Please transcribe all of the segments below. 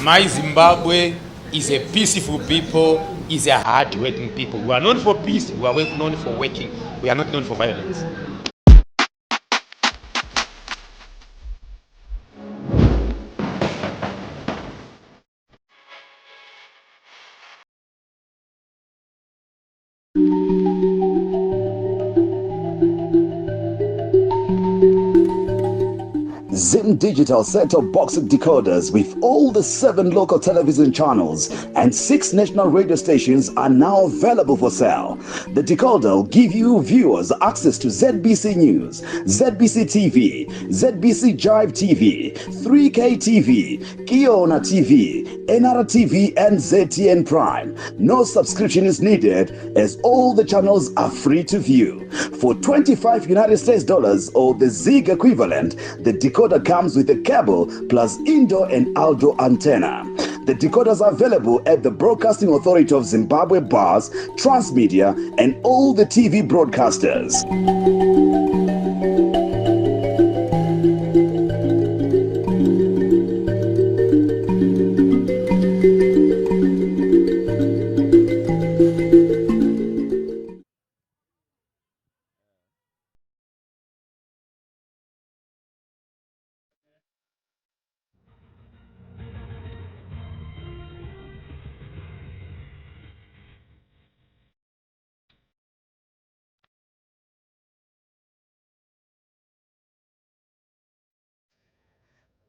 My Zimbabwe is a peaceful people, is a hard-working people. We are known for peace, we are known for working, we are not known for violence. ZimDigital set-top box decoders with all the 7 local television channels and 6 national radio stations are now available for sale. The decoder will give you viewers access to ZBC News, ZBC TV, ZBC Jive TV, 3K TV, Kiona TV, NR TV and ZTN Prime. No subscription is needed as all the channels are free to view. For 25 United States dollars or the ZIG equivalent, the decoder comes with a cable plus indoor and outdoor antenna. The decoders are available at the Broadcasting Authority of Zimbabwe bars, Transmedia, and all the TV broadcasters.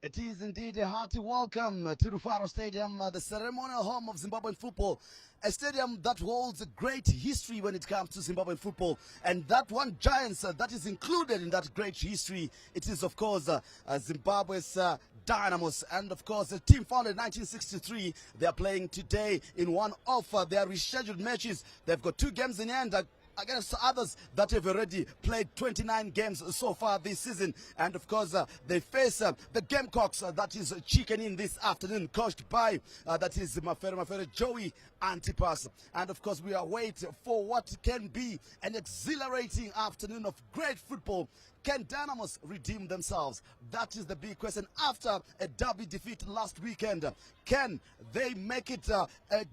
It is indeed a hearty welcome to Rufaro Stadium, the ceremonial home of Zimbabwean football. A stadium that holds a great history when it comes to Zimbabwean football. And that one giant that is included in that great history, it is of course Zimbabwe's Dynamos. And of course the team founded in 1963. They are playing today in one of their rescheduled matches. They've got 2 games in hand against others that have already played 29 games so far this season. And of course they face the Gamecocks that is chicken in this afternoon, coached by that is my favorite Joey Antipas. And of course we are waiting for what can be an exhilarating afternoon of great football. Can Dynamos redeem themselves? That is the big question. After a derby defeat last weekend, can they make it a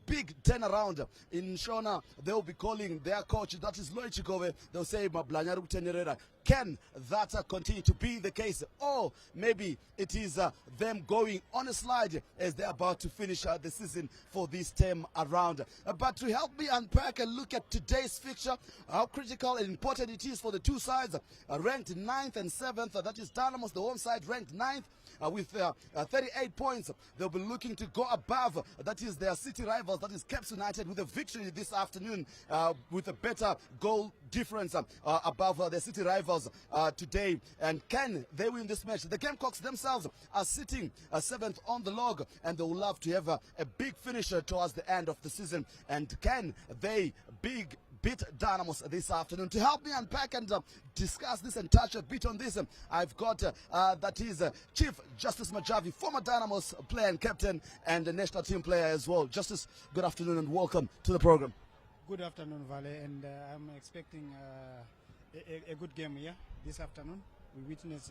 big turnaround? In Shona, they will be calling their coach, that is Loy Chikove. They'll say, Mablanyaru Tenerera. Can that continue to be the case? Or maybe it is them going on a slide as they're about to finish the season for this term around. But to help me unpack and look at today's fixture, how critical and important it is for the two sides, ranked 9th and 7th, that is Dynamos, the home side, ranked 9th. With 38 points, they'll be looking to go above, that is their city rivals, that is Caps United, with a victory this afternoon, with a better goal difference above their city rivals today. And can they win this match? The Gamecocks themselves are sitting 7th on the log, and they will love to have a big finisher towards the end of the season. And can they beat Dynamos this afternoon? To help me unpack and discuss this and touch a bit on this, I've got that is Chief Justice Majavi, former Dynamos player and captain, and a national team player as well. Justice, good afternoon and welcome to the program. Good afternoon, Vale, and I'm expecting a good game here this afternoon. We witnessed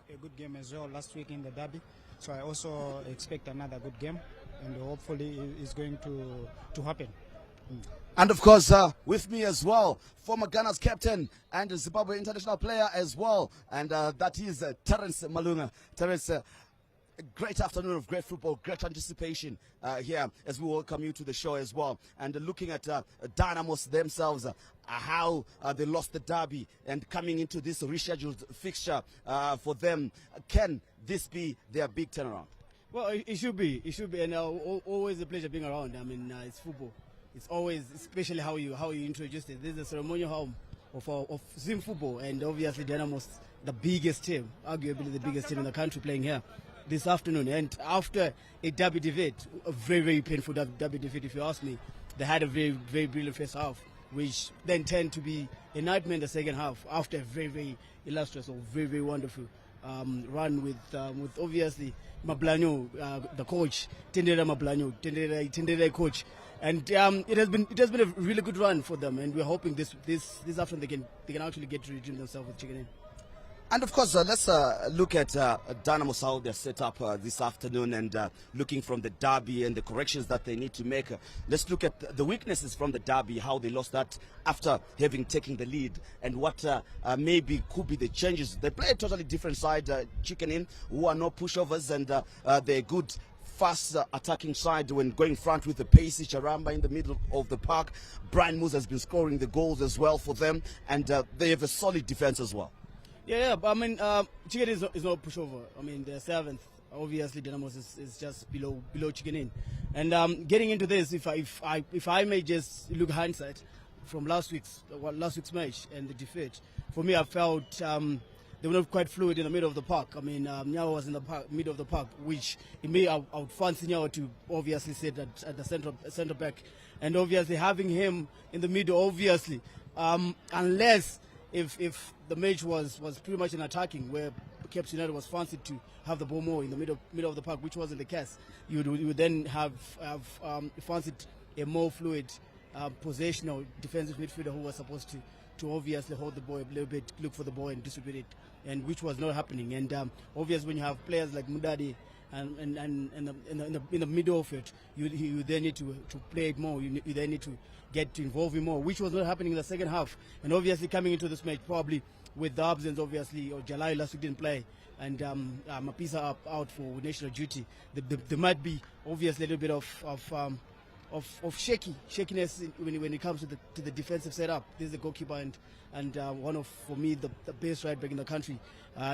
a good game as well last week in the derby, so I also expect another good game, and hopefully it's going to happen. And of course, with me as well, former Ghana's captain and a Zimbabwe international player as well, and that is Terence Malunga. Terence, a great afternoon of great football, great anticipation here as we welcome you to the show as well. And looking at Dynamos themselves, how they lost the derby and coming into this rescheduled fixture for them, can this be their big turnaround? Well, it should be, and always a pleasure being around. I mean, it's football. It's always, especially how you introduced it. This is a ceremonial home of Zim football, and obviously Dynamos, the biggest team, arguably the biggest team in the country, playing here this afternoon. And after a derby defeat, a very, very painful derby defeat, if you ask me, they had a very, very brilliant first half, which then turned to be a nightmare in the second half after a very, very illustrious or very, very wonderful run with obviously Mablanyo, the coach, Tendera Mablanyo, Tendera coach. And it has been a really good run for them, and we're hoping this afternoon they can actually get to redeem themselves with chicken in. And of course, let's look at Dynamos, how they're set up this afternoon, and looking from the derby and the corrections that they need to make. Let's look at the weaknesses from the derby, how they lost that after having taken the lead, and what maybe could be the changes. They play a totally different side, Chicken Inn, who are no pushovers, and they're good fast attacking side when going front with the pacey Charamba in the middle of the park. Brian Moose has been scoring the goals as well for them, and they have a solid defense as well. Yeah, but I mean, Chicken is no pushover. I mean, they're seventh. Obviously, Dynamos is just below Chicken Inn. And getting into this, if I may just look hindsight from last week's match and the defeat, for me, I felt they were not quite fluid in the middle of the park. I mean, Nyawa was in the middle of the park, which in me, I would fancy Nyawa to obviously sit at the center back, and obviously having him in the middle, obviously, unless if the match was pretty much an attacking, where Cape United was fancied to have the ball more in the middle of the park, which wasn't the case, you would then have fancied a more fluid possessional defensive midfielder who was supposed to obviously hold the ball a little bit, look for the ball and distribute it, and which was not happening. And obviously when you have players like Mudadi and in the middle of it, you then need to play it more. You then need to get to involve him more, which was not happening in the second half. And obviously coming into this match, probably with the absence, obviously, or Jalai last week didn't play, and Mapisa out for national duty, there might be obviously a little bit of shakiness when it comes to the defensive setup. This is the goalkeeper and one of, for me, the best right back in the country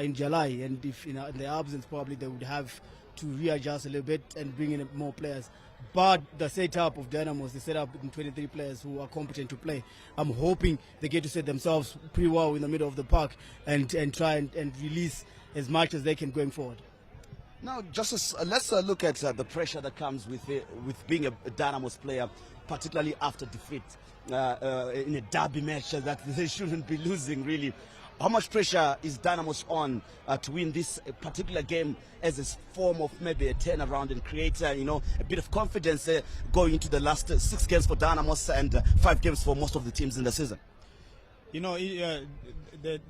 in July. And if in the absence, probably they would have to readjust a little bit and bring in more players. But the setup of Dynamos, the setup in 23 players who are competent to play, I'm hoping they get to set themselves pretty well in the middle of the park and try and release as much as they can going forward. Now, Justice, let's look at the pressure that comes with being a Dynamos player, particularly after defeat in a derby match that they shouldn't be losing, really. How much pressure is Dynamos on to win this particular game as a form of maybe a turnaround and create, a bit of confidence going into the last 6 games for Dynamos and 5 games for most of the teams in the season? The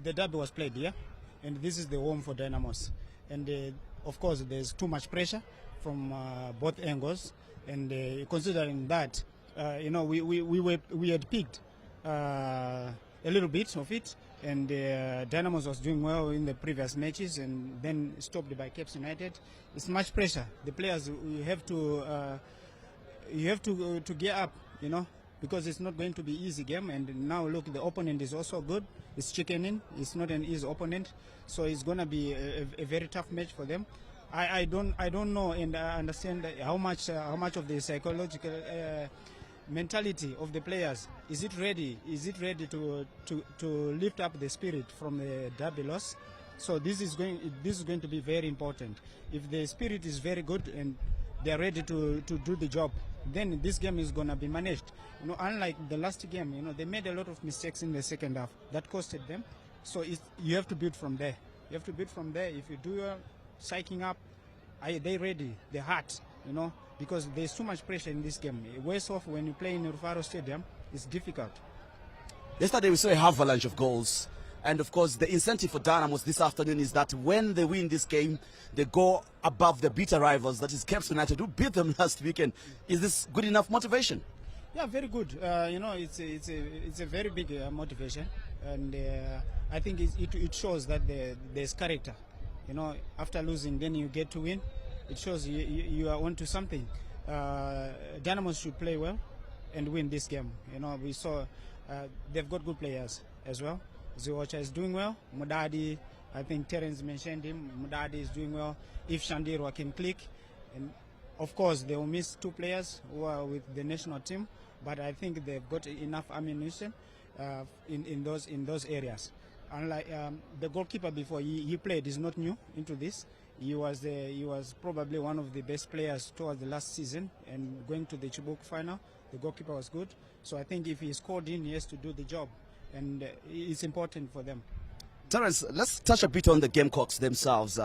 derby was played here, and this is the home for Dynamos. And of course, there's too much pressure from both angles. And considering that, we had picked a little bit of it. And Dynamos was doing well in the previous matches, and then stopped by Cape United. It's much pressure. The players, you have to gear up, because it's not going to be easy game. And now look, the opponent is also good. It's Chicken Inn. It's not an easy opponent, so it's going to be a very tough match for them. I don't know and understand how much of the psychological mentality of the players. Is it ready to lift up the spirit from the derby loss? So this is going to be very important. If the spirit is very good and they are ready to do the job, then this game is going to be managed. Unlike the last game, they made a lot of mistakes in the second half that costed them. So you have to build from there. You have to build from there. If you do your psyching up, they ready, the heart, because there's too much pressure in this game. Worse off when you play in Rufaro Stadium, it's difficult. Yesterday we saw a avalanche of goals. And of course, the incentive for Dynamos this afternoon is that when they win this game, they go above the bitter rivals, that is Cape United, who beat them last weekend. Is this good enough motivation? Yeah, very good. It's a very big motivation. And I think it shows that there's character. After losing, then you get to win. It shows you are onto something. Dynamos should play well and win this game. We saw they've got good players as well. Ziwacha is doing well. Mudadi, I think Terence mentioned him. Mudadi is doing well. If Shandirwa can click, and of course they will miss 2 players who are with the national team, but I think they've got enough ammunition in those areas. Unlike the goalkeeper before he played is not new into this. He was probably one of the best players towards the last season, and going to the Chibok final, the goalkeeper was good. So I think if he scored in, he has to do the job, and it's important for them. Terence, let's touch a bit on the Gamecocks themselves.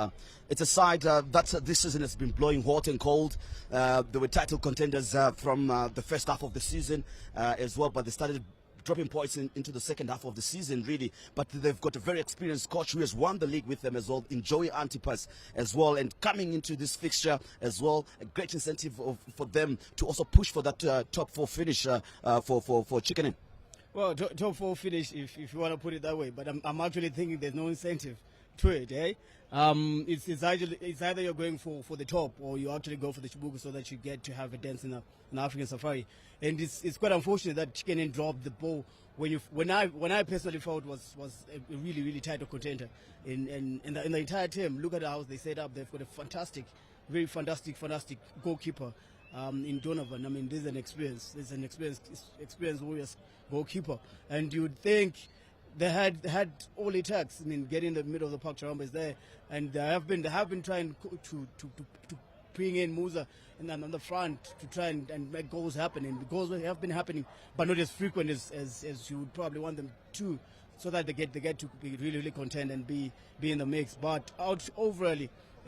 It's a side that this season has been blowing hot and cold. They were title contenders from the first half of the season as well, but they started dropping points into the second half of the season, really. But they've got a very experienced coach who has won the league with them as well, in Joey Antipas as well. And coming into this fixture as well, a great incentive for them to also push for that top 4 finish for Chicken Inn. Well, top 4 finish, if you want to put it that way. But I'm actually thinking there's no incentive to it, eh? It's either you're going for the top, or you actually go for the Chibuku so that you get to have a dance in an African safari. And it's quite unfortunate that Chicken Inn dropped the ball when I personally felt was a really tight contender in the entire team. Look at how they set up. They've got a very fantastic goalkeeper in Donovan. I mean, there's an experienced Warriors goalkeeper, and you'd think they had all it takes. I mean, getting in the middle of the park, Charamba is there, and they have been trying to bring in Musa and on the front to try and make goals happen, and the goals have been happening, but not as frequent as you would probably want them to, so that they get to be really content and be in the mix. But overall,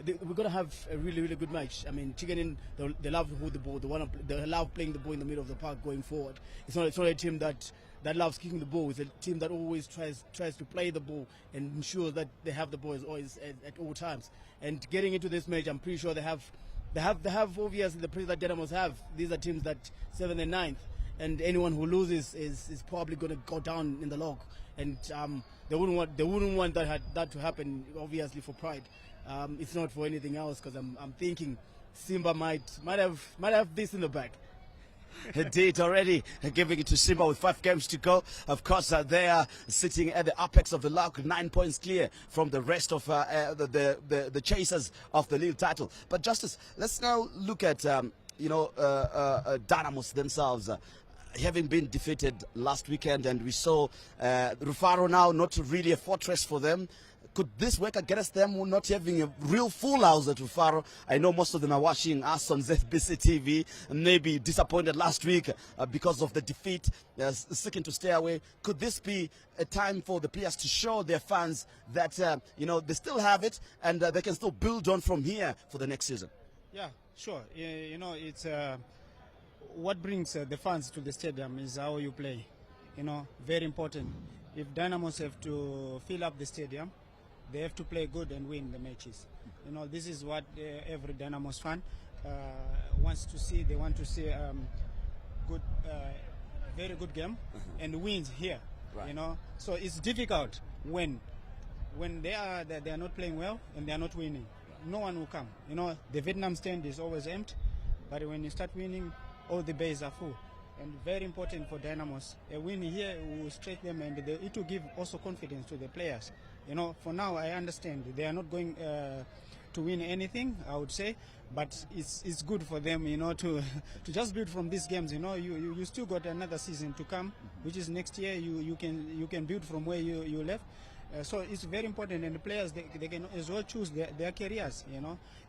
we're gonna have a really good match. I mean, Chicken Inn, they love to hold the ball. They love playing the ball in the middle of the park going forward. It's not a team that loves kicking the ball. It's a team that always tries to play the ball and ensures that they have the ball always at all times. And getting into this match, I'm pretty sure they have obviously the players that Dynamos have. These are teams that 7th and 9th, and anyone who loses is probably going to go down in the log. And they wouldn't want that to happen, obviously, for pride. It's not for anything else, because I'm thinking Simba might have this in the bag. Indeed, already giving it to Simba with 5 games to go. Of course, they are sitting at the apex of the log, 9 points clear from the rest of the chasers of the league title. But Justice, let's now look at Dynamos themselves. Having been defeated last weekend, and we saw Rufaro now not really a fortress for them. Could this work against them, not having a real full house at Rufaro? I know most of them are watching us on ZBC TV and maybe disappointed last week because of the defeat, seeking to stay away. Could this be a time for the players to show their fans that they still have it, and they can still build on from here for the next season? Yeah, sure. It's what brings the fans to the stadium is how you play. Very important. If Dynamos have to fill up the stadium, they have to play good and win the matches. This is what every Dynamos fan wants to see. They want to see very good game and wins here. Right. So it's difficult when they are not playing well and they are not winning. No one will come. The Vietnam stand is always empty, but when you start winning, all the bays are full. And very important for Dynamos, a win here will strengthen them, and it will give also confidence to the players. For now, I understand they are not going to win anything, I would say, but it's good for them, to just build from these games. You still got another season to come, which is next year. You can build from where you left. So it's very important, and the players they can as well choose their careers.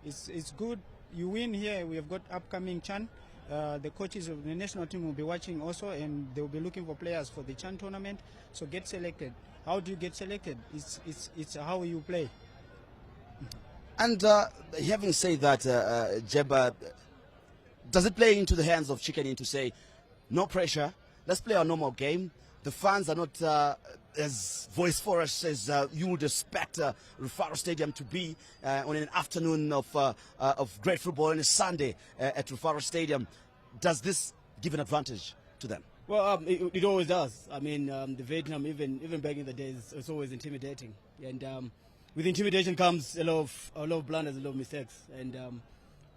It's good. You win here. We have got upcoming Chan. The coaches of the national team will be watching also, and they will be looking for players for the Chan tournament. So get selected. How do you get selected? It's how you play. And having said that, Jeba, does it play into the hands of Chicken Inn to say, no pressure, let's play our normal game? The fans are not as vociferous as you would expect Rufaro Stadium to be on an afternoon of great football on a Sunday at Rufaro Stadium. Does this give an advantage to them? Well, it always does. I mean, the Vietnam, even back in the days, it's always intimidating. And with intimidation comes a lot of blunders, a lot of mistakes. And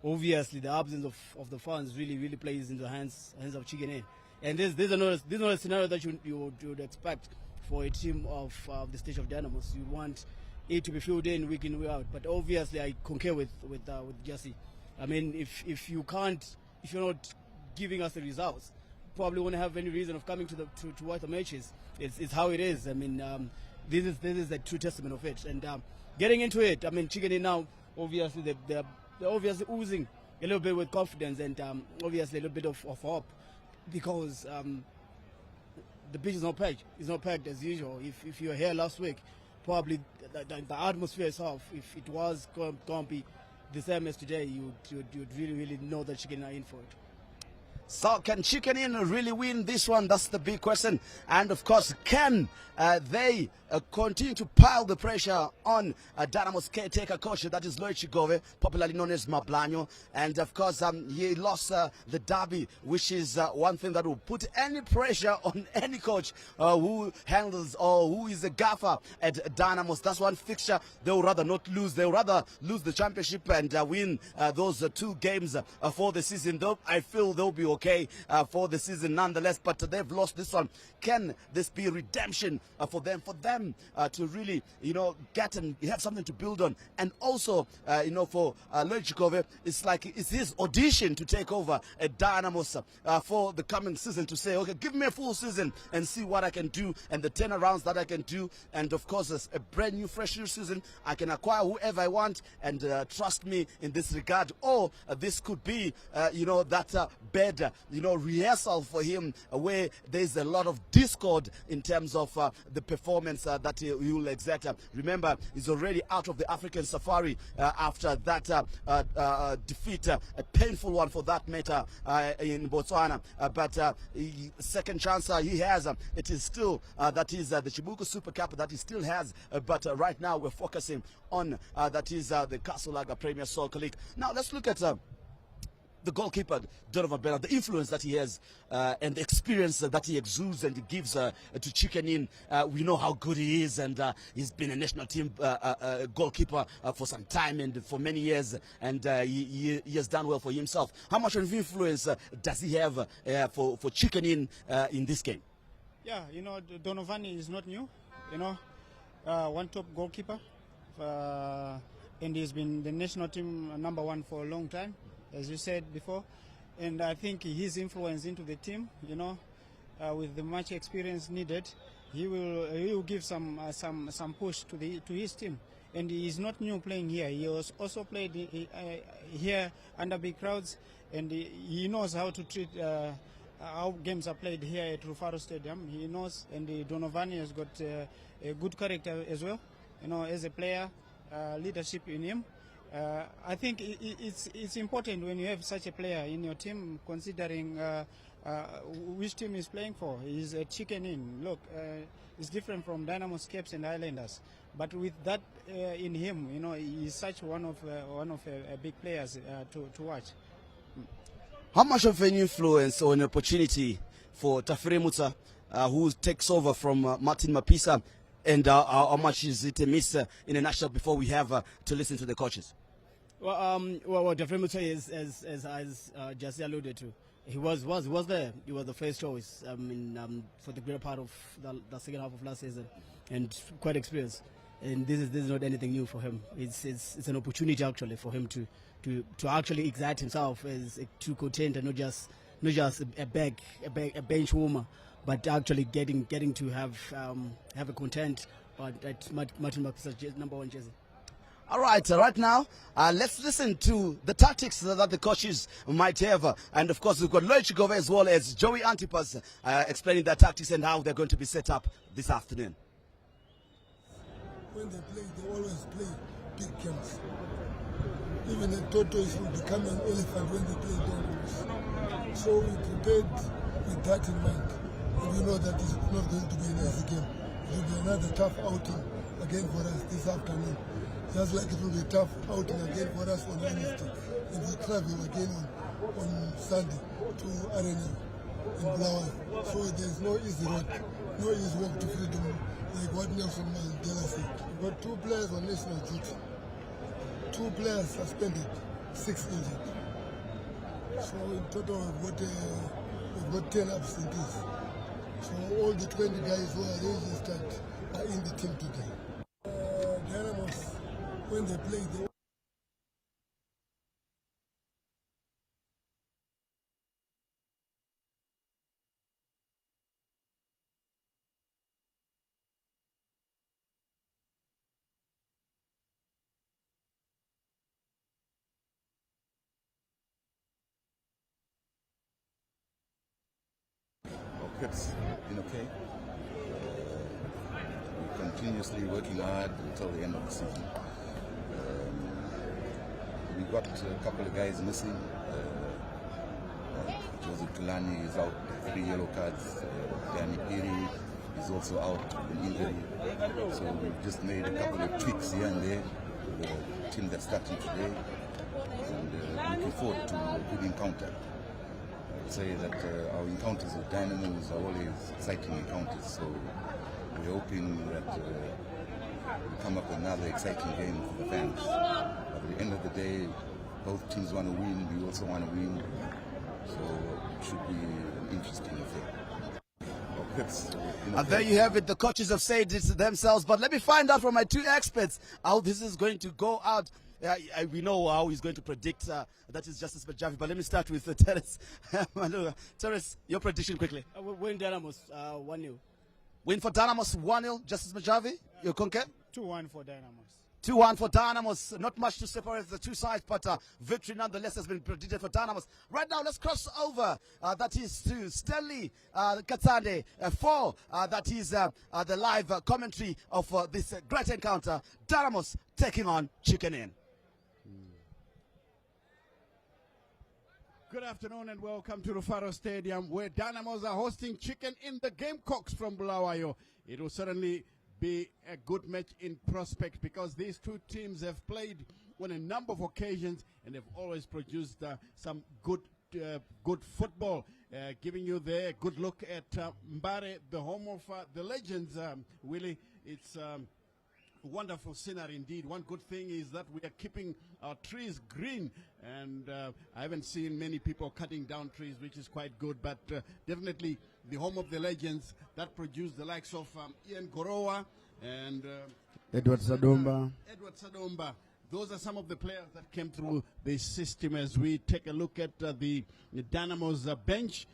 obviously, the absence of the fans really plays into the hands of Chicken Inn. And this is not a scenario that you would expect for a team of the stage of Dynamos. You want it to be filled in week in, week out. But obviously, I concur with Jesse. I mean, if you're not giving us the results, probably won't have any reason of coming to watch the matches. It's how it is. I mean, this is a true testament of it. And getting into it, I mean, Chicken Inn now, obviously, they're obviously oozing a little bit with confidence, and obviously a little bit of hope, because the pitch is not packed. It's not packed as usual. If you were here last week, probably the atmosphere itself, if it was going to be the same as today, you'd really know that Chicken are in for it. So can Chicken Inn really win this one? That's the big question. And of course, can they continue to pile the pressure on Dynamos caretaker coach, that is Lloyd Chigove, popularly known as Mablanyo. And of course, he lost the derby, which is one thing that will put any pressure on any coach who handles or who is a gaffer at Dynamos. That's one fixture they would rather not lose. They would rather lose the championship and win those 2 games for the season. Though I feel they'll be okay for the season nonetheless, but they've lost this one. Can this be redemption for them to really, get and have something to build on? And also, for Lojikove, it's like it's his audition to take over at Dynamos for the coming season, to say, okay, give me a full season and see what I can do and the turnarounds that I can do. And of course, as a brand new, fresh new season, I can acquire whoever I want, and trust me in this regard. Or this could be, that bad, rehearsal for him where there's a lot of discord in terms of the performance that he will exert. Remember, he's already out of the African safari after that defeat, a painful one for that matter, in Botswana. But second chance he has, it is still that is the Chibuku Super Cup that he still has. But right now we're focusing on that is the Castle Premier Soccer League. Now let's look at the goalkeeper, Donovan Bernard, the influence that he has and the experience that he exudes and he gives to Chicken Inn. We know how good he is, and he's been a national team goalkeeper for some time and for many years, and he has done well for himself. How much of influence does he have for Chicken in this game? Yeah, Donovan is not new, one top goalkeeper, and he's been the national team #1 for a long time, as you said before. And I think his influence into the team, with the much experience needed, he will give some push to his team. And he is not new playing here. He was also played here under big crowds, and he knows how to treat how games are played here at Rufaro Stadium. He knows, and Donovan has got a good character as well. As a player, leadership in him. I think it's important when you have such a player in your team, considering which team he's playing for. He's a Chicken Inn. Look, it's different from Dynamos, Caps and Islanders. But with that in him, he's such one of big players to watch. How much of an influence or an opportunity for Tafere Mutsa, who takes over from Martin Mapisa, and how much is it a miss in a nutshell before we have to listen to the coaches? Well, Tafere Mutsa is, as Jesse alluded to, he was there. He was the first choice for the greater part of the second half of last season, and quite experienced. And this is not anything new for him. It's an opportunity actually for him to actually exert himself as a true contender, not just a bench warmer, but actually getting to have a content at Martin Mapisa's #1 jersey. All right, right now, let's listen to the tactics that the coaches might have. And of course, we've got Lloyd Chigove as well as Joey Antipas explaining their tactics and how they're going to be set up this afternoon. When they play, they always play big games. Even the tortoise will become an elephant when they play Dynamos. So we prepared with that in mind. And we know that it's not going to be an easy game. It will be another tough outing again for us this afternoon. Just like it will be a tough outing again for us on Wednesday. And we travel again on Sunday to Arena in Blawan. So there's no easy road, no easy walk to freedom, like what Nelson Mandela said. We've got 2 players on national duty. 2 players suspended, 6 injured. So in total we've got 10 absentees. So all the 20 guys who are registered are in the team today. Dynamos, when they play, they It's been okay. We're continuously working hard until the end of the season. We got a couple of guys missing. Joseph Tulani is out, 3 yellow cards. Danny Piri is also out with an injury. So we've just made a couple of tweaks here and there with the team that's starting today. And looking forward to a good encounter. I would say that our encounters with Dynamos are always exciting encounters. So we're hoping that we come up with another exciting game for the fans. But at the end of the day, both teams want to win, we also want to win. So it should be an interesting affair. And there you have it. The coaches have said it themselves. But let me find out from my 2 experts how this is going to go out. We know how he's going to predict. That is Justice Majavi. But let me start with Terence. Terence, your prediction quickly. Win Dynamos 1-0. Win for Dynamos 1-0. Justice Majavi, you concur? 2-1 for Dynamos. 2-1 for Dynamos. Not much to separate the 2 sides, but victory nonetheless has been predicted for Dynamos. Right now, let's cross over. That is to Stanley Katsande for that is the live commentary of this great encounter. Dynamos taking on Chicken Inn. Good afternoon and welcome to Rufaro Stadium, where Dynamos are hosting Chicken Inn, the Gamecocks from Bulawayo. It will certainly be a good match in prospect because these 2 teams have played on a number of occasions and have always produced some good football. Giving you there a good look at Mbare, the home of the legends. Willie, it's wonderful scenery indeed. One good thing is that we are keeping our trees green, and I haven't seen many people cutting down trees, which is quite good, but definitely the home of the legends that produced the likes of Ian Gorowa and Edward Sadomba. Those are some of the players that came through the system. As we take a look at the Dynamos bench,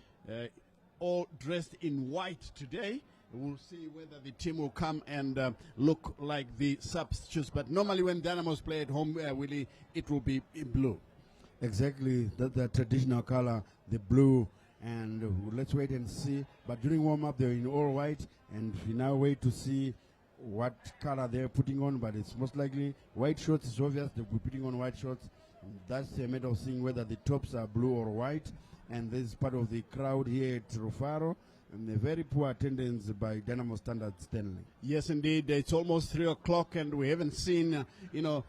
all dressed in white today. We'll see whether the team will come and look like the substitutes. But normally when Dynamos play at home, Willie, it will be in blue. Exactly, that's the traditional color, the blue. And let's wait and see. But during warm-up, they're in all white. And we now wait to see what color they're putting on. But it's most likely white shorts. It's obvious they'll be putting on white shorts. That's a matter of seeing whether the tops are blue or white. And this is part of the crowd here at Rufaro. And a very poor attendance by Dynamo standards, Stanley. Yes, indeed. It's almost 3 o'clock, and we haven't seen, a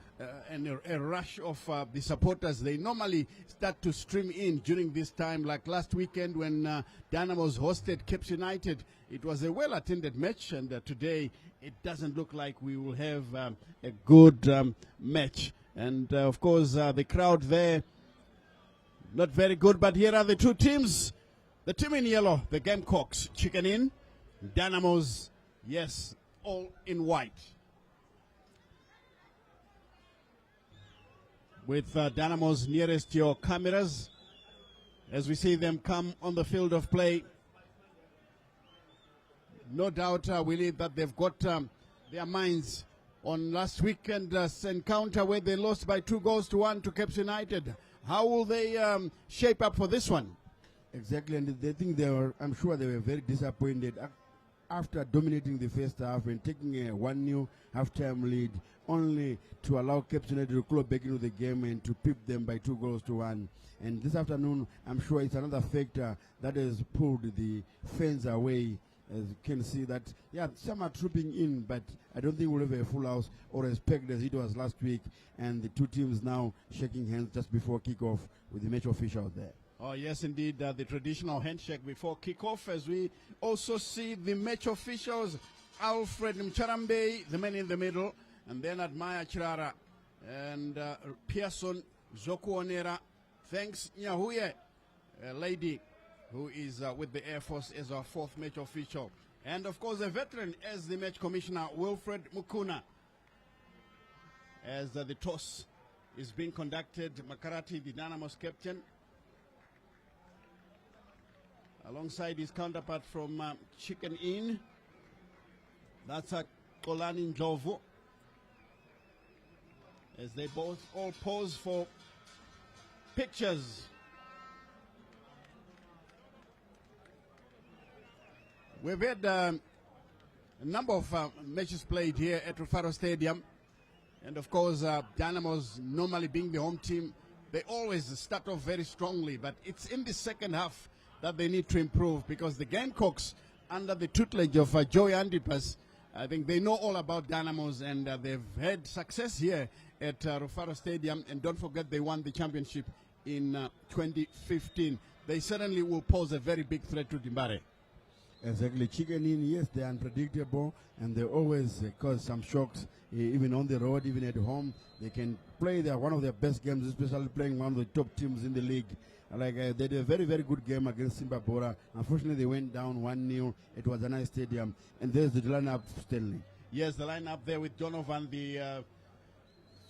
rush of the supporters. They normally start to stream in during this time, like last weekend when Dynamos hosted Cape United. It was a well-attended match, and today it doesn't look like we will have a good match. And, of course, the crowd there, not very good, but here are the 2 teams. The team in yellow, the Gamecocks, Chicken Inn. Dynamos, yes, all in white. With Dynamos nearest your cameras, as we see them come on the field of play. No doubt, Willie, that they've got their minds on last weekend's encounter where they lost by 2-1 to Cape United. How will they shape up for this one? Exactly, and they think I'm sure they were very disappointed after dominating the first half and taking a 1-0 halftime lead, only to allow Cape United to claw back into the game and to pip them by 2-1. And this afternoon, I'm sure it's another factor that has pulled the fans away. As you can see that, some are trooping in, but I don't think we'll have a full house or as packed as it was last week. And the 2 teams now shaking hands just before kickoff with the match officials there. Oh, yes, indeed, the traditional handshake before kickoff, as we also see the match officials, Alfred Mcharambe, the man in the middle, and then Admire Chirara and Pearson Zokuonera. Thanks, Nyahuye, a lady who is with the Air Force as our 4th match official. And, of course, a veteran as the match commissioner, Wilfred Mukuna. As the toss is being conducted, Makarati, the Dynamos captain, alongside his counterpart from Chicken Inn. That's Kolani Njovu. As they both all pose for pictures. We've had a number of matches played here at Rufaro Stadium. And of course, Dynamos normally being the home team, they always start off very strongly. But it's in the second half that they need to improve, because the Gamecocks, under the tutelage of Joey Andipas, I think they know all about Dynamos, and they've had success here at Rufaro Stadium. And don't forget, they won the championship in 2015. They certainly will pose a very big threat to Dimbare. Exactly. Chicken Inn, yes, they're unpredictable, and they always cause some shocks, even on the road, even at home. They can play one of their best games, especially playing one of the top teams in the league. Like they did a very, very good game against Simba Bora. Unfortunately, they went down 1-0. It was a nice stadium. And there's the lineup, Stanley. Yes, the lineup there with Donovan, the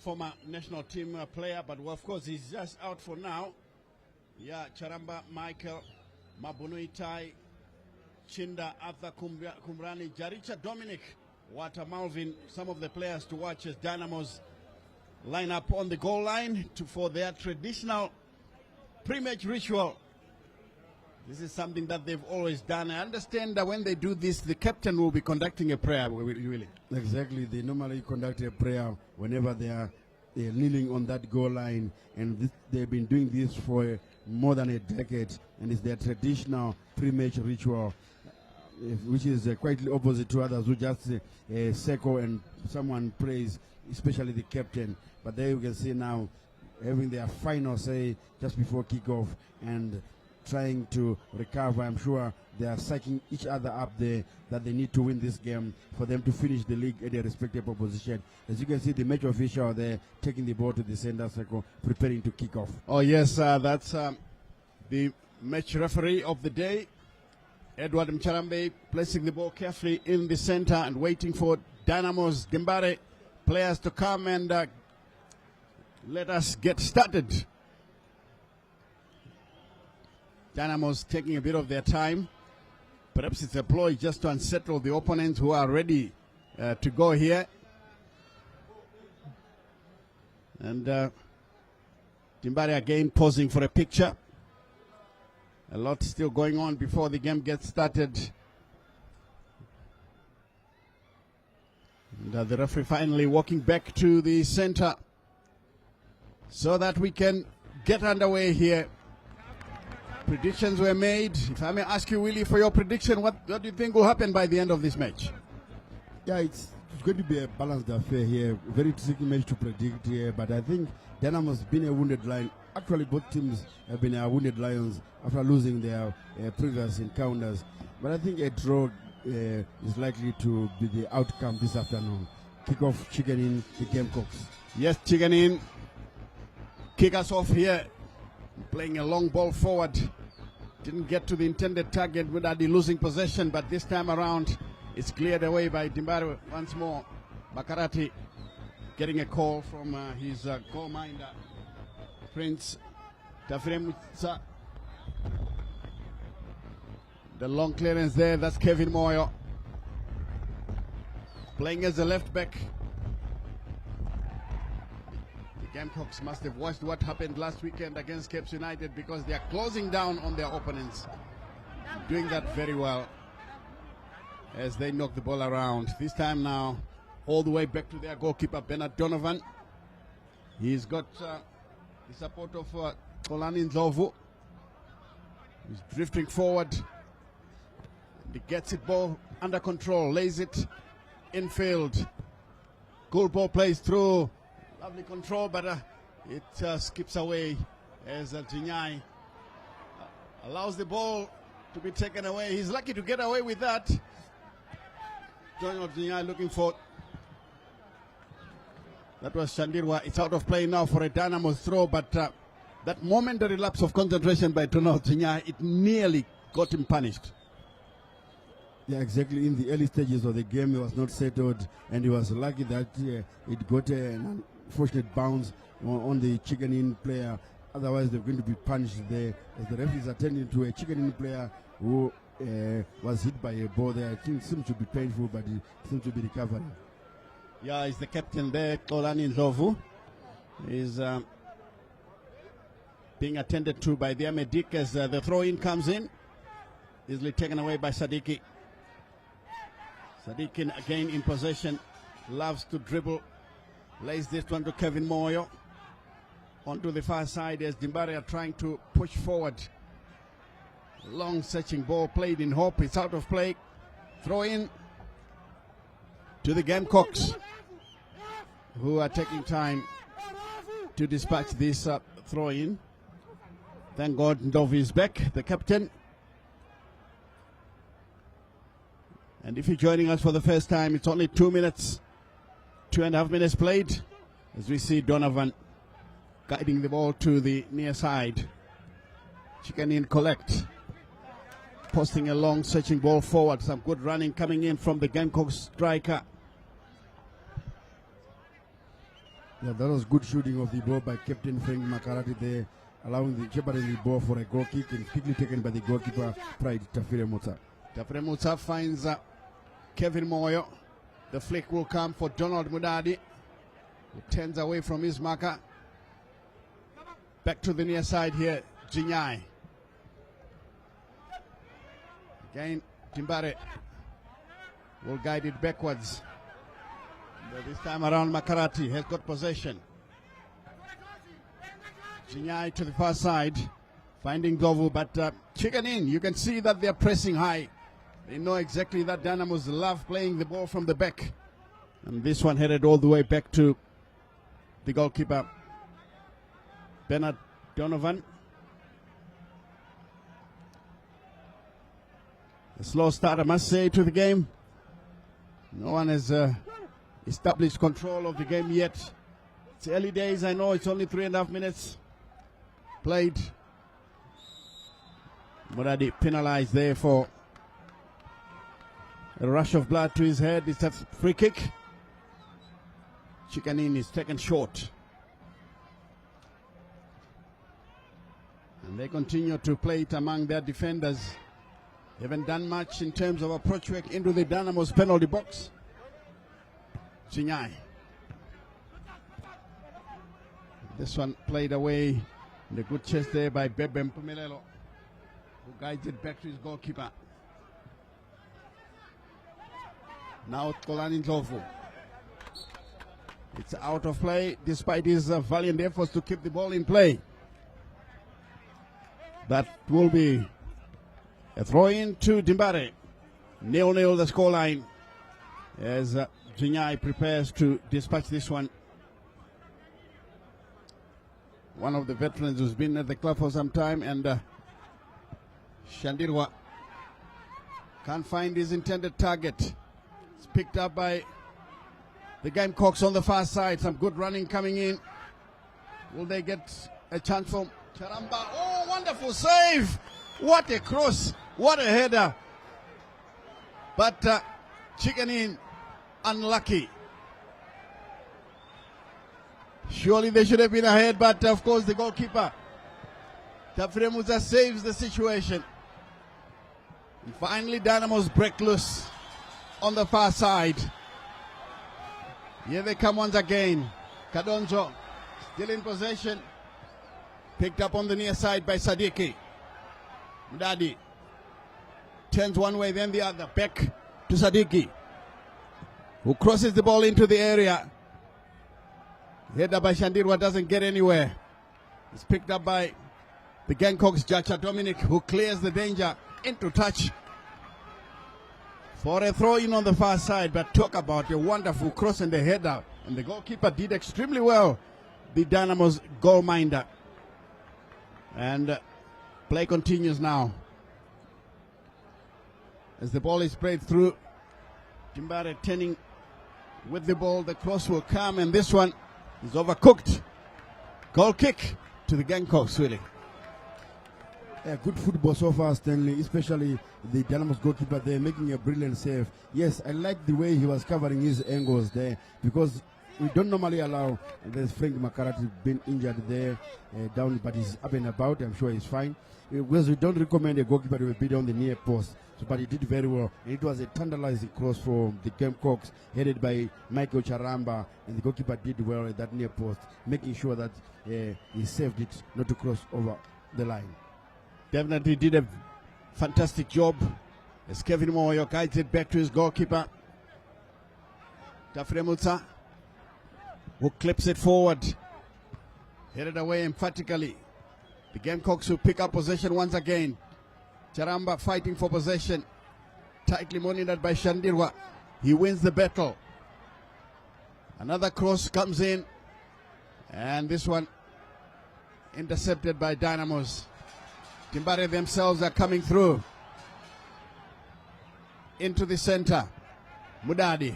former national team player, but of course he's just out for now. Yeah, Charamba, Michael, Mabunu Itai, Chinda, Arthur Kumrani, Jaricha, Dominic, Wata Malvin, some of the players to watch as Dynamos line up on the goal line for their traditional pre-match ritual. This is something that they've always done. I understand that when they do this, the captain will be conducting a prayer, really. Exactly. They normally conduct a prayer whenever they're kneeling on that goal line. And they've been doing this for more than a decade. And it's their traditional pre-match ritual, which is quite opposite to others who just circle and someone prays, especially the captain. But there you can see now, having their final say just before kickoff and trying to recover. I'm sure they are psyching each other up there that they need to win this game for them to finish the league at a respectable position. As you can see, the match official there taking the ball to the center circle, preparing to kick off. Oh yes, that's the match referee of the day, Edward Mcharambe, placing the ball carefully in the center and waiting for Dynamos Dimbare players to come and let us get started. Dynamos taking a bit of their time. Perhaps it's a ploy just to unsettle the opponents who are ready to go here. And Dimbare again posing for a picture. A lot still going on before the game gets started. And the referee finally walking back to the center so that we can get underway here. Predictions were made. If I may ask you, Willie, for your prediction, what do you think will happen by the end of this match? Yeah, it's going to be a balanced affair here. Very tricky match to predict here, but I think Dynamos has been a wounded lion. Actually, both teams have been wounded lions after losing their previous encounters. But I think a draw is likely to be the outcome this afternoon. Kick-off, Chicken Inn, the Gamecocks. Yes, Chicken Inn. Kick us off here. Playing a long ball forward. Didn't get to the intended target without the losing possession, but this time around it's cleared away by Dimbare once more. Bakarati getting a call from his goal minder, Prince Tafiremutsa. The long clearance there, that's Kevin Moyo. Playing as a left back. Gamecocks must have watched what happened last weekend against Capes United, because they are closing down on their opponents. Doing that very well as they knock the ball around. This time now all the way back to their goalkeeper, Bernard Donovan. He's got the support of Kolani Nzovu. He's drifting forward. He gets it ball under control, lays it infield. Good ball plays through. Lovely control, but it skips away as Jinyai allows the ball to be taken away. He's lucky to get away with that. Donald Jinyai looking for... That was Shandirwa. It's out of play now for a Dynamos throw, but that momentary lapse of concentration by Donald Jinyai, it nearly got him punished. Yeah, exactly. In the early stages of the game, he was not settled, and he was lucky that it got an unfortunate bounce on the Chicken Inn player. Otherwise, they're going to be punished there, as the referee is attending to a Chicken Inn player who was hit by a ball there. I think it seems to be painful, but it seems to be recovering. Yeah, it's the captain there, Kolani Nzovu. Is being attended to by the medic as the throw-in comes in. Easily taken away by Sadiki. Sadiki again in possession. Loves to dribble. Lays this one to Kevin Moyo. Onto the far side as Dimbare are trying to push forward. Long searching ball played in hope. It's out of play. Throw in to the Gamecocks, who are taking time to dispatch this throw in. Thank God Ndovi is back, the captain. And if you're joining us for the first time, it's only 2 minutes, 2.5 minutes played, as we see Donovan guiding the ball to the near side. Chicken in collect. Posting a long searching ball forward. Some good running coming in from the Gamecock striker. Yeah, that was good shooting of the ball by Captain Frank Makarati there, allowing the shepherding the ball for a goal kick and quickly taken by the goalkeeper, Pride Tafire Muta. Tafire Muta finds Kevin Moyo. The flick will come for Donald Mudadi, who turns away from his marker. Back to the near side here, Jinyai. Again, Timbare will guide it backwards. But this time around, Makarati has got possession. Jinyai to the far side, finding Dovu, but chicken in. You can see that they're pressing high. They know exactly that Dynamos love playing the ball from the back. And this one headed all the way back to the goalkeeper, Bernard Donovan. A slow start, I must say, to the game. No one has established control of the game yet. It's early days, I know. It's only 3.5 minutes played. Muradi penalized there for a rush of blood to his head. It's a free kick. Chikanin is taken short. And they continue to play it among their defenders. They haven't done much in terms of approach work into the Dynamos penalty box. Chinyai. This one played away. The good chest there by Bebe Mpumelelo, who guides it back to his goalkeeper. Now Kolani Ndlovu. It's out of play despite his valiant efforts to keep the ball in play. That will be a throw in to Dimbare. 0-0 the scoreline as Jinyai prepares to dispatch this one. One of the veterans who's been at the club for some time, and Shandirwa can't find his intended target. It's picked up by the Gamecocks on the far side. Some good running coming in. Will they get a chance from Charamba? Oh, wonderful save! What a cross! What a header! But chicken in, unlucky. Surely they should have been ahead, but of course the goalkeeper, Tafire Musa, saves the situation. And finally Dynamos break loose on the far side. Here they come once again. Kadonjo still in possession. Picked up on the near side by Sadiki. Mudadi turns one way then the other. Back to Sadiki, who crosses the ball into the area. Header by Shandirwa doesn't get anywhere. It's picked up by the Gamecocks Jacha Dominic, who clears the danger into touch for a throw in on the far side. But talk about a wonderful cross and a header. And the goalkeeper did extremely well, the Dynamos goalminder. And play continues now. As the ball is played through, Timbare turning with the ball. The cross will come, and this one is overcooked. Goal kick to the Gamecocks, really. Yeah, good football so far, Stanley, especially the Dynamos goalkeeper there making a brilliant save. Yes, I like the way he was covering his angles there, because we don't normally allow, there's Frank Makarati been injured there down, but he's up and about. I'm sure he's fine. Because we don't recommend a goalkeeper to be on the near post. So, but he did very well. And it was a tantalizing cross for the Gamecocks, headed by Michael Charamba, and the goalkeeper did well at that near post, making sure that he saved it not to cross over the line. Definitely did a fantastic job as Kevin Moyo guides it back to his goalkeeper, Tafire Musa, who clips it forward, headed away emphatically. The Gamecocks will pick up possession once again. Charamba fighting for possession. Tightly monitored by Shandirwa. He wins the battle. Another cross comes in. And this one intercepted by Dynamos. Timbare themselves are coming through. Into the center. Mudadi.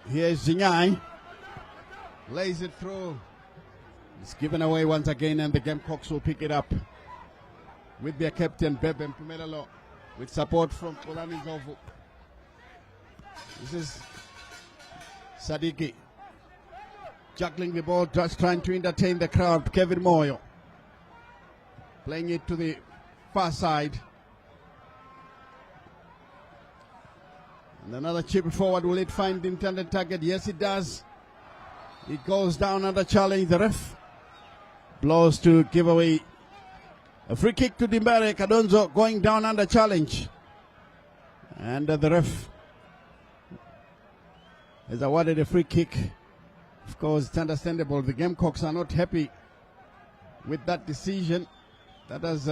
Here's Zinyai. Lays it through. It's given away once again, and the Gamecocks will pick it up with their captain Bebe Mpumelelo, with support from Polani Zovu. This is Sadiki juggling the ball, just trying to entertain the crowd. Kevin Moyo playing it to the far side. And another chip forward. Will it find the intended target? Yes, it does. It goes down under challenge. The ref blows to give away a free kick to Dimbare. Kadonzo going down under challenge. And the ref has awarded a free kick. Of course, it's understandable. The Gamecocks are not happy with that decision. That is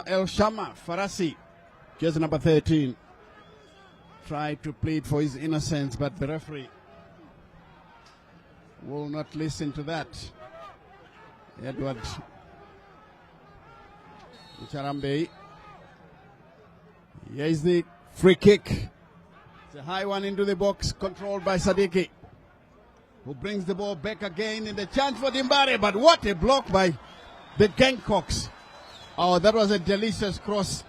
El Shama Farasi, jersey number 13. Tried to plead for his innocence, but the referee will not listen to that. Edward Charambe. Here is the free kick. It's a high one into the box, controlled by Sadiki, who brings the ball back again in the chance for Dimbare. But what a block by the Gamecocks. Oh, that was a delicious cross.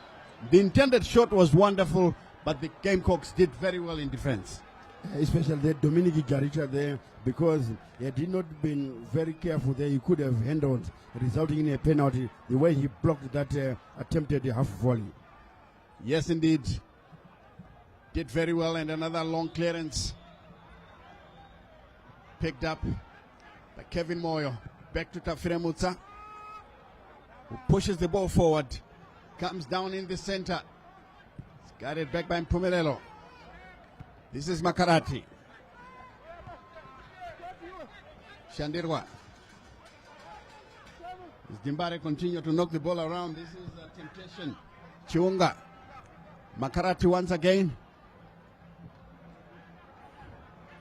The intended shot was wonderful, but the Gamecocks did very well in defense. Especially the Dominic Jaricha there, because he had not been very careful there. He could have handled, resulting in a penalty, the way he blocked that attempted half volley. Yes, indeed. Did very well, and another long clearance picked up by Kevin Moyo. Back to Tafire Mutsa, who pushes the ball forward. Comes down in the center. It's guided back by Mpumelelo. This is Makarati. Shandirwa. As Dimbare continue to knock the ball around, this is a temptation. Chiunga. Makarati once again.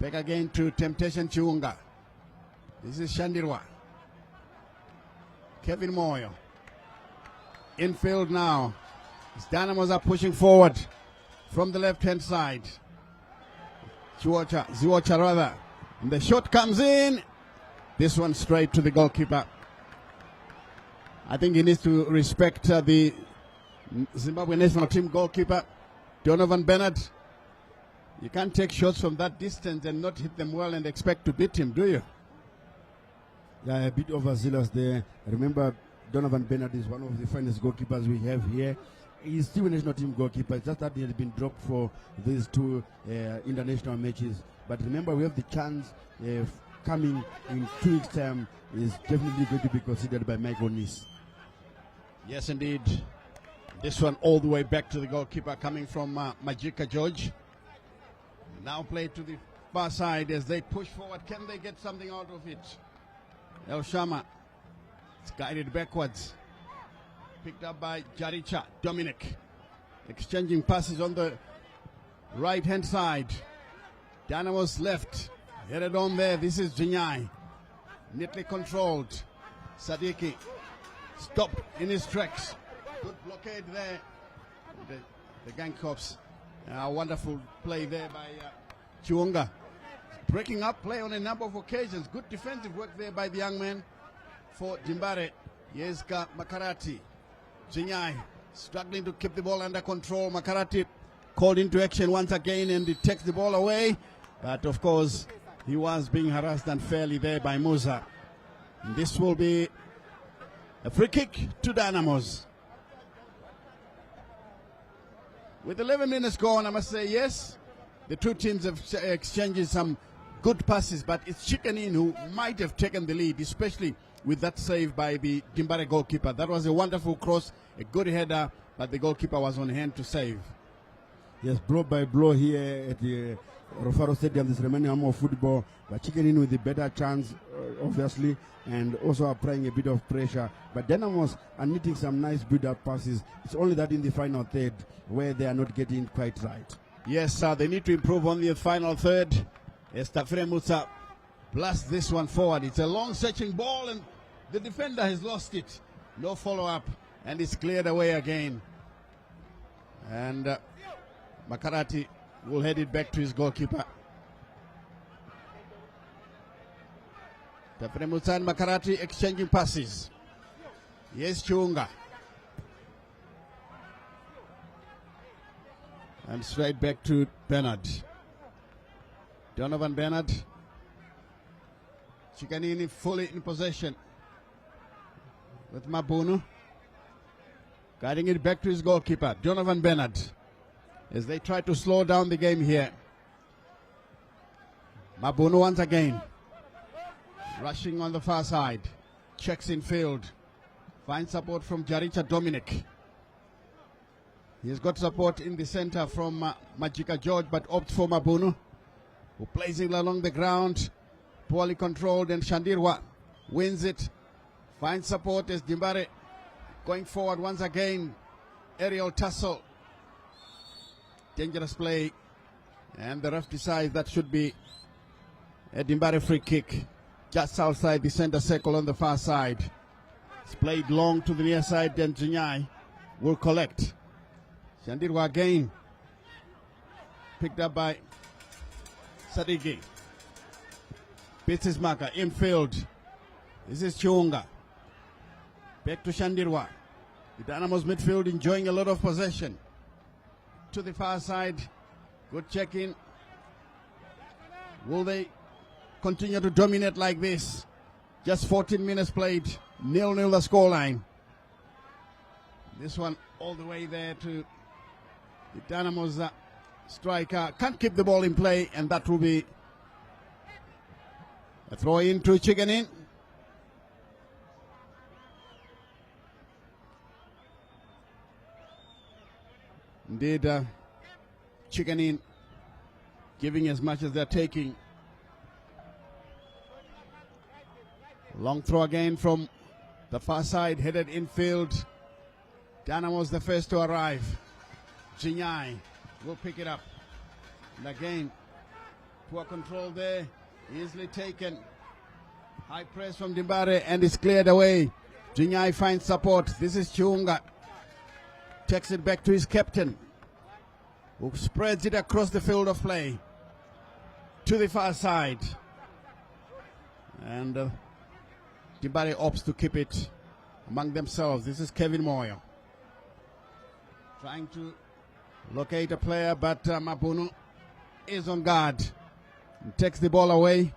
Back again to temptation Chiunga. This is Shandirwa. Kevin Moyo. Infield now. His Dynamos are pushing forward from the left-hand side. Ziwacha rather. And the shot comes in. This one straight to the goalkeeper. I think he needs to respect the Zimbabwe national team goalkeeper, Donovan Bernard. You can't take shots from that distance and not hit them well and expect to beat him, do you? Yeah, a bit overzealous there. Remember, Donovan Bernard is one of the finest goalkeepers we have here. He's still a national team goalkeeper, just that he has been dropped for these two international matches. But remember, we have the chance coming in 2 weeks' time is definitely going to be considered by Mike Onis. Yes, indeed. This one all the way back to the goalkeeper coming from Majika George. Now played to the far side as they push forward. Can they get something out of it? El Shama. It's guided backwards. Picked up by Jaricha. Dominic. Exchanging passes on the right-hand side. Dynamos left. Headed on there. This is Jinyai. Neatly controlled. Sadiki. Stopped in his tracks. Good blockade there. The Gamecocks. Wonderful play there by Chiunga. Breaking up play on a number of occasions. Good defensive work there by the young man for Dimbare. Yeska Makarati. Jinyai struggling to keep the ball under control. Makarati called into action once again, and he takes the ball away. But of course, he was being harassed unfairly there by Musa. And this will be a free kick to Dynamos. With 11 minutes gone, I must say, yes, the two teams have exchanged some good passes, but it's Chicken In who might have taken the lead, especially with that save by the Dimbare goalkeeper. That was a wonderful cross, a good header, but the goalkeeper was on hand to save. Yes, blow by blow here at the Rufaro Stadium, this remaining arm of football, but Chicken In with the better chance, obviously, and also applying a bit of pressure. But Dynamos are needing some nice build-up passes. It's only that in the final third where they are not getting quite right. Yes, they need to improve on the final third. Estafre Musa blasts this one forward. It's a long searching ball and the defender has lost it. No follow-up and it's cleared away again. And Makarati will head it back to his goalkeeper. Estafre Musa and Makarati exchanging passes. Yes, Chiunga. And straight back to Bernard. Donovan Bernard. Chikanini fully in possession. With Mabunu. Guiding it back to his goalkeeper, Donovan Bernard. As they try to slow down the game here. Mabunu once again. Rushing on the far side. Checks in field. Finds support from Jaricha Dominic. He's got support in the center from Majika George, but opts for Mabunu, who plays it along the ground, poorly controlled, and Shandirwa wins it. Finds support as Dimbare going forward once again. Aerial tussle. Dangerous play. And the ref decides that should be a Dimbare free kick. Just outside the center circle on the far side. It's played long to the near side, then Jinyai will collect. Shandirwa again. Picked up by Sadiki. Beats his marker, infield. This is Chiunga. Back to Shandirwa. The Dynamos midfield enjoying a lot of possession. To the far side. Good check-in. Will they continue to dominate like this? Just 14 minutes played. 0-0 the scoreline. This one all the way there to the Dynamos striker. Can't keep the ball in play, and that will be a throw in to Chiganin. Indeed, Chiganin giving as much as they're taking. Long throw again from the far side, headed infield. Dynamos the first to arrive. Jinyai will pick it up. And again, poor control there. Easily taken. High press from Dimbare and it's cleared away. Jinyai finds support. This is Chiunga. Takes it back to his captain, who spreads it across the field of play. To the far side. And Dimbare opts to keep it among themselves. This is Kevin Moyo. Trying to locate a player, but Mabunu is on guard. And takes the ball away.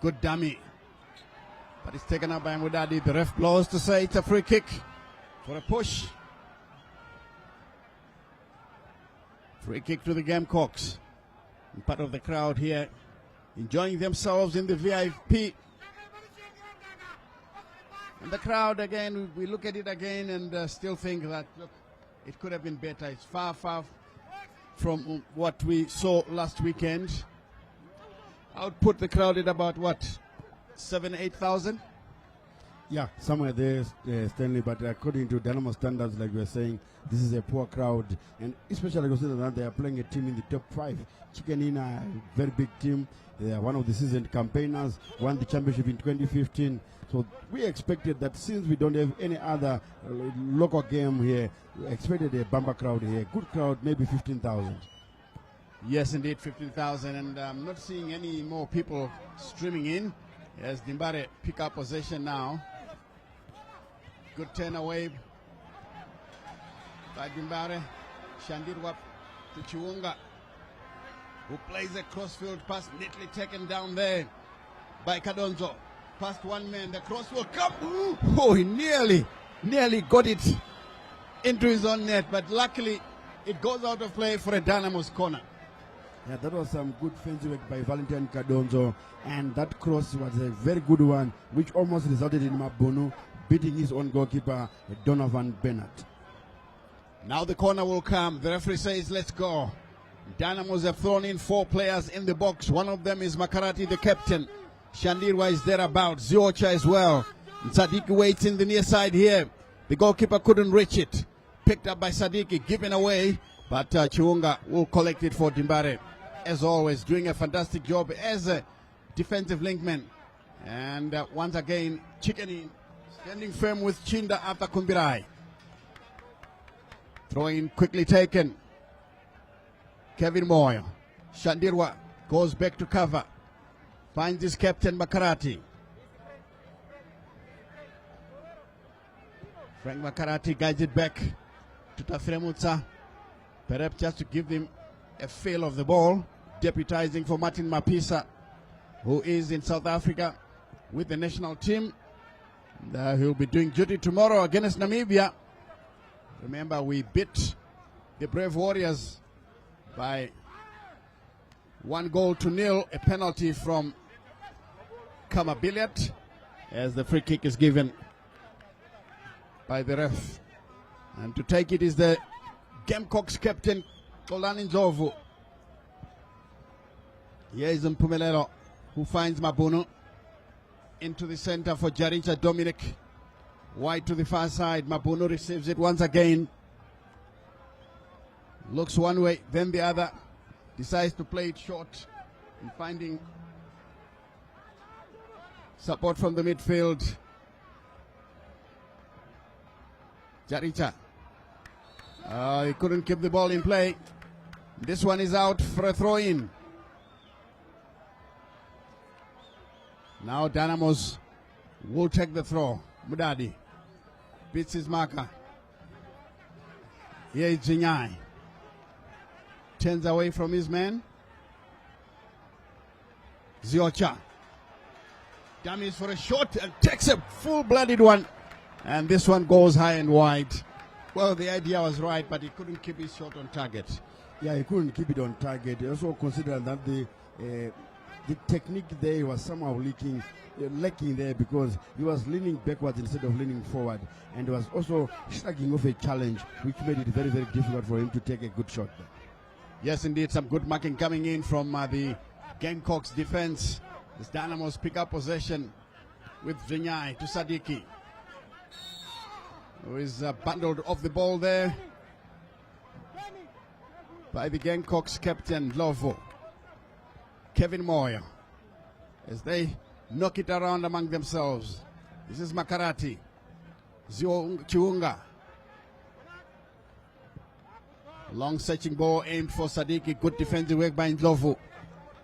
Good dummy. But it's taken up by Mudadi. The ref blows to say it's a free kick for a push. Free kick to the Gamecocks. And part of the crowd here enjoying themselves in the VIP. And the crowd again, we look at it again and still think that, look, it could have been better. It's far, far from what we saw last weekend. I would put the crowd at about, what, 7,000-8,000? Yeah, somewhere there, Stanley, but according to Dynamo standards, like we were saying, this is a poor crowd, and especially considering that they are playing a team in the top 5. Chicken a very big team. They are one of the seasoned campaigners, won the championship in 2015. So we expected that since we don't have any other local game here, we expected a bumper crowd here. Good crowd, maybe 15,000. Yes, indeed, 15,000. And I'm not seeing any more people streaming in as Dimbare pick up possession now. Good turn away by Dimbare. Shandirwa to Chiunga, who plays a crossfield pass, neatly taken down there by Kadonzo. Past one man, the cross will come. Ooh. Oh, he nearly got it into his own net, but luckily it goes out of play for a Dynamos corner. Yeah, that was some good fancy work by Valentine Kadonzo, and that cross was a very good one, which almost resulted in Mabunu beating his own goalkeeper, Donovan Bernard. Now the corner will come. The referee says, let's go. Dynamos have thrown in 4 players in the box. One of them is Makarati, the captain. Shandirwa is thereabouts. Ziocha as well. Sadiki waits in the near side here. The goalkeeper couldn't reach it. Picked up by Sadiki, given away. But Chiunga will collect it for Dimbare. As always, doing a fantastic job as a defensive linkman. And once again, chicken in. Standing firm with Chinda after Kumbirai. Throw in quickly taken. Kevin Moyo. Shandirwa goes back to cover. Finds his captain Makarati. Frank Makarati guides it back to Tafremutsa. Perhaps just to give him a feel of the ball. Deputizing for Martin Mapisa, who is in South Africa with the national team. He'll be doing duty tomorrow against Namibia. Remember, we beat the Brave Warriors by 1-0, a penalty from Kama Billiat, as the free kick is given by the ref. And to take it is the Gamecocks captain, Kolani Nzovu. Here is Mpumelelo, who finds Mabuno into the center for Jaricha Dominic. Wide to the far side. Mabuno receives it once again. Looks one way, then the other. Decides to play it short. And finding support from the midfield. Jaricha. He couldn't keep the ball in play. This one is out for a throw-in. Now Dynamos will take the throw. Mudadi beats his marker. Here is Jinyai. Turns away from his man. Ziocha. Dummies for a shot and takes a full-blooded one. And this one goes high and wide. Well, the idea was right, but he couldn't keep his shot on target. Yeah, he couldn't keep it on target. He also considered that the technique there was somehow lacking there, because he was leaning backwards instead of leaning forward, and was also shrugging off a challenge, which made it very, very difficult for him to take a good shot there. Yes, indeed, some good marking coming in from the Gamecocks defense. The Dynamos pick up possession with Vinyai to Sadiki, who is bundled off the ball there by the Gamecocks captain Lovo. Kevin Moya, as they knock it around among themselves. This is Makarati. Chiunga. Long searching ball aimed for Sadiki. Good defensive work by Ndlovu.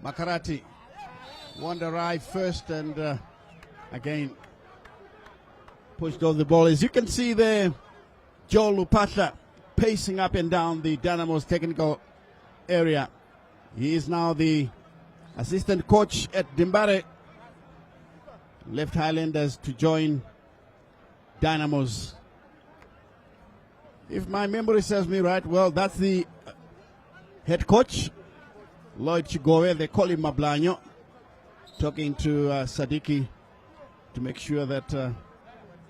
Makarati won the ride first and again pushed off the ball. As you can see there, Joe Lupata pacing up and down the Dynamos technical area. He is now the assistant coach at Dimbare. Left Highlanders to join Dynamos. If my memory serves me right, well, that's the head coach, Lloyd Chigowe. They call him Mablanyo, talking to Sadiki to make sure that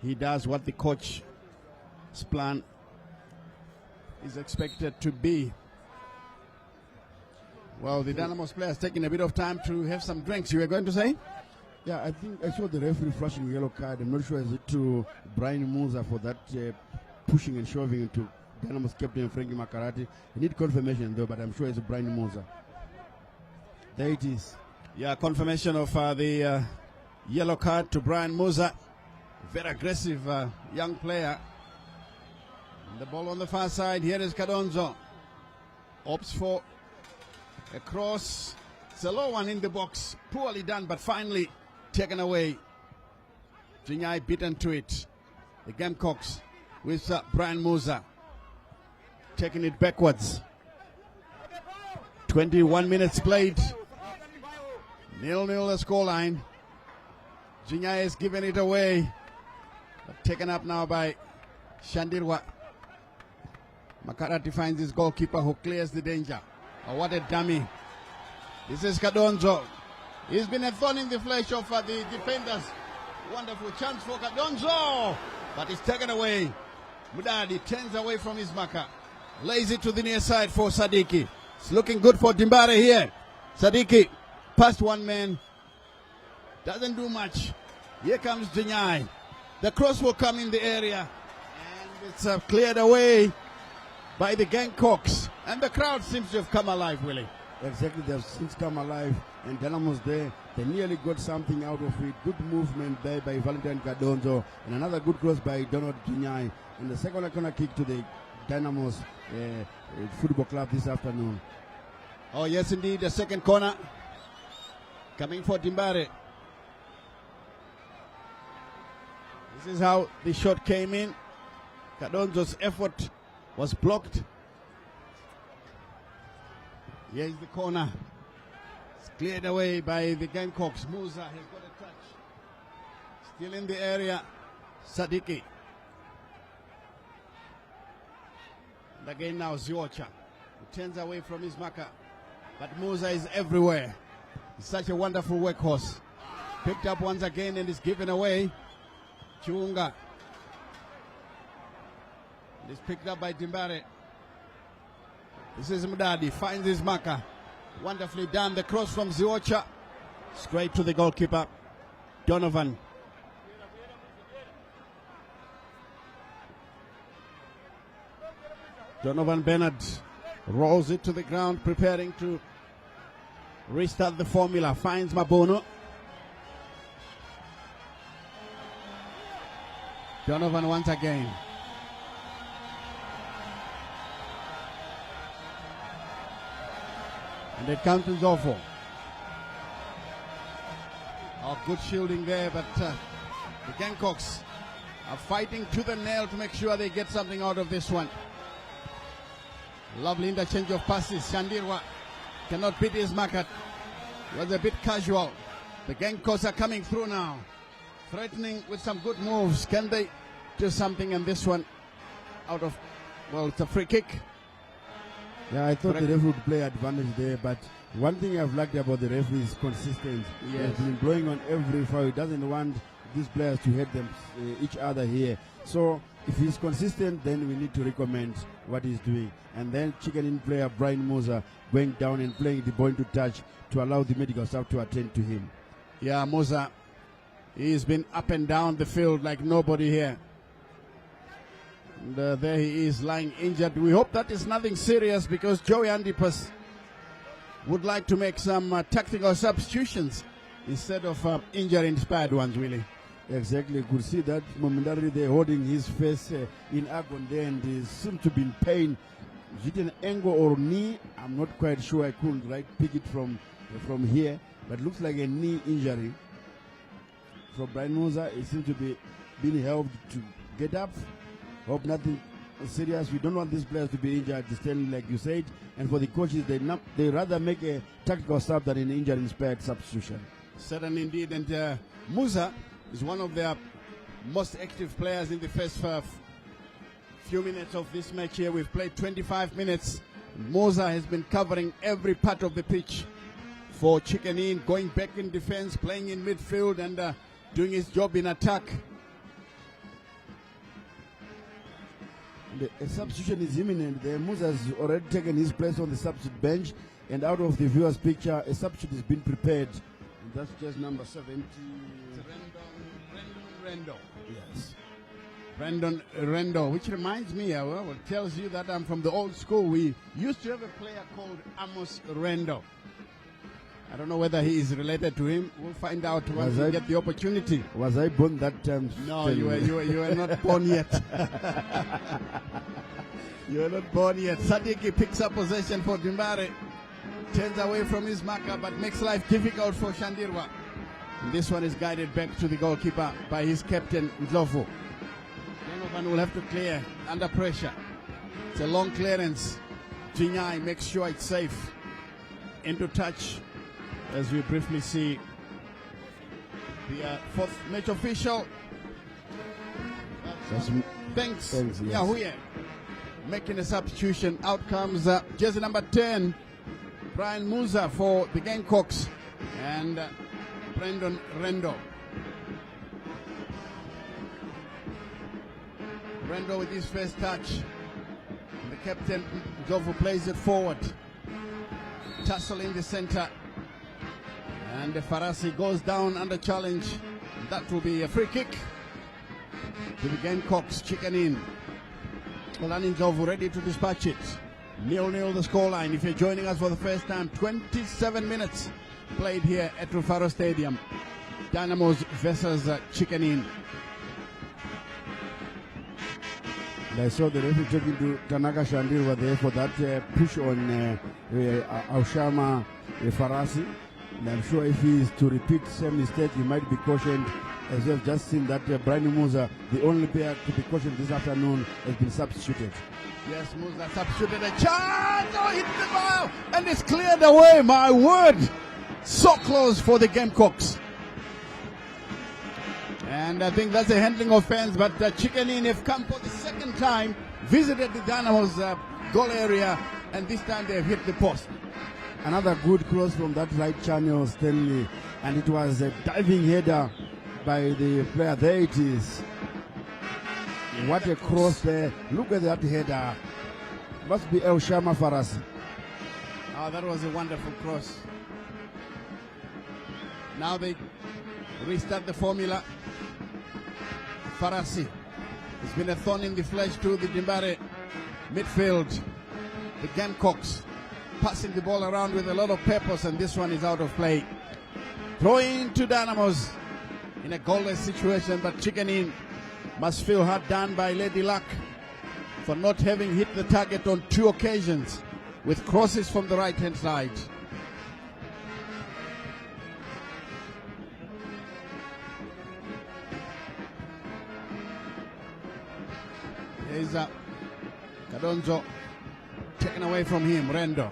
he does what the coach's plan is expected to be. Well, the Dynamos players taking a bit of time to have some drinks. You were going to say? Yeah, I think I saw the referee flashing a yellow card. I'm not sure is it to Brian Musa for that pushing and shoving into Dynamos captain Frankie Makarati. I need confirmation though, but I'm sure it's Brian Musa. There it is. Yeah, confirmation of the yellow card to Brian Musa. Very aggressive young player. And the ball on the far side. Here is Kadonzo. Opts for a cross. It's a low one in the box. Poorly done, but finally taken away. Jinyai beaten to it. The Gamecocks with Brian Musa taking it backwards. 21 minutes played. 0-0 the scoreline. Jinyai has given it away. But taken up now by Shandirwa. Makarati finds his goalkeeper who clears the danger. Oh, what a dummy. This is Kadonzo. He's been a thorn in the flesh of the defenders. Wonderful chance for Kadonzo. But it's taken away. Mudadi turns away from his marker. Lays it to the near side for Sadiki. It's looking good for Dimbare here. Sadiki, past one man. Doesn't do much. Here comes Dinyai. The cross will come in the area. And it's cleared away by the Gamecocks. And the crowd seems to have come alive, Willie. Exactly, they've since come alive. And Dynamos there, they nearly got something out of it. Good movement there by Valentine Cadonzo. And another good cross by Donald Dinyai. And the second corner kick to the Dynamos Football Club this afternoon. Oh, yes, indeed. The second corner coming for Dimbare. This is how the shot came in. Cadonzo's effort was blocked. Here is the corner. It's cleared away by the Gamecocks. Musa has got a touch. Still in the area. Sadiki. And again now Ziocha. He turns away from his marker. But Musa is everywhere. He's such a wonderful workhorse. Picked up once again and is given away. Chunga. It is picked up by Dimbare. This is Mdadi, finds his marker. Wonderfully done. The cross from Ziocha. Straight to the goalkeeper, Donovan. Donovan Bennett rolls it to the ground, preparing to restart the formula. Finds Mabono. Donovan once again. And it comes to Zofo. Oh, good shielding there, but the Gamecocks are fighting to the nail to make sure they get something out of this one. Lovely interchange of passes. Shandirwa cannot beat his market. Was a bit casual. The Gamecocks are coming through now, threatening with some good moves. Can they do something in this one? Out of, well, it's a free kick. Yeah, I thought the referee would play advantage there, but one thing I've liked about the referee is consistent. Yes. He's been blowing on every foul. He doesn't want these players to hit them each other here. So if he's consistent, then we need to recommend what he's doing. And then chicken in player Brian Musa going down and playing the ball to touch to allow the medical staff to attend to him. Yeah, Musa, he's been up and down the field like nobody here. And there he is lying injured. We hope that is nothing serious, because Joey Andipas would like to make some tactical substitutions instead of injury-inspired ones, really. Exactly. You could see that momentarily they're holding his face in agony there, and he seems to be in pain. Is it an ankle or knee? I'm not quite sure. I couldn't pick it from here, but looks like a knee injury. For Brian Musa, it seems to be being helped to get up. Hope nothing serious. We don't want these players to be injured, like you said. And for the coaches, they rather make a tactical sub than an injury-inspired substitution. Certainly indeed. And Musa is one of their most active players in the first few minutes of this match here. We've played 25 minutes. Musa has been covering every part of the pitch for Chicken Inn, going back in defense, playing in midfield, and doing his job in attack. A substitution is imminent. Musa has already taken his place on the substitute bench, and out of the viewer's picture, a substitute has been prepared. And that's just number 70. Rendo. Yes. Brandon Rendo, which reminds me, well, it tells you that I'm from the old school. We used to have a player called Amos Rendo. I don't know whether he is related to him. We'll find out once we get the opportunity. Was I born that time? No, you were not born yet. You were not born yet. Sadiki picks up possession for Dimbare. Turns away from his marker, but makes life difficult for Shandirwa. And this one is guided back to the goalkeeper by his captain, Ndlovu. Donovan will have to clear under pressure. It's a long clearance. Dinyai makes sure it's safe. Into touch, as we briefly see the fourth match official. Thanks. Yes. Yahuye making a substitution. Out comes jersey number 10, Brian Musa for the Gamecocks, and Brandon Rendo. Rendo with his first touch. And the captain, Zovu, plays it forward. tussle in the center. And the Farasi goes down under challenge. That will be a free kick to the Gamecocks. Chicken in. Olaninzovu ready to dispatch it. 0-0 the scoreline. If you're joining us for the first time, 27 minutes played here at Rufaro Stadium. Dynamos versus Chicken in. And I saw the referee talking to Tanaka Shandir over there for that push on Aushama Farasi. And I'm sure if he is to repeat the same mistake, he might be cautioned. As we have just seen that Brian Musa, the only player to be cautioned this afternoon, has been substituted. Yes, Musa substituted a chance. Oh, hit the ball and it's cleared away. My word. So close for the Gamecocks. And I think that's a handling offense, but Chicken in have come for the second time, visited the Dynamos goal area, and this time they've hit the post. Another good cross from that right channel, Stanley, and it was a diving header by the player. There it is. What a cross there. Look at that header. Must be El Shama Farasi. Oh, that was a wonderful cross. Now they restart the formula. Farasi. It's been a thorn in the flesh to the Dimbare midfield. The Gamecocks passing the ball around with a lot of purpose, and this one is out of play. Throwing to Dynamos in a goalless situation, but Chicken in must feel hard done by Lady Luck for not having hit the target on 2 occasions with crosses from the right-hand side. Here's Kadonzo taken away from him. Rendo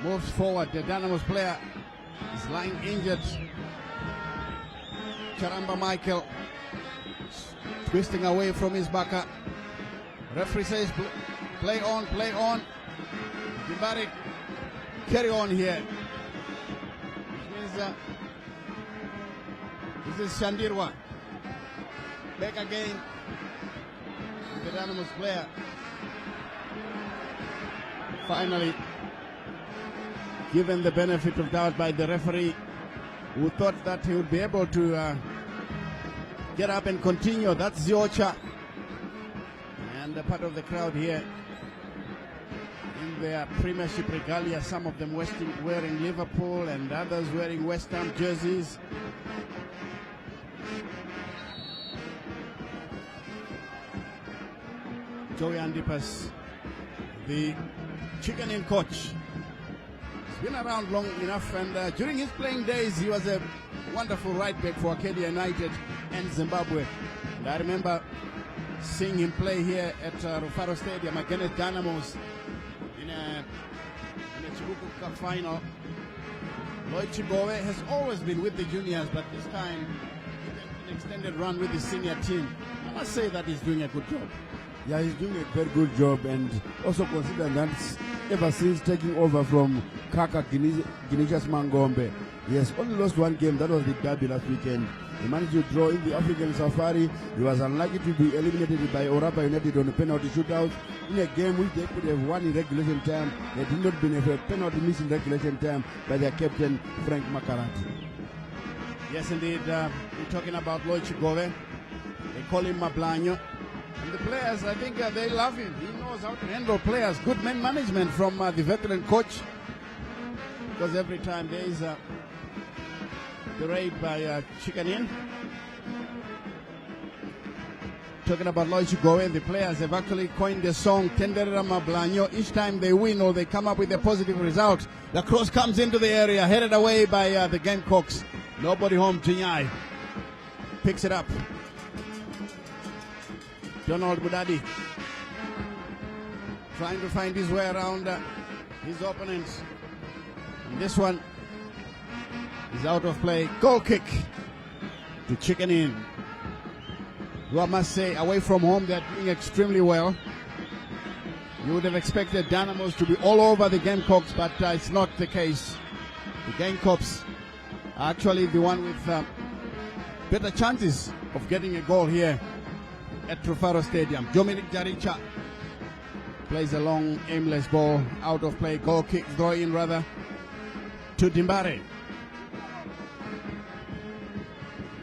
moves forward. The Dynamos player is lying injured. Charamba Michael twisting away from his backer. Referee says play on, play on. Dimbari carry on here. Which means this is Shandirwa. Back again. The Dynamos player finally given the benefit of doubt by the referee, who thought that he would be able to get up and continue. That's Ziocha and a part of the crowd here in their Premiership regalia, some of them wearing Liverpool and others wearing West Ham jerseys. Joey Andipas, the Chicken in coach, has been around long enough, and during his playing days he was a wonderful right back for Arcadia United and Zimbabwe. And I remember seeing him play here at Rufaro Stadium against Dynamos in a Chibuku Cup final. Lloyd Chigowe has always been with the juniors, but this time an extended run with the senior team. I must say that he's doing a good job. Yeah, he's doing a very good job, and also consider that ever since taking over from Kaka Ginicius Mangombe, he has only lost 1 game. That was the derby last weekend. He managed to draw in the African Safari. He was unlucky to be eliminated by Orapa United on a penalty shootout in a game which they could have won in regulation time. They did not benefit a penalty miss in regulation time by their captain, Frank Makarati. Yes, indeed. We're talking about Lloyd Chigowe. They call him Mablanyo. And the players, I think they love him. He knows how to handle players. Good man management from the veteran coach. Because every time there is the raid by Chicken in. Talking about Lloyd Chigowe, the players have actually coined the song Tenderera Mablanyo. Each time they win or they come up with a positive result, the cross comes into the area, headed away by the Gamecocks. Nobody home, Chinyai picks it up. Donald Budadi trying to find his way around his opponents. And this one is out of play. Goal kick to Chicken in, who I must say, away from home, they're doing extremely well. You would have expected Dynamos to be all over the Gamecocks, but it's not the case. The Gamecocks are actually the one with better chances of getting a goal here at Rufaro Stadium. Dominic Jaricha Plays a long, aimless ball out of play. Goal kick, throw in rather, to Dimbare.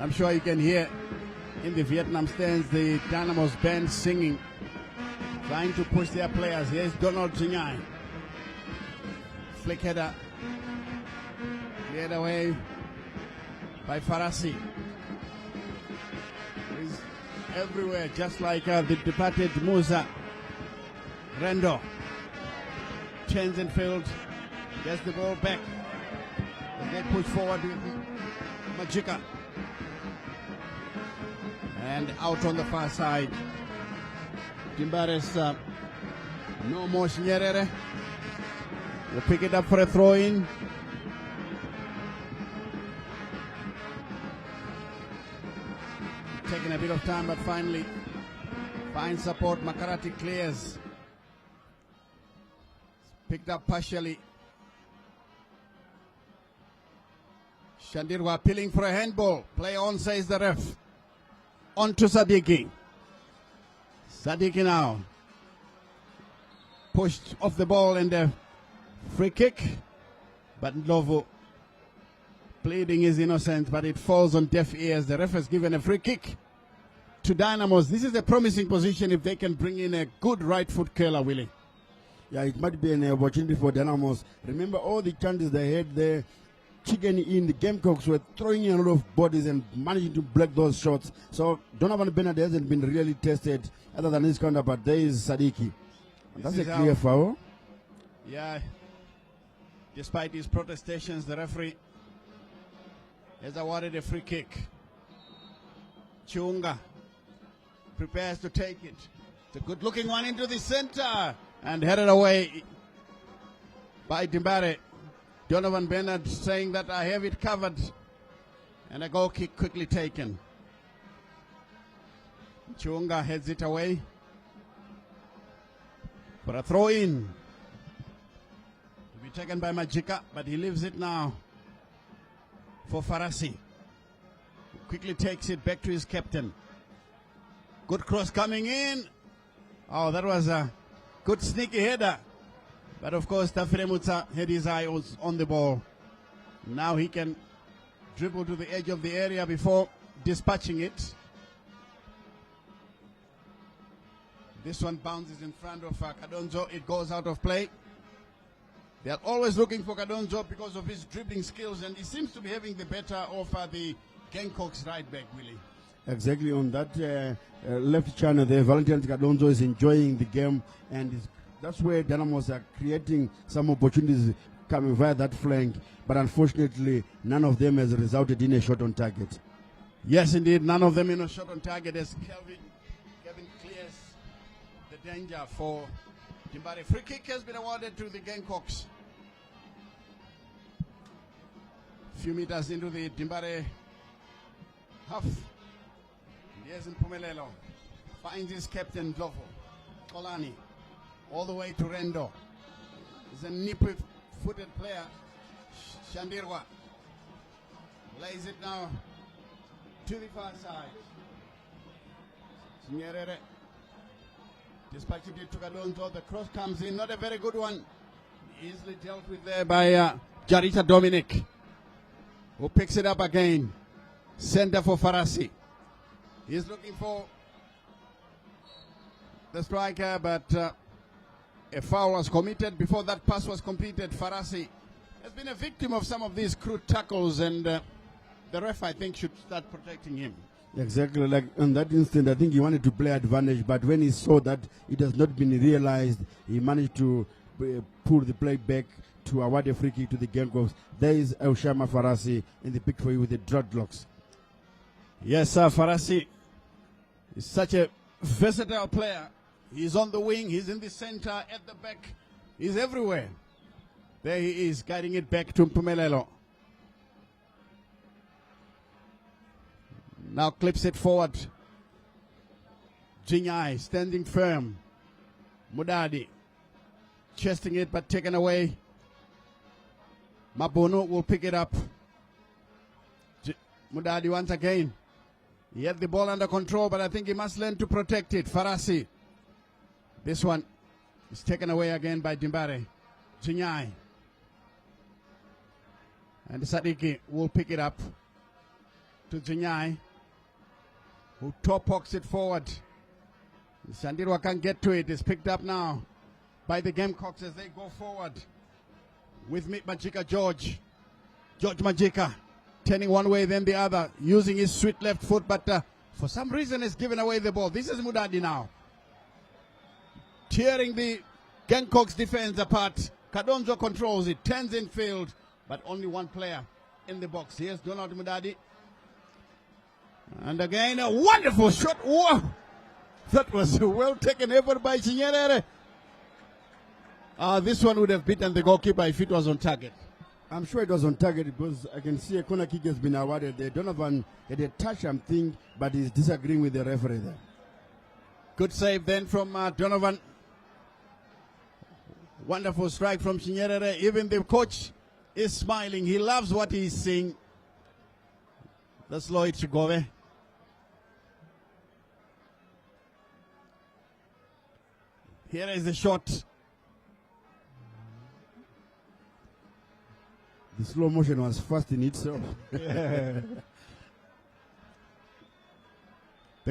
I'm sure you can hear in the Vietnam stands the Dynamos band singing, trying to push their players. Here's Donald Jingai. Flick header. Cleared away by Farasi. He's everywhere, just like the departed Musa. Rendo. Turns and field. Gets the ball back. As they push forward with Majika. And out on the far side. Timbares no more Nyerere. Will pick it up for a throw-in. Taking a bit of time, but finally finds support. Makarati clears. Picked up partially. Shandirwa appealing for a handball. Play on, says the ref. On to Sadiki. Sadiki now. Pushed off the ball and a free kick. But Ndlovu pleading his innocence, but it falls on deaf ears. The ref has given a free kick to Dynamos. This is a promising position if they can bring in a good right foot curler, Willie. Yeah, it might be an opportunity for Dynamos. Remember all the chances they had there. Chicken in the Gamecocks were throwing in a lot of bodies and managing to block those shots. So Donovan Bennett hasn't been really tested other than his counter, but there is Sadiki. And that's a clear foul. Yeah. Despite his protestations, the referee has awarded a free kick. Chunga prepares to take it. It's a good looking one into the center and headed away by Dimbare. Donovan Bennett saying that I have it covered, and a goal kick quickly taken. Chunga heads it away for a throw in. To be taken by Majika, but he leaves it now for Farasi. Quickly takes it back to his captain. Good cross coming in. Oh, that was a good sneaky header. But of course, Tafire Mutsa had his eye on the ball. Now he can dribble to the edge of the area before dispatching it. This one bounces in front of Kadonzo. It goes out of play. They are always looking for Kadonzo because of his dribbling skills, and he seems to be having the better of the Gamecocks right back, Willie. Exactly, on that left channel there, Valentine Kadonzo is enjoying the game, and that's where Dynamos are creating some opportunities coming via that flank, but unfortunately none of them has resulted in a shot on target. Yes, indeed, none of them in a shot on target as Kevin clears the danger for Dimbare. Free kick has been awarded to the Gamecocks. Few meters into the Dimbare half. Here's Mpumelelo. Finds his captain, Ndlovu. Kolani. All the way to Rendo. He's a nippy-footed player. Shandirwa. Lays it now to the far side. Nyerere. Dispatching it to Kadonzo. The cross comes in. Not a very good one. Easily dealt with there by Jarita Dominic, who picks it up again. Center for Farasi. He's looking for the striker, but a foul was committed. Before that pass was completed, Farasi has been a victim of some of these crude tackles, and the ref, I think, should start protecting him. Exactly, like in that instant, I think he wanted to play advantage, but when he saw that it has not been realized, he managed to pull the play back to award a free kick to the Gamecocks. There is Elshama Farasi in the picture for you with the dreadlocks. Yes, sir, Farasi is such a versatile player. He's on the wing, he's in the center, at the back, he's everywhere. There he is, guiding it back to Mpumelelo. Now clips it forward. Jingai standing firm. Mudadi chesting it but taken away. Mabono will pick it up. Mudadi once again. He had the ball under control, but I think he must learn to protect it. Farasi. This one It's taken away again by Dimbare. Chinyai. And Sadiki will pick it up to Chinyai, who top-pokes it forward. Sandirwa can't get to it. It's picked up now by the Gamecocks as they go forward with Majika George. George Majika turning one way then the other, using his sweet left foot, but for some reason has given away the ball. This is Mudadi now, tearing the Gamecocks defense apart. Kadonzo controls it, turns in field, but only one player in the box. Here's Donald Mudadi. And again, a wonderful shot. Whoa! That was a well taken effort by Chinyere. This one would have beaten the goalkeeper if it was on target. I'm sure it was on target because I can see a corner kick has been awarded there. Donovan had a touch, I'm thinking, but he's disagreeing with the referee there. Good save then from Donovan. Wonderful strike from Chinyere. Even the coach is smiling. He loves what he's seeing. That's Lloyd Chigove. Here is the shot. The slow motion was fast in itself. The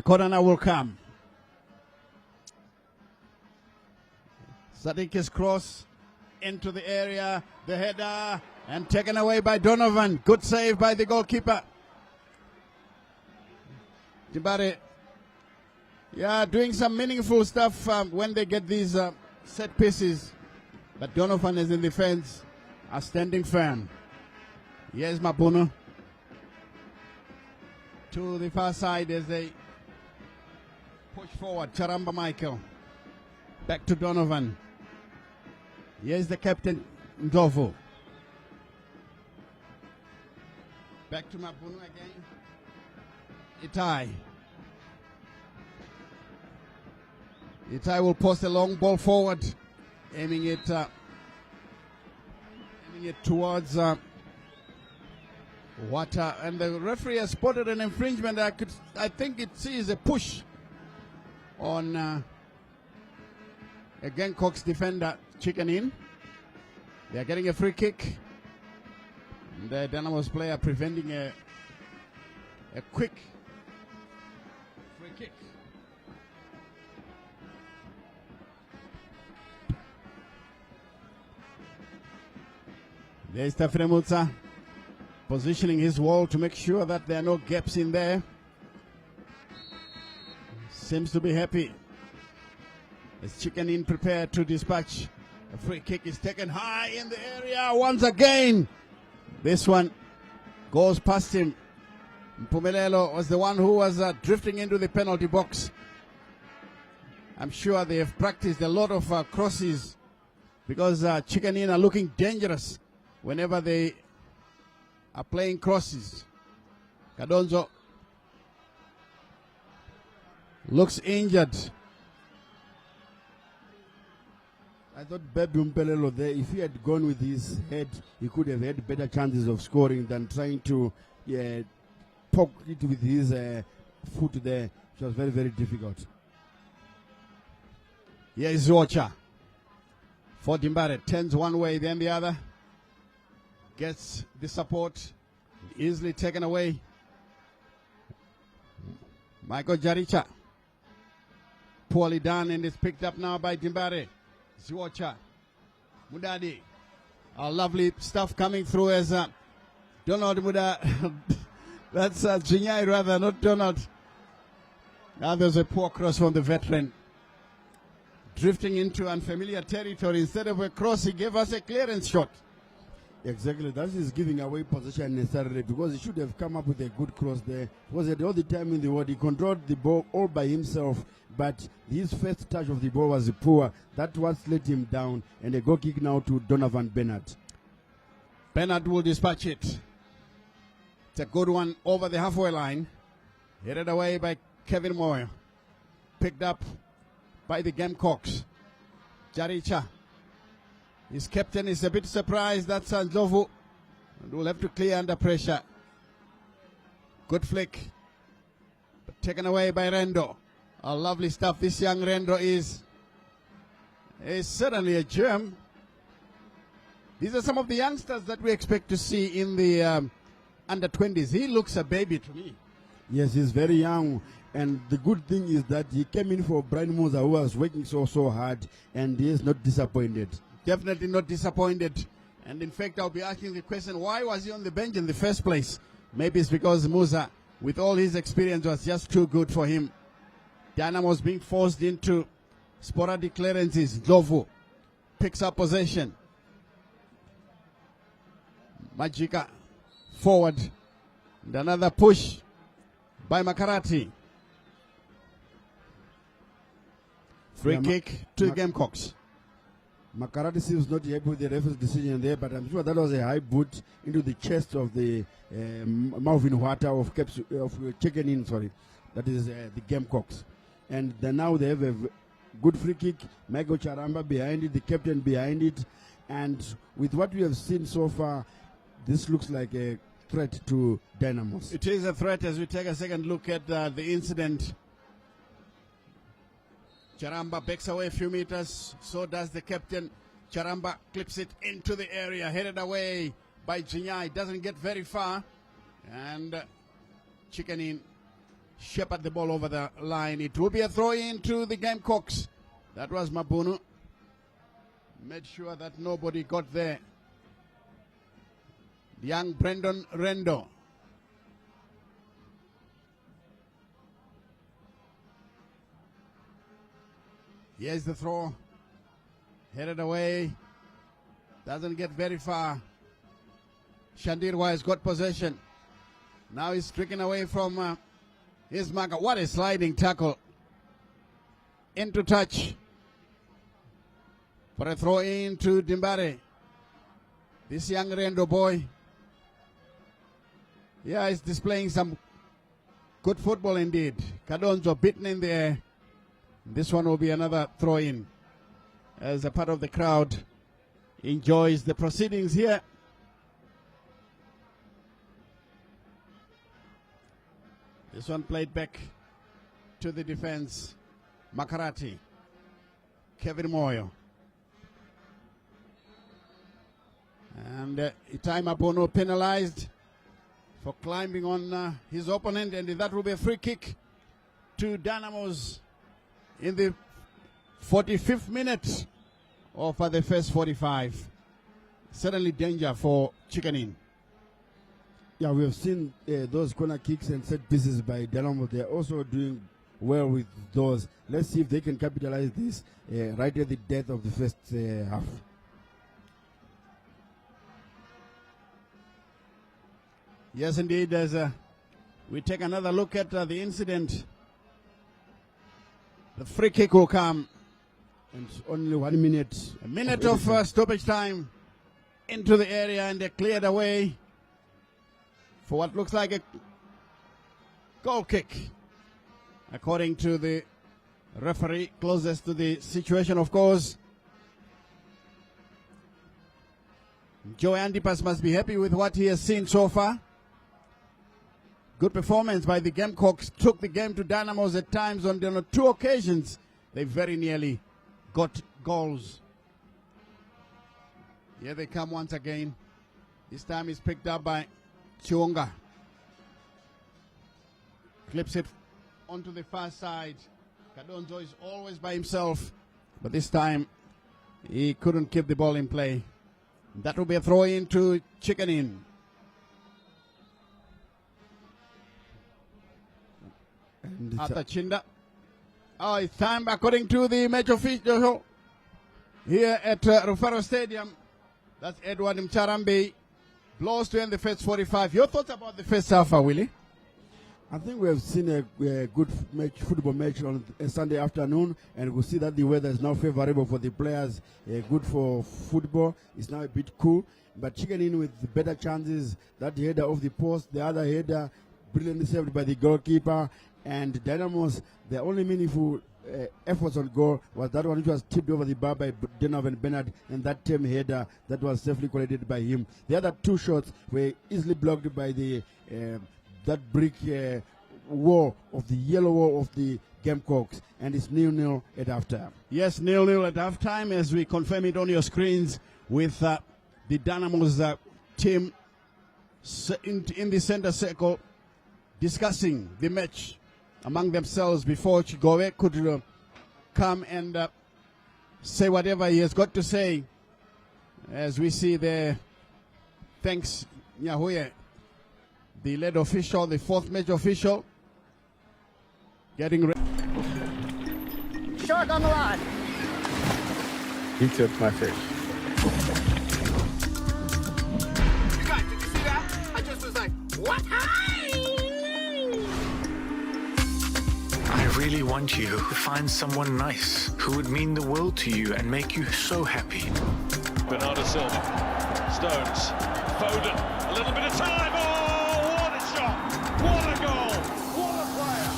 corner now will come. Sadiq's cross into the area. The header and taken away by Donovan. Good save by the goalkeeper. Dibare, yeah, doing some meaningful stuff when they get these set pieces. But Donovan is in the fence, are standing firm. Here's Mabuno to the far side as they push forward. Charamba Michael back to Donovan. Here's the captain Ndovo. Back to Mabuno again. Itai. Itai will post a long ball forward, aiming it towards Water, and the referee has spotted an infringement. I think it sees a push on a Gamecocks defender, chicken in. They are getting a free kick. The Dynamos player preventing a quick free kick. There's Tafremutsa positioning his wall to make sure that there are no gaps in there. Seems to be happy. As Chicken in prepared to dispatch. A free kick is taken high in the area once again. This one goes past him. Mpumelelo was the one who was drifting into the penalty box. I'm sure they have practiced a lot of crosses because Chicken in are looking dangerous whenever they are playing crosses. Kadonzo looks injured. I thought Bedum Pelelo there, if he had gone with his head, he could have had better chances of scoring than trying to poke it with his foot there. It was very, very difficult. Here is Zocha. For Dimbare, turns one way, then the other. Gets the support, easily taken away. Michael Jaricha. Poorly done, and is picked up now by Dimbare. Zwocha. Mudadi. Lovely stuff coming through as Donald Muda. That's Chinyai rather, not Donald. Now there's a poor cross from the veteran. Drifting into unfamiliar territory. Instead of a cross, he gave us a clearance shot. Exactly, that is giving away possession necessarily because he should have come up with a good cross there. Was it all the time in the world? He controlled the ball all by himself, but his first touch of the ball was poor. That was let him down, and a goal kick now to Donovan Bernard. Bernard will dispatch it. It's a good one over the halfway line. Headed away by Kevin Moyo. Picked up by the Gamecocks. Jaricha. His captain is a bit surprised. That's Ndlovu. And will have to clear under pressure. Good flick. But taken away by Rendo. Lovely stuff this young Rendo is. is certainly a gem. These are some of the youngsters that we expect to see in the under-20s. He looks a baby to me. Yes, he's very young. And the good thing is that he came in for Brian Moser, who was working so hard, and he is not disappointed. Definitely not disappointed. And in fact, I'll be asking the question, why was he on the bench in the first place? Maybe it's because Musa, with all his experience, was just too good for him. Dynamos being forced into sporadic clearances. Dlovu picks up possession. Majika forward. And another push by Makarati. Free kick to Gamecocks. Makarati seems not happy with the referee's decision there, but I'm sure that was a high boot into the chest of the Marvin Huata of Chicken In, sorry. That is the Gamecocks. And then now they have a good free kick. Michael Charamba behind it, the captain behind it. And with what we have seen so far, this looks like a threat to Dynamos. It is a threat as we take a second look at the incident. Charamba backs away a few meters, so does the captain. Charamba clips it into the area, headed away by Jinyai. Doesn't get very far. And Chicken In shepherd the ball over the line. It will be a throw in to the Gamecocks. That was Mabunu. Made sure that nobody got there. Young Brendan Rendo. Here's the throw. Headed away. Doesn't get very far. Shandirwa has got possession. Now he's stricken away from his marker. What a sliding tackle. Into touch. For a throw in to Dimbare. This young Rendo boy. Yeah, he's displaying some good football indeed. Kadonzo bitten in the air. This one will be another throw in as a part of the crowd enjoys the proceedings here. This one played back to the defense. Makarati. Kevin Moyo. And Itai Mabono penalized for climbing on his opponent, and that will be a free kick to Dynamos in the 45th minute of the first 45. Certainly danger for Chicken In. Yeah, we have seen those corner kicks and set pieces by Dynamo. They are also doing well with those. Let's see if they can capitalize this right at the death of the first half. Yes, indeed. As we take another look at the incident, the free kick will come. And only 1 minute. A minute of stoppage time into the area, and they're cleared away for what looks like a goal kick. According to the referee closest to the situation, of course. Joe Andipas must be happy with what he has seen so far. Good performance by the Gamecocks. Took the game to Dynamos at times. On 2 occasions, they very nearly got goals. Here they come once again. This time it's picked up by Chionga. Clips it onto the far side. Kadonzo is always by himself, but this time he couldn't keep the ball in play. That will be a throw in to Chicken In. Arthur Chinda. Oh, it's time, according to the match official here at Rufaro Stadium. That's Edward Mcharambe. Blows to end the first 45. Your thoughts about the first half, Willie? I think we have seen a good football match on a Sunday afternoon, and we'll see that the weather is now favorable for the players, good for football. It's now a bit cool, but Chicken In with better chances. That header off the post, the other header brilliantly saved by the goalkeeper. And Dynamos, their only meaningful efforts on goal was that one which was tipped over the bar by Donovan Bernard, and that term header that was safely collected by him. The other 2 shots were easily blocked by the that brick wall of the yellow wall of the Gamecocks, and it's 0-0 at halftime. Yes, 0-0 at halftime as we confirm it on your screens with the Dynamos team in the center circle discussing the match among themselves before Chigowe could come and say whatever he has got to say. As we see there, thanks Nyahuye, the lead official, the fourth match official, getting ready. Shark on the line. He took my fish. You guys, did you see that? I just was like, what? I really want you to find someone nice who would mean the world to you and make you so happy. Bernardo Silva, Stones, Foden, a little bit of time. Oh, what a shot! What a goal! What a player!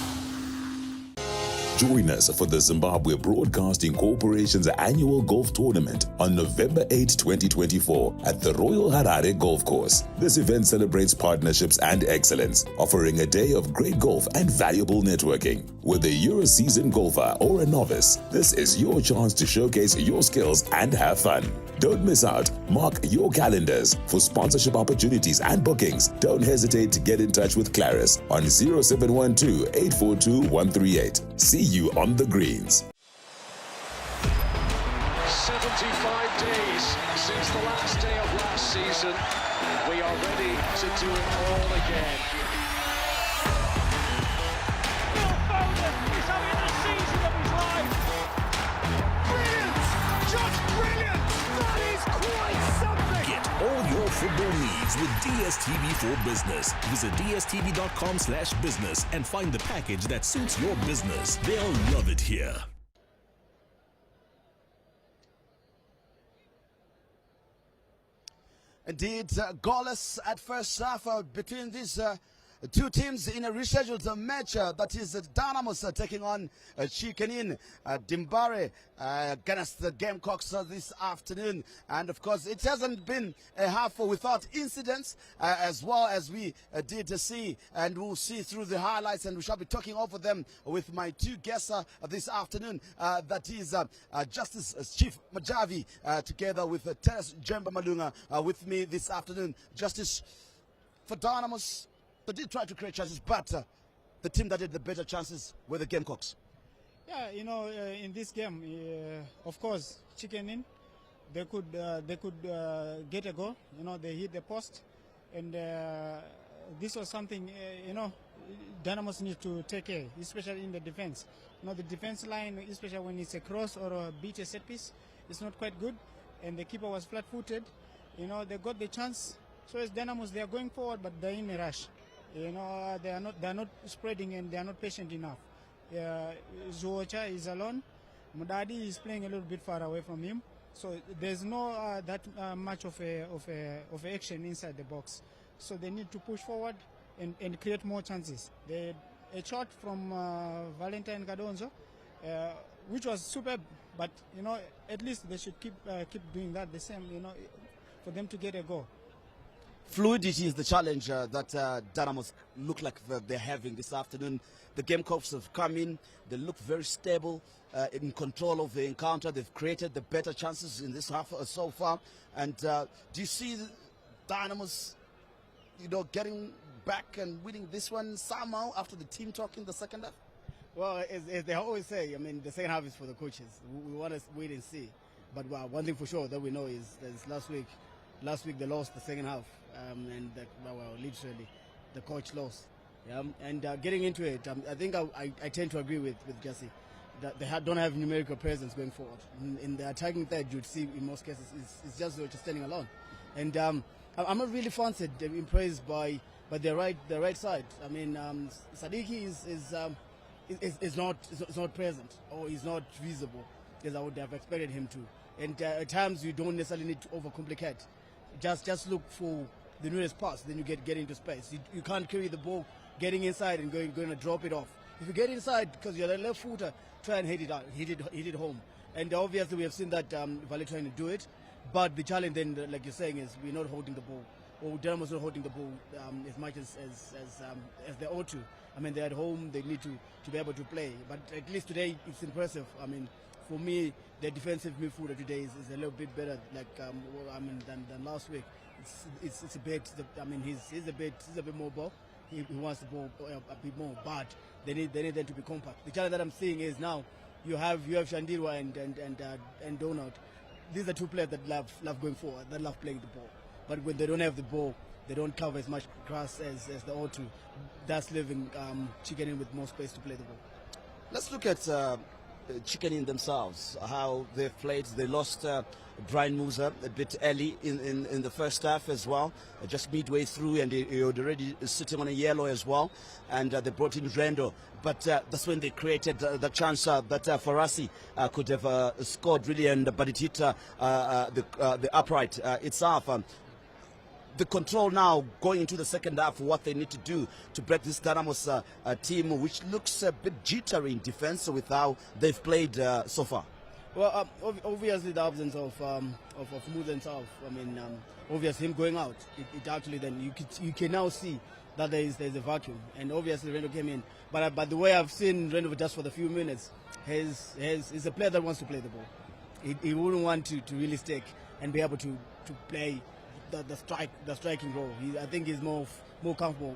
Join us for the Zimbabwe Broadcasting Corporation's annual golf tournament on November 8, 2024 at the Royal Harare Golf Course. This event celebrates partnerships and excellence, offering a day of great golf and valuable networking. Whether you're a seasoned golfer or a novice, this is your chance to showcase your skills and have fun. Don't miss out. Mark your calendars. For sponsorship opportunities and bookings, don't hesitate to get in touch with Claris on 0712-842-138. See you on the greens. 75 days since the last day of last season. We are ready to do it all again. Phil Foden is having the season of his life. Brilliant! Just brilliant! That is quite something! Get all your football needs with DSTV for Business. Visit dstv.com/business and find the package that suits your business. They'll love it here. Indeed, goalless at first half between these two teams in a rescheduled match. That is Dynamos taking on Chikenin Dimbare against the Gamecocks this afternoon. And of course, it hasn't been a half without incidents, as well as we did see, and we'll see through the highlights, and we shall be talking over them with my two guests this afternoon. That is Justice Chief Majavi together with Teres Jemba Malunga with me this afternoon. Justice, for Dynamos, they did try to create chances, but the team that had the better chances were the Gamecocks. Yeah, you know, in this game, of course, Chikenin, they could get a goal. You know, they hit the post, and this was something you know, Dynamos need to take care, especially in the defense. You know, the defense line, especially when it's a cross or a beat a set piece, it's not quite good, and the keeper was flat-footed. You know, they got the chance. So as Dynamos, they are going forward, but they're in a rush. You know, they are not spreading, and they are not patient enough. Zuocha is alone. Mudadi is playing a little bit far away from him, so there's no that much of a action inside the box. So they need to push forward and create more chances. A shot from Valentine Gadonzo, which was superb, but you know, at least they should keep doing that the same. You know, for them to get a goal. Fluidity is the challenge that Dynamos look like they're having this afternoon. The Gamecocks have come in, they look very stable, in control of the encounter. They've created the better chances in this half so far. And do you see Dynamos, you know, getting back and winning this one somehow after the team talk in the second half? Well, as they always say, I mean, the second half is for the coaches. We want to wait and see. But one thing for sure that we know is last week they lost the second half, and literally the coach lost. Yeah? And getting into it, I think I tend to agree with Jesse that they don't have numerical presence going forward. In the attacking third, you'd see in most cases it's just standing alone. And I'm not really fancied, impressed by the right side. I mean, Sadiki is not present, or is not visible as I would have expected him to. And at times you don't necessarily need to overcomplicate. Just look for the nearest pass, then you get into space. You can't carry the ball getting inside and going to drop it off. If you get inside because you're a left footer, try and hit it out, hit it home. And obviously we have seen that Vale trying to do it, but the challenge then, like you're saying, is we're not holding the ball. or Dynamos not holding the ball as much as they ought to. I mean, they're at home, they need to be able to play. But at least today, it's impressive. I mean, for me, the defensive midfielder today is a little bit better, like than last week. It's a bit. I mean, he's a bit more ball. He wants the ball a bit more, but they need them to be compact. The challenge that I'm seeing is now you have Shandirwa and Donald. These are two players that love going forward, that love playing the ball. But when they don't have the ball, they don't cover as much grass as they ought to. That's leaving Chicken Inn with more space to play the ball. Let's look at Chicken Inn themselves, how they've played. They lost Brian Musa a bit early in the first half as well, just midway through, and he was already sitting on a yellow as well. And they brought in Rendo. But that's when they created the chance that Farasi could have scored really, but it hit the upright itself. The control now going into the second half, what they need to do to break this Dynamos team, which looks a bit jittery in defense with how they've played so far. Well, obviously the absence of Musa and South. I mean, obviously him going out, it actually then you can now see that there's a vacuum, and obviously Rendo came in. But the way I've seen Rendo just for the few minutes, he's a player that wants to play the ball. He wouldn't want to really stick and be able to play the striking role. I think he's more comfortable.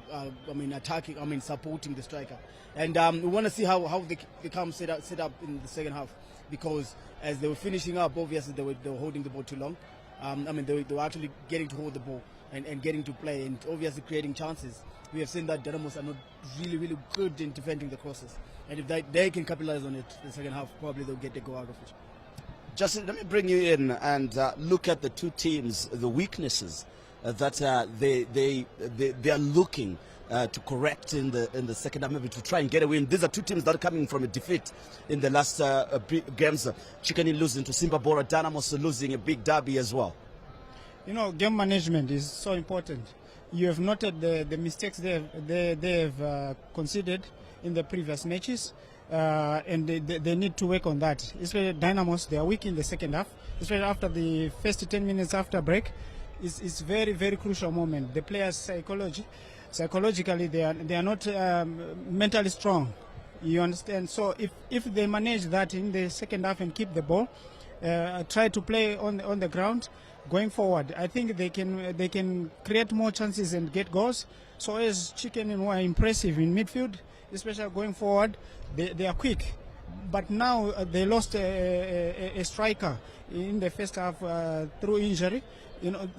Attacking. Supporting the striker. And we want to see how they come set up in the second half, because as they were finishing up, obviously they were holding the ball too long. They were actually getting to hold the ball and getting to play, and obviously creating chances. We have seen that Dynamos are not really good in defending the crosses, and if they can capitalize on it in the second half, probably they'll get the go out of it. Justin, let me bring you in and look at the two teams, the weaknesses that they are looking to correct in the second half, maybe to try and get a win. These are two teams that are coming from a defeat in the last games. Chicken Inn losing to Simba Bora, Dynamos losing a big derby as well. You know, game management is so important. You have noted the mistakes they have conceded in the previous matches. And they need to work on that. Especially Dynamos, they are weak in the second half, especially after the first 10 minutes after break. It's very, very crucial moment. The players psychologically they are not mentally strong. You understand? So if they manage that in the second half and keep the ball, try to play on the ground going forward, I think they can create more chances and get goals. So as Chicken Inn were impressive in midfield, especially going forward, they are quick. But now they lost a striker in the first half through injury. You know,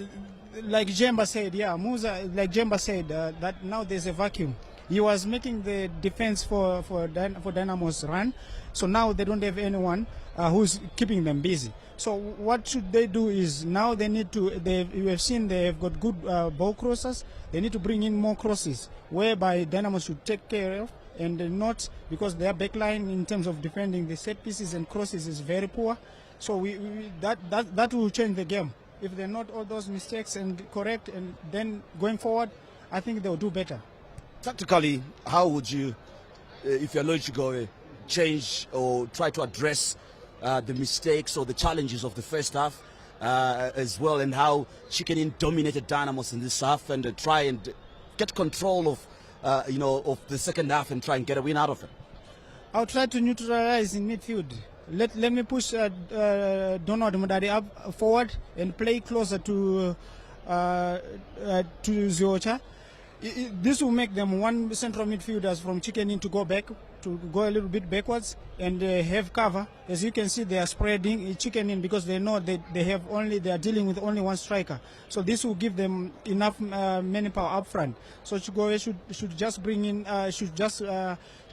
like Jemba said, Musa, like Jemba said, that now there's a vacuum. He was making the defense for Dynamos run, so now they don't have anyone who's keeping them busy. So what should they do is now they need to, you have seen they have got good ball crossers. They need to bring in more crosses, whereby Dynamos should take care of, and not, because their backline in terms of defending the set pieces and crosses is very poor. So that will change the game. If they're not all those mistakes and correct, and then going forward, I think they'll do better. Tactically, how would you, if you're allowed to go, change or try to address the mistakes or the challenges of the first half as well, and how Chicken Inn dominated Dynamos in this half, and try and get control of of the second half and try and get a win out of it? I'll try to neutralize in midfield. Let me push Donald Mudadi up forward and play closer to Ziocha. This will make them one central midfielders from Chicken Inn to go a little bit backwards and have cover. As you can see, they are spreading Chicken Inn because they know they are dealing with only one striker. So this will give them enough manpower up front. So Chigoe should just bring in,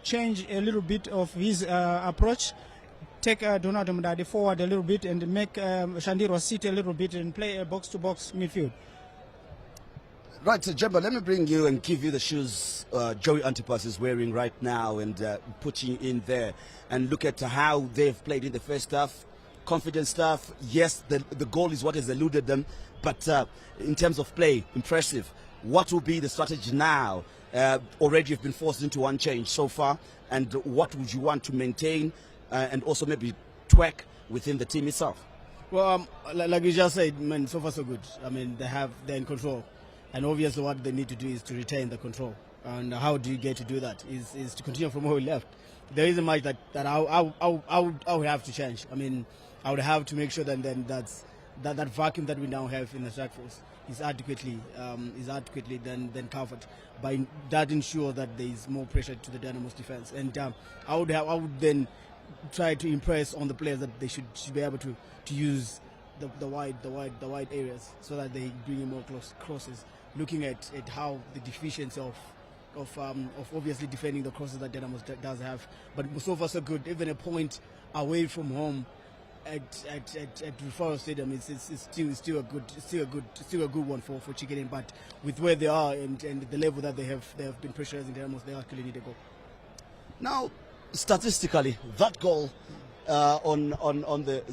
change a little bit of his approach. Take Donald Mudadi forward a little bit and make Shandiro sit a little bit and play a box-to-box midfield. Right, so Jemba, let me bring you and give you the shoes Joey Antipas is wearing right now, and put you in there and look at how they've played in the first half. Confident stuff. Yes, the goal is what has eluded them, but in terms of play, impressive. What will be the strategy now? Already you've been forced into one change so far, and what would you want to maintain and also maybe tweak within the team itself? Well, like you just said, man, so far so good. I mean, they're in control. And obviously what they need to do is to retain the control. And how do you get to do that? Is to continue from where we left. There isn't much that I would have to change. I mean, I would have to make sure that that vacuum that we now have in the strike force is adequately then covered. By that ensure that there is more pressure to the Dynamos defense. And I would then try to impress on the players that they should be able to use the wide areas so that they bring in more crosses. Looking at how the deficiency of obviously defending the crosses that Dynamos does have, but so far so good. Even a point away from home at Rufaro Stadium is still a good one for Chicken Inn. But with where they are and the level that they have been pressurizing Dynamos, they actually need a goal. Now, statistically, that goal on the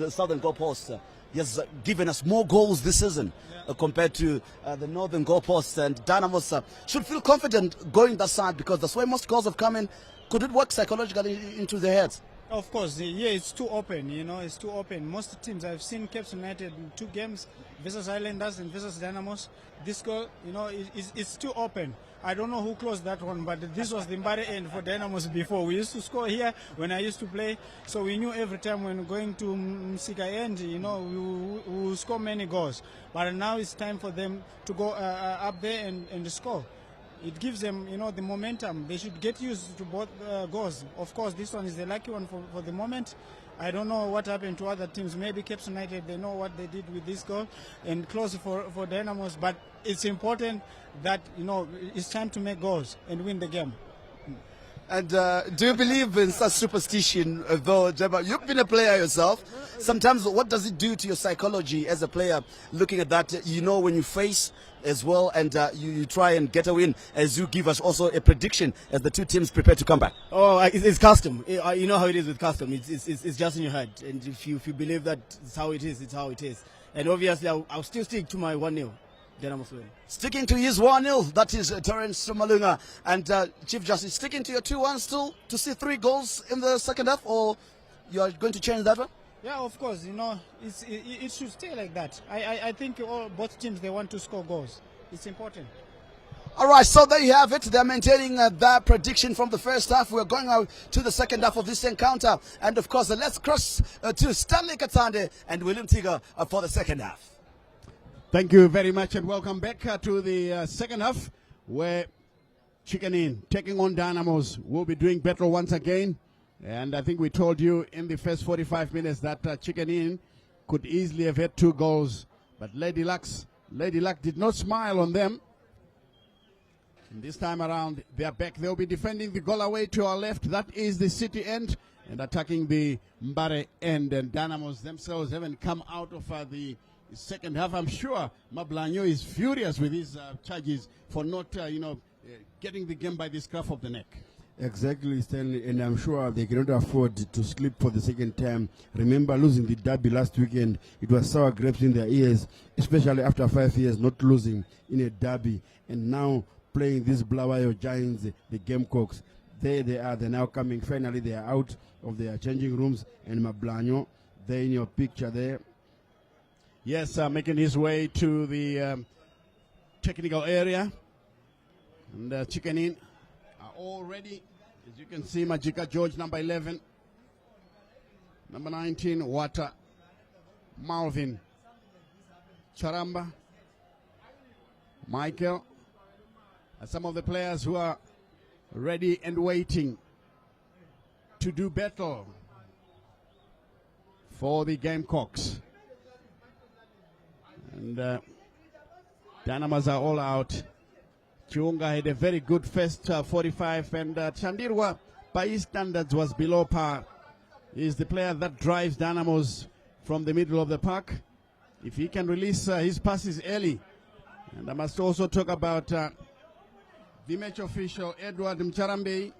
southern goalpost has given us more goals this season compared to the northern goalposts, and Dynamos should feel confident going that side because that's where most goals have come in. Could it work psychologically into their heads? Of course, yeah, it's too open, it's too open. Most teams, I've seen Cape United in 2 games versus Islanders and versus Dynamos. This goal, it's too open. I don't know who closed that one, but this was the Mbare end for Dynamos before. We used to score here when I used to play, so we knew every time when going to Msika end, we will score many goals. But now it's time for them to go up there and score. It gives them, the momentum. They should get used to both goals. Of course, this one is the lucky one for the moment. I don't know what happened to other teams. Maybe Cape United, they know what they did with this goal and close for Dynamos. But it's important that, it's time to make goals and win the game. And do you believe in such superstition, though, Jeba? You've been a player yourself. Sometimes what does it do to your psychology as a player, looking at that, when you face as well and you try and get a win, as you give us also a prediction as the 2 teams prepare to come back? Oh, it's custom. You know how it is with custom. It's just in your head. And if you believe that it's how it is, it's how it is. And obviously, I'll still stick to my 1-0. Dynamos win. Sticking to his 1-0, that is Terence Malunga. And Chief Justice, sticking to your 2-1 still to see 3 goals in the second half, or you are going to change that one? Yeah, of course. It should stay like that. I think both teams, they want to score goals. It's important. All right, so there you have it. They're maintaining their prediction from the first half. We're going out to the second half of this encounter. And of course, let's cross to Stanley Katande and William Tiga for the second half. Thank you very much and welcome back to the second half where Chicken Inn taking on Dynamos will be doing better once again. And I think we told you in the first 45 minutes that Chicken Inn could easily have had 2 goals. But Lady Luck did not smile on them. And this time around, they are back. They'll be defending the goal away to our left. That is the City end. And attacking the Mbare end. And Dynamos themselves haven't come out of the second half. I'm sure Mablanyo is furious with his charges for not, getting the game by the scruff of the neck. Exactly, Stanley, and I'm sure they cannot afford to sleep for the second time. Remember losing the derby last weekend. It was sour grapes in their ears, especially after 5 years not losing in a derby. And now playing these Blawayo Giants, the Gamecocks. There they are, they're now coming. Finally, they are out of their changing rooms. And Mablanyo, there in your picture there. Yes, making his way to the technical area. And Chicken Inn are all ready. As you can see, Majika George, number 11. Number 19, Wata. Malvin. Charamba. Michael. And some of the players who are ready and waiting to do battle for the Gamecocks. And Dynamos are all out. Chiunga had a very good first 45, and Chandirwa, by his standards, was below par. He's the player that drives Dynamos from the middle of the park. If he can release his passes early. And I must also talk about the match official, Edward Mcharambe.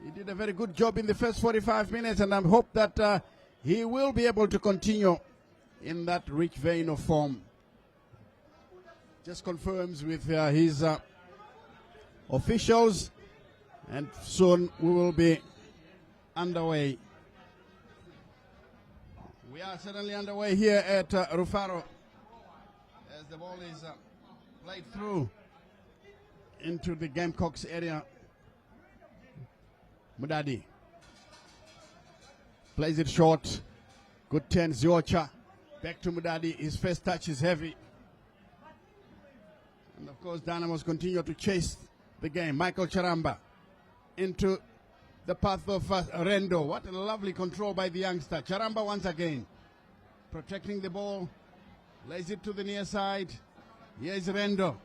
He did a very good job in the first 45 minutes, and I hope that he will be able to continue in that rich vein of form. Just confirms with his officials, and soon we will be underway. We are certainly underway here at Rufaro as the ball is Played through into the Gamecocks area. Mudadi plays it short. Good 10, Ziocha. Back to Mudadi. His first touch is heavy. And of course, Dynamos continue to chase the game. Michael Charamba into the path of Rendo. What a lovely control by the youngster. Charamba once again protecting the ball. Lays it to the near side. Here is Rendo.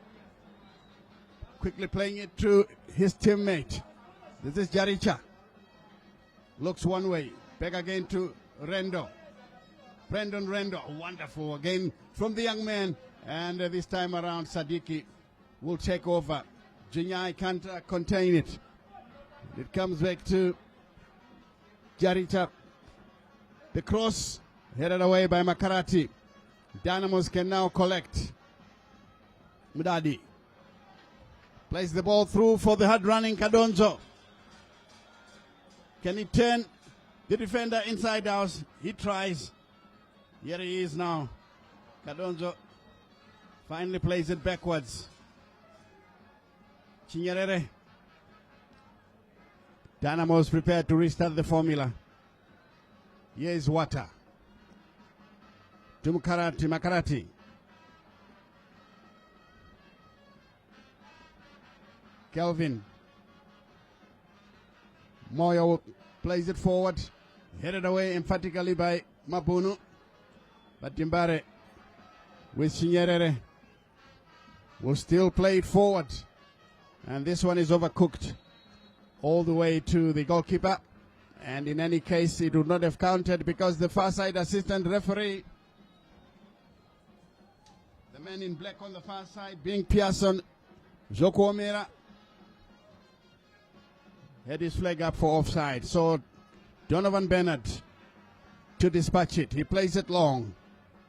Quickly playing it to his teammate. This is Jaricha. Looks one way. Back again to Rendo. Brendan Rendo. Wonderful again from the young man. And this time around, Sadiki will take over. Jinyai can't contain it. It comes back to Jaricha. The cross headed away by Makarati. Dynamos can now collect. Mudadi plays the ball through for the hard-running Kadonzo. Can he turn the defender inside out? He tries. Here he is now. Kadonzo finally plays it backwards. Chinyerere. Dynamos prepared to restart the formula. Here is Wata. To Makarati. Kelvin. Moyo plays it forward. Headed away emphatically by Mabunu. But Dimbare with Chinyerere will still play it forward. And this one is overcooked all the way to the goalkeeper. And in any case, it would not have counted because the far side assistant referee, the man in black on the far side being Pearson Joko Omera, had his flag up for offside. So Donovan Bennett to dispatch it. He plays it long.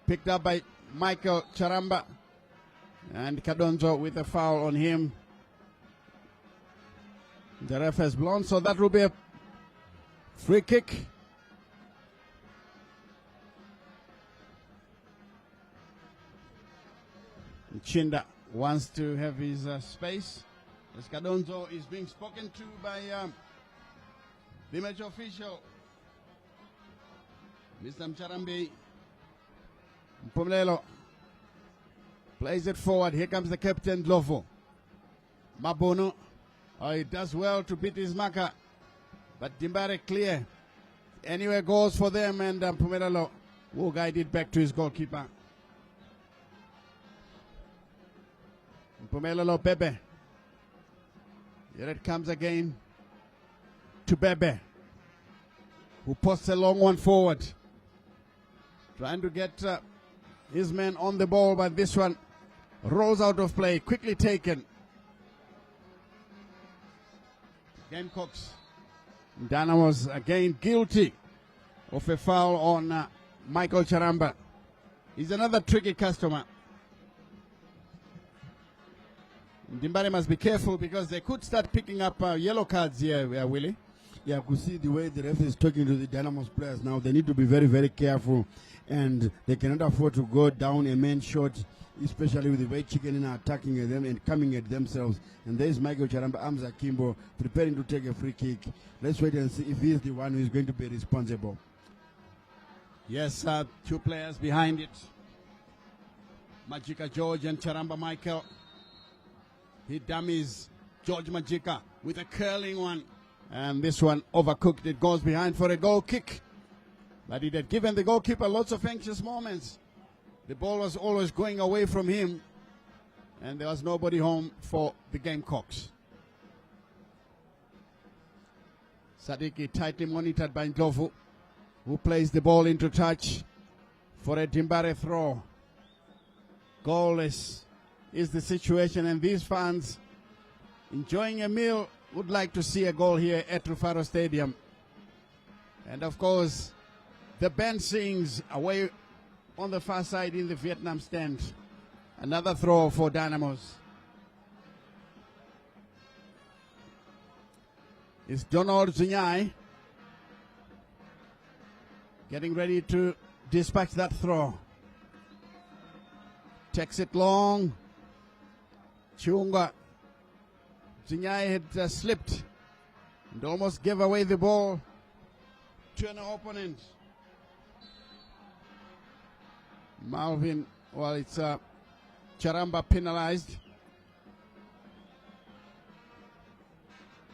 Picked up by Michael Charamba. And Kadonzo with a foul on him. The ref has blown, so that will be a free kick. Chinda wants to have his space. As Kadonzo is being spoken to by the match official, Mr. Mcharambi. Mpumlelo plays it forward. Here comes the captain, Lovo. Mabono. Oh, he does well to beat his marker. But Dimbare clear. Anywhere goes for them, and Mpumelelo will guide it back to his goalkeeper. Mpumelelo Bebe. Here it comes again to Bebe, who posts a long one forward. Trying to get his man on the ball, but this one rolls out of play. Quickly taken. Gamecocks. Dynamos again guilty of a foul on Michael Charamba. He's another tricky customer. Dimbare must be careful because they could start picking up yellow cards here, Willie. Yeah, could see the way the ref is talking to the Dynamos players now. They need to be very, very careful, and they cannot afford to go down a man short, especially with the way Chicken are attacking at them and coming at themselves. And there's Michael Charamba, Amza Kimbo, preparing to take a free kick. Let's wait and see if he's the one who is going to be responsible. Yes, two players behind it. Majika George and Charamba Michael. He dummies George Majika with a curling one. And this one overcooked. It goes behind for a goal kick. But it had given the goalkeeper lots of anxious moments. The ball was always going away from him. And there was nobody home for the Gamecocks. Sadiki tightly monitored by Ndlovu, who plays the ball into touch for a Dimbare throw. Goalless is the situation, and these fans enjoying a meal would like to see a goal here at Rufaro Stadium. And of course, the band sings away on the far side in the Vietnam stand. Another throw for Dynamos. It's Donald Zinyai getting ready to dispatch that throw. Takes it long. Chunga. Zinyai had slipped and almost gave away the ball to an opponent. Malvin, well, it's Charamba penalized.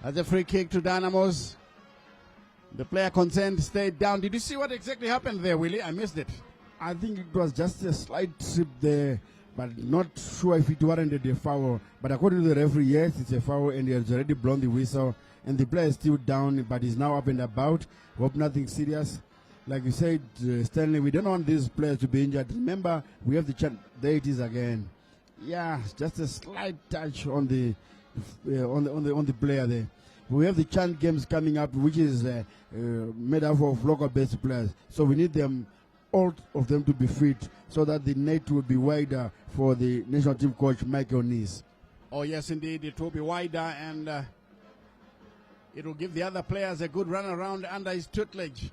As a free kick to Dynamos. The player concerned stayed down. Did you see what exactly happened there, Willie? I missed it. I think it was just a slight trip there, but not sure if it warranted a foul. But according to the referee, yes, it's a foul, and he has already blown the whistle. And the player is still down, but he's now up and about. Hope nothing serious. Like you said, Stanley, we don't want these players to be injured. Remember, we have the chance. There it is again. Yeah, just a slight touch on the on the player there. We have the chant games coming up, which is made up of local-based players. So we need them, all of them, to be fit, so that the net will be wider for the national team coach Michael Nees. Oh yes, indeed, it will be wider, and it will give the other players a good run around under his tutelage.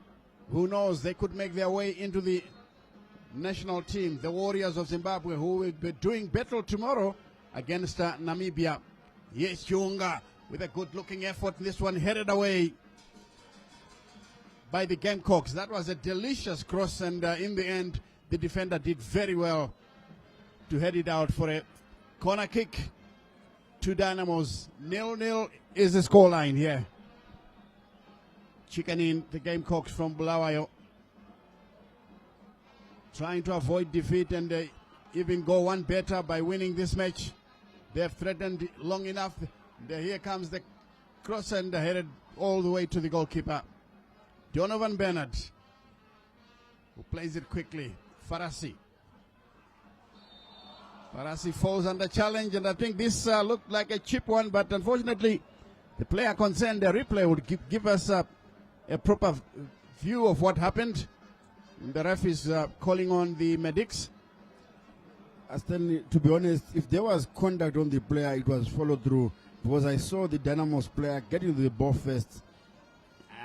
Who knows? They could make their way into the national team, the Warriors of Zimbabwe, who will be doing battle tomorrow against Namibia. Yes, Chunga, with a good-looking effort. This one headed away by the Gamecocks. That was a delicious cross, and in the end, the defender did very well to head it out for a corner kick to Dynamos. 0-0 is the scoreline here. Chicken in the Gamecocks from Bulawayo, trying to avoid defeat and even go one better by winning this match. They have threatened long enough. Here comes the cross and headed all the way to the goalkeeper, Donovan Bernard, who plays it quickly. Farasi falls under challenge, and I think this looked like a cheap one, but unfortunately the player concerned, the replay would give us a proper view of what happened. The ref is calling on the medics. Stanley, to be honest, if there was contact on the player, it was followed through, because I saw the Dynamos player getting to the ball first.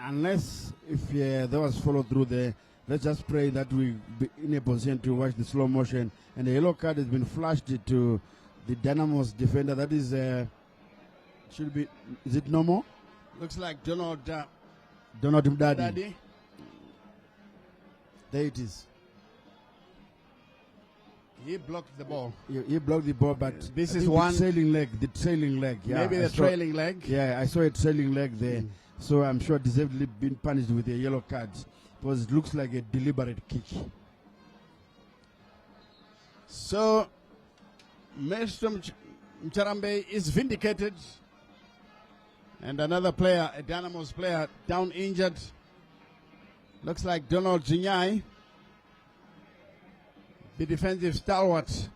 Unless if there was follow through there, let's just pray that we be in a position to watch the slow motion. And the yellow card has been flashed to the Dynamos defender. That is, should be, is it no more? Looks like Donald Mdadi. There it is. He blocked the ball. He blocked the ball, but this is one the trailing leg. Yeah, maybe the trailing leg. Yeah, I saw a trailing leg there. So I'm sure deservedly been punished with a yellow card, because it looks like a deliberate kick. So Maestro Mcharambe is vindicated, and another player, a Dynamos player, down injured. Looks like Donald Zinyai, the defensive stalwart,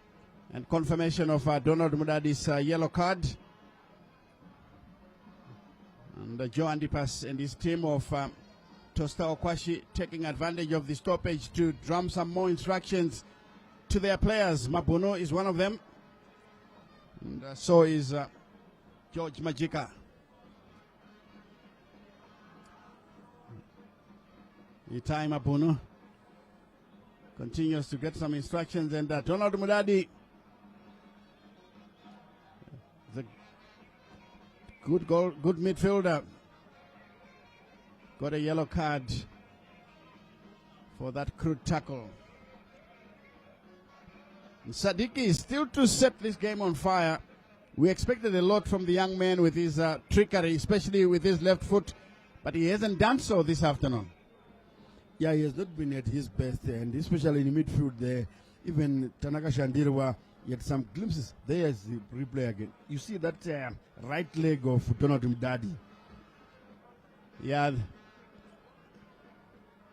and confirmation of Donald Mudadi's yellow card. And Joe Andipas and his team of Tosta Okwashi taking advantage of the stoppage to drum some more instructions to their players. Mabuno is one of them, and so is George Majika. Itai Mabuno continues to get some instructions, and Donald Mudadi, the good midfielder, got a yellow card for that crude tackle. And Sadiki is still to set this game on fire. We expected a lot from the young man with his trickery, especially with his left foot, but he hasn't done so this afternoon. Yeah, he has not been at his best, and especially in the midfield there. Even Tanaka Shandirwa, he had some glimpses. There's the replay again. You see that right leg of Donald Mdadi. Yeah,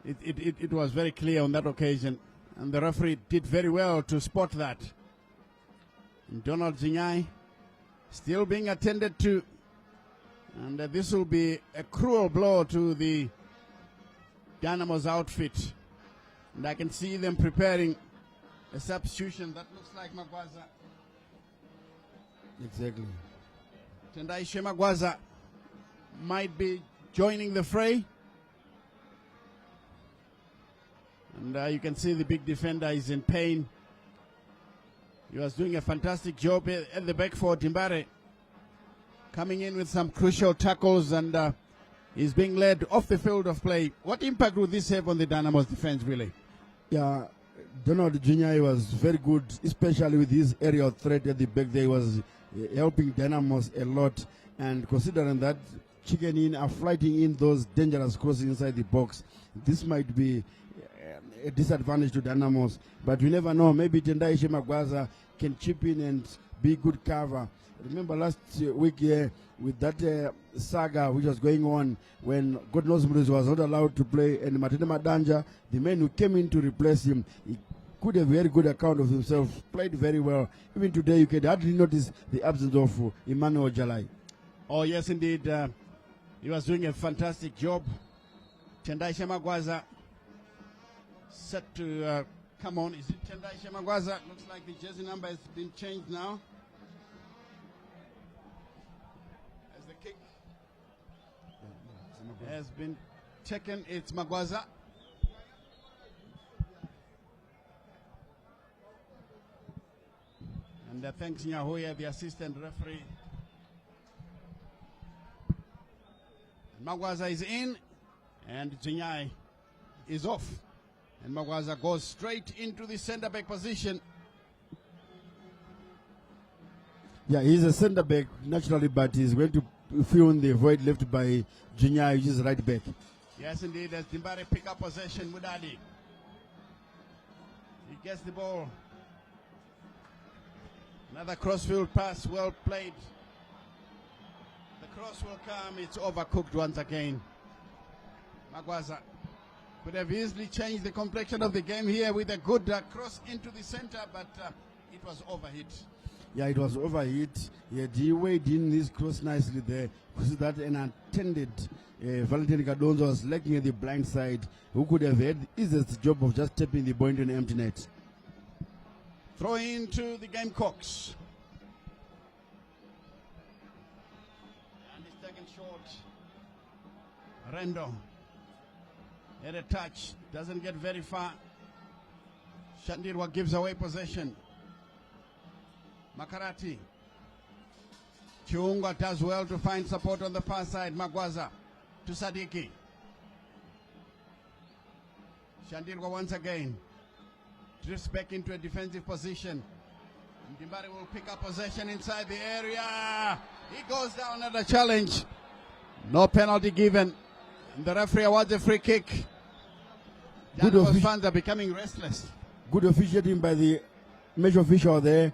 it was very clear on that occasion, and the referee did very well to spot that. And Donald Zinyai still being attended to, and this will be a cruel blow to the Dynamos outfit, and I can see them preparing a substitution that looks like Magwaza. Exactly. Tendai Shemagwaza might be joining the fray, and you can see the big defender is in pain. He was doing a fantastic job at the back for Dimbare, coming in with some crucial tackles, and he's being led off the field of play. What impact would this have on the Dynamos defense, really? Yeah, Donald Jr. was very good, especially with his aerial threat at the back there. He was helping Dynamos a lot, and considering that Chicken Inn are flighting in those dangerous crosses inside the box, this might be a disadvantage to Dynamos, but we never know. Maybe Tendai Shemagwaza can chip in and be good cover. Remember last week with that saga which was going on when God knows was not allowed to play, and Matene Madanja, the man who came in to replace him, he could have a very good account of himself, played very well. Even today you can hardly notice the absence of Emmanuel Jalai. Oh yes indeed, he was doing a fantastic job. Tendai Shemagwaza set to come on. Is it Tendai Shemagwaza? Looks like the jersey number has been changed now. As the kick has been taken, it's Magwaza. And thanks Nyahoya, the assistant referee. And Magwaza is in, and Jinyai is off. And Magwaza goes straight into the center back position. Yeah, he's a center back naturally, but he's going to fill in the void left by Junior, which is right back. Yes, indeed, as Dimbare pick up possession, Mudadi. He gets the ball. Another crossfield pass, well played. The cross will come, it's overcooked once again. Magwaza could have easily changed the complexion of the game here with a good cross into the center, but it was overhit. Yeah, it was overhit. Yeah, he weighed in his cross nicely there. Because that an attended Valentin Cadonzo was lacking at the blind side, who could have had the easiest job of just tapping the ball into an empty net. Throw into the Gamecocks. And it's taken short. Rendo. At a touch. Doesn't get very far. Shandirwa gives away possession. Makarati. Chiunga does well to find support on the far side. Magwaza to Sadiki. Shandirwa once again drifts back into a defensive position. Dimbare will pick up possession inside the area. He goes down at a challenge. No penalty given. And the referee awards a free kick. Dynamos fans are becoming restless. Good officiating by the match official there.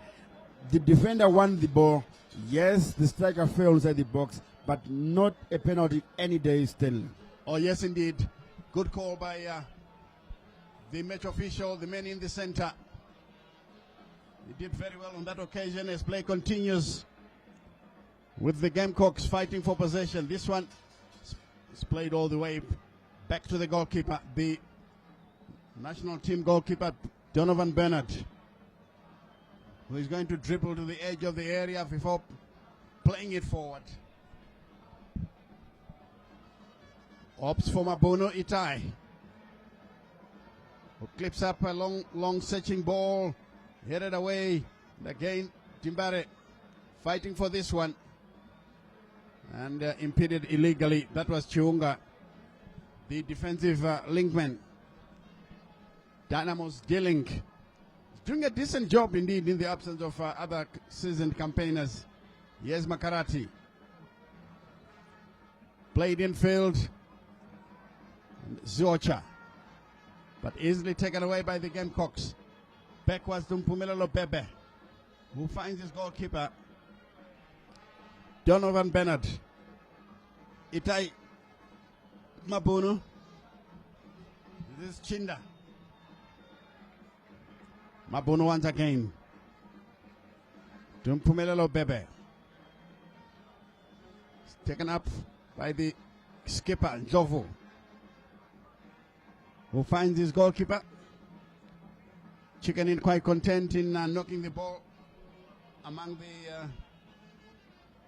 The defender won the ball. Yes, the striker fell inside the box, but not a penalty any day still. Oh yes indeed. Good call by the match official, the man in the center. He did very well on that occasion as play continues with the Gamecocks fighting for possession. This one is played all the way back to the goalkeeper, the national team goalkeeper, Donovan Bernard, who is going to dribble to the edge of the area before playing it forward. Opts for Mabono Itai, who clips up a long searching ball, headed away. And again, Dimbare fighting for this one. And impeded illegally. That was Chiunga, the defensive linkman. Dynamos dealing. Doing a decent job indeed in the absence of other seasoned campaigners. Here's Makarati. Played in field. Ziocha. But easily taken away by the Gamecocks. Backwards to Mpumelelo Bebe, who finds his goalkeeper, Donovan Bernard. Itai Mabuno. This is Chinda. Mabuno once again. To Mpumelelo Bebe. It's taken up by the skipper, Jovo, who finds his goalkeeper. Chicken Inn quite content in knocking the ball among the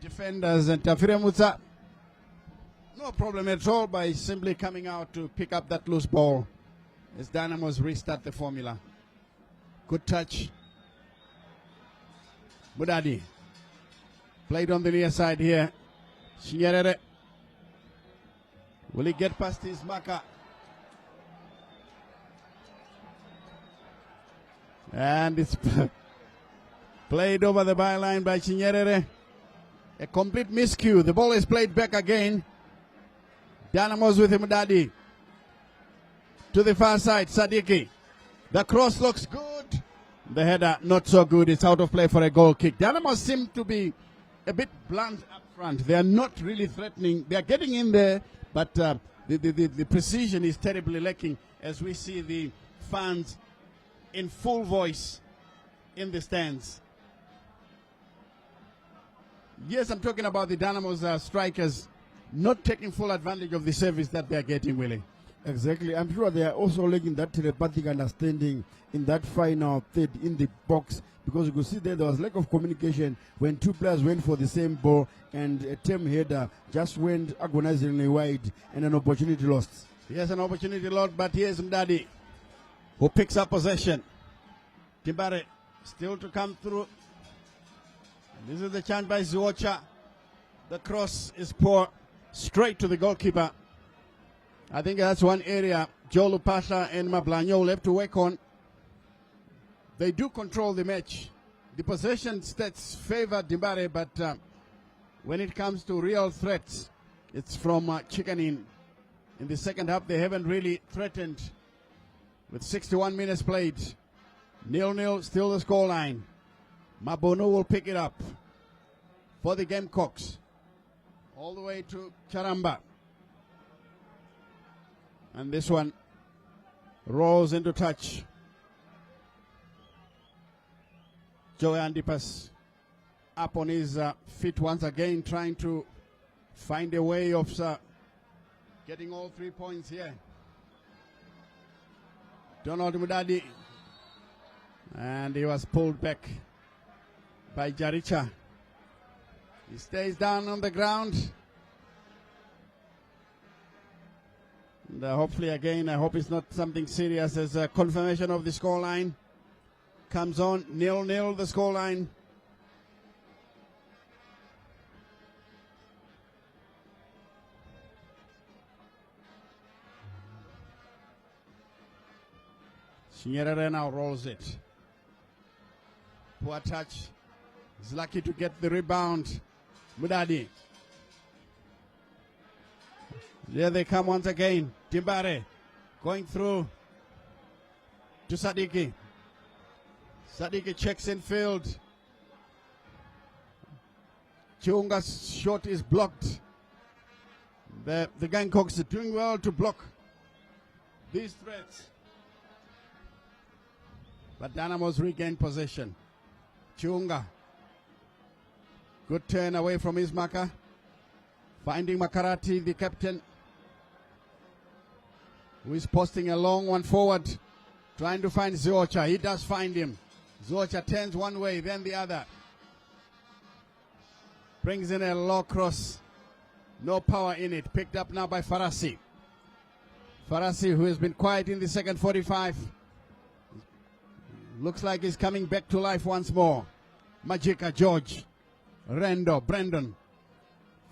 defenders. And Tafire Mutsa, no problem at all by simply coming out to pick up that loose ball as Dynamos restart the formula. Good touch. Mudadi. Played on the near side here. Chinyerere. Will he get past his marker? And it's played over the byline by Chinyerere. A complete miscue. The ball is played back again. Dynamos with Mudadi. To the far side, Sadiki. The cross looks good. The header not so good. It's out of play for a goal kick. Dynamos seem to be a bit blunt up front. They are not really threatening. They are getting in there, but the precision is terribly lacking as we see the fans in full voice in the stands. Yes, I'm talking about the Dynamos strikers not taking full advantage of the service that they are getting, Willie. Exactly. I'm sure they are also lacking that telepathic understanding in that final third in the box, because you could see there was lack of communication when two players went for the same ball and a term header just went agonizingly wide and an opportunity lost. Yes, an opportunity lost, but here's Mdadi who picks up possession. Timbare still to come through. This is the chance by Zuocha. The cross is poor, straight to the goalkeeper. I think that's one area Joe Lupasha and Mablanyo will have to work on. They do control the match. The possession stats favor Dimbare, but when it comes to real threats, it's from Chicken Inn. In the second half, they haven't really threatened. With 61 minutes played, 0-0, still the scoreline. Mabono will pick it up for the Gamecocks. All the way to Charamba. And this one rolls into touch. Joey Andipas up on his feet once again, trying to find a way of getting all 3 points here. Donald Mudadi. And he was pulled back by Jaricha. He stays down on the ground. And hopefully again, I hope it's not something serious, as a confirmation of the scoreline comes on. 0-0 the scoreline. Chinyerere now rolls it. Poor touch. He's lucky to get the rebound. Mudadi. There they come once again. Timbare going through to Sadiki. Sadiki checks in field. Chiunga's shot is blocked. The Gamecocks are doing well to block these threats. But Dynamos regain possession. Chiunga. Good turn away from his marker. Finding Makarati, the captain, who is posting a long one forward, trying to find Ziocha. He does find him. Ziocha turns one way, then the other. Brings in a low cross. No power in it. Picked up now by Farasi. Farasi, who has been quiet in the second 45. Looks like he's coming back to life once more. Majika George. Rendo, Brandon.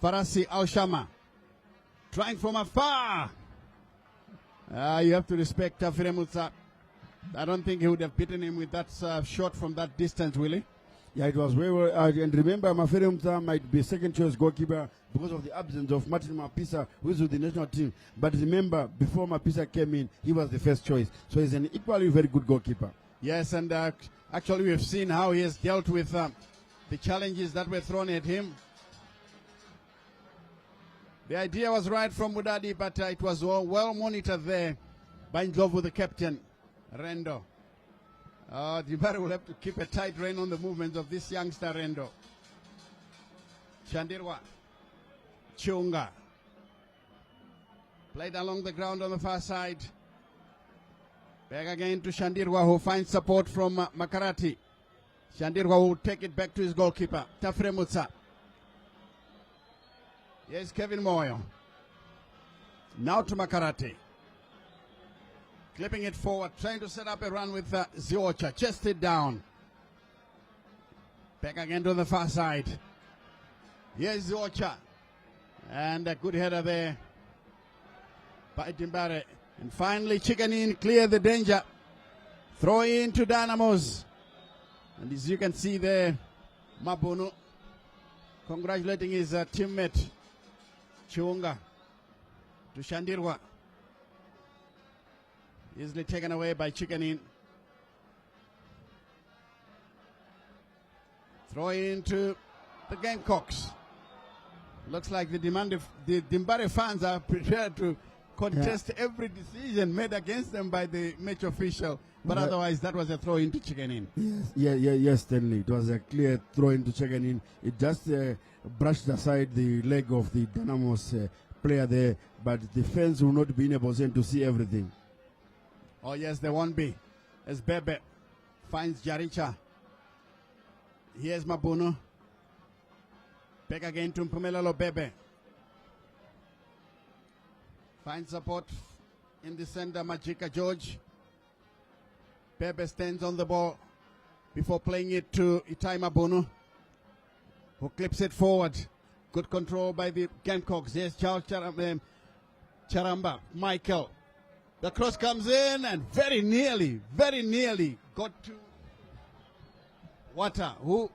Farasi Alshama. Trying from afar. You have to respect Firemutsa. I don't think he would have beaten him with that shot from that distance, Willie. Yeah, it was very well. And remember, Mafiremutsa might be second choice goalkeeper because of the absence of Martin Mapisa, who is with the national team. But remember, before Mapisa came in, he was the first choice. So he's an equally very good goalkeeper. Yes, and actually we've seen how he has dealt with the challenges that were thrown at him. The idea was right from Mudadi, but it was well monitored there by Ndlovu, the captain, Rendo. Dibara will have to keep a tight rein on the movements of this youngster, Rendo. Shandirwa. Chunga. Played along the ground on the far side. Back again to Shandirwa, who finds support from Makarati. Shandirwa will take it back to his goalkeeper, Tafremutsa. Here's Kevin Moyo. Now to Makarati. Clipping it forward, trying to set up a run with Ziocha. Chested down. Back again to the far side. Here's Ocha. And a good header there by Dimbare. And finally, Chicken in, clear the danger. Throw in to Dynamos. And as you can see there, Mabuno congratulating his teammate, Chiunga, to Shandirwa. Easily taken away by Chicken in. Throw into the Gamecocks. Looks like the Dimbare fans are prepared to contest every decision made against them by the match official. But otherwise, that was a throw into Chicken in. Yes, Stanley. It was a clear throw into Chicken in. It just brushed aside the leg of the Dynamos player there, but the fans will not be in a position to see everything. Oh, yes, they won't be. As Bebe finds Jaricha. Here's Mabuno. Back again to Mpumelelo Bebe. Finds support in the center, Majika George. Bebe stands on the ball before playing it to Itai Mabuno, who clips it forward. Good control by the Gamecocks. Yes, Charles Charamba, Michael. The cross comes in and very nearly got to Wata, who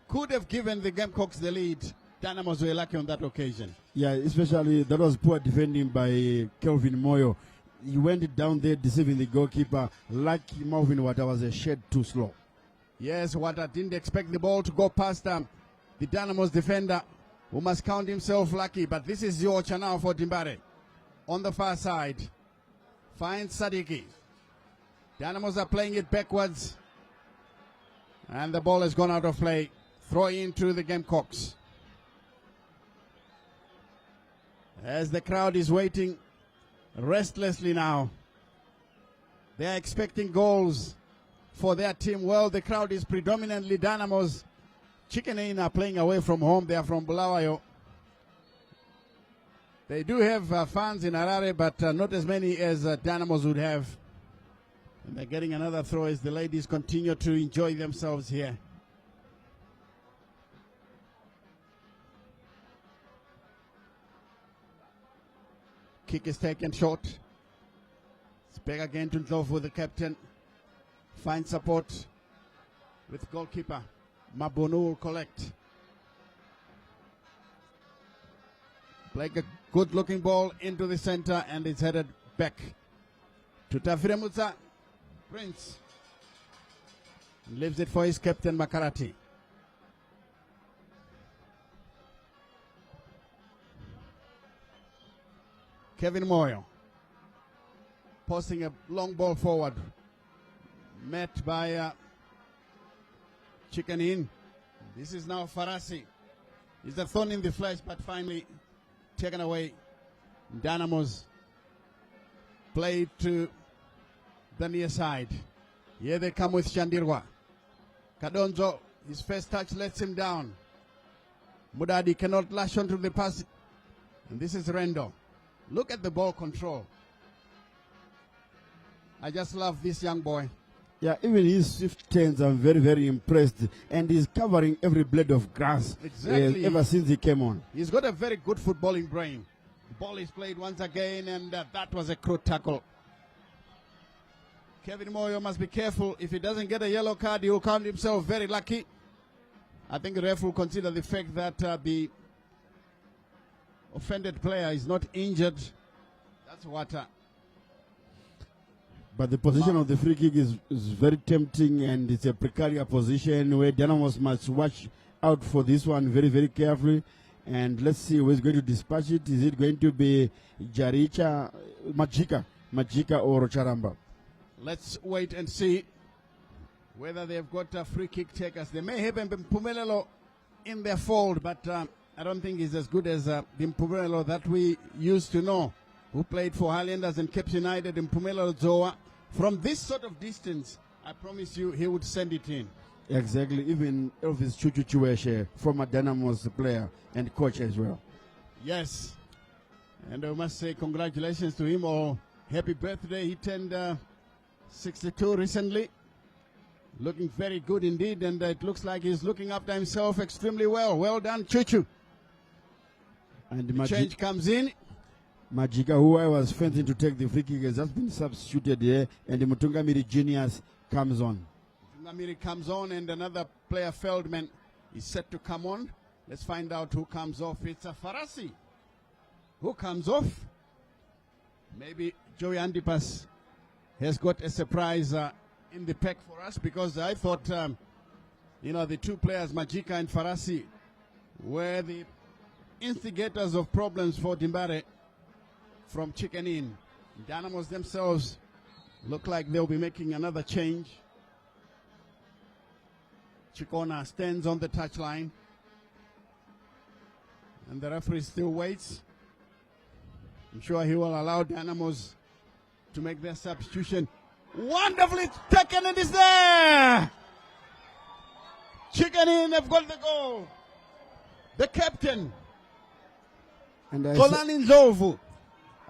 could have given the Gamecocks the lead. Dynamos were lucky on that occasion. Yeah, especially that was poor defending by Kelvin Moyo. He went down there deceiving the goalkeeper. Like Marvin Wata was a shed too slow. Yes, Wata didn't expect the ball to go past the Dynamos defender, who must count himself lucky. But this is Yocha now for Dimbare. On the far side, finds Sadiki. Dynamos are playing it backwards. And the ball has gone out of play. Throw into the Gamecocks. As the crowd is waiting restlessly now. They are expecting goals for their team. Well, the crowd is predominantly Dynamos. Chicken Inn are playing away from home. They are from Bulawayo. They do have fans in Harare, but not as many as Dynamos would have. And they're getting another throw as the ladies continue to enjoy themselves here. Kick is taken short. It's back again to Ndlovu, the captain. Finds support with goalkeeper. Mabuno will collect. Play a good looking ball into the center and it's headed back to Tafire Mutsa. Prince leaves it for his captain Makarati. Kevin Moyo posting a long ball forward, met by Chicken In. This is now Farasi. He's a thorn in the flesh, but finally taken away. Dynamos played to the near side. Here they come with Shandirwa. Kadonzo, his first touch lets him down. Mudadi cannot lash onto the pass. And this is Rendo. Look at the ball control. I just love this young boy. Yeah, even his swift turns, I'm very, very impressed. And he's covering every blade of grass ever since he came on. He's got a very good footballing brain. The ball is played once again, and that was a crude tackle. Kevin Moyo must be careful. If he doesn't get a yellow card, he will count himself very lucky. I think the ref will consider the fact that the offended player is not injured. That's what. But the position of the free kick is very tempting, and it's a precarious position where Dynamos must watch out for this one very, very carefully. And let's see who is going to dispatch it. Is it going to be Jaricha, Majika or Charamba? Let's wait and see whether they've got free kick takers. They may have Mpumelelo in their fold, but I don't think he's as good as the Mpumelelo that we used to know, who played for Highlanders and Cape United. Mpumelelo Zoa. From this sort of distance, I promise you, he would send it in. Exactly. Even Elvis Chuchuchueshe, former Dynamos player and coach as well. Yes. And I must say congratulations to him, or happy birthday. He turned 62 recently. Looking very good indeed, and it looks like he's looking after himself extremely well. Well done, Chuchu. And the change comes in. Majika, who I was fencing to take the free kick, has just been substituted here, and the Mutungamiri Genius comes on. Mutungamiri comes on, and another player, Feldman, is set to come on. Let's find out who comes off. It's a Farasi. Who comes off? Maybe Joey Andipas has got a surprise in the pack for us, because I thought, the two players, Majika and Farasi, were the instigators of problems for Dimbare from Chicken Inn. Dynamos themselves look like they'll be making another change. Chikona stands on the touchline, and the referee still waits. I'm sure he will allow Dynamos to make their substitution. Wonderfully taken, it is there! Chicken Inn have got the goal. The captain, Kolani Nzovu.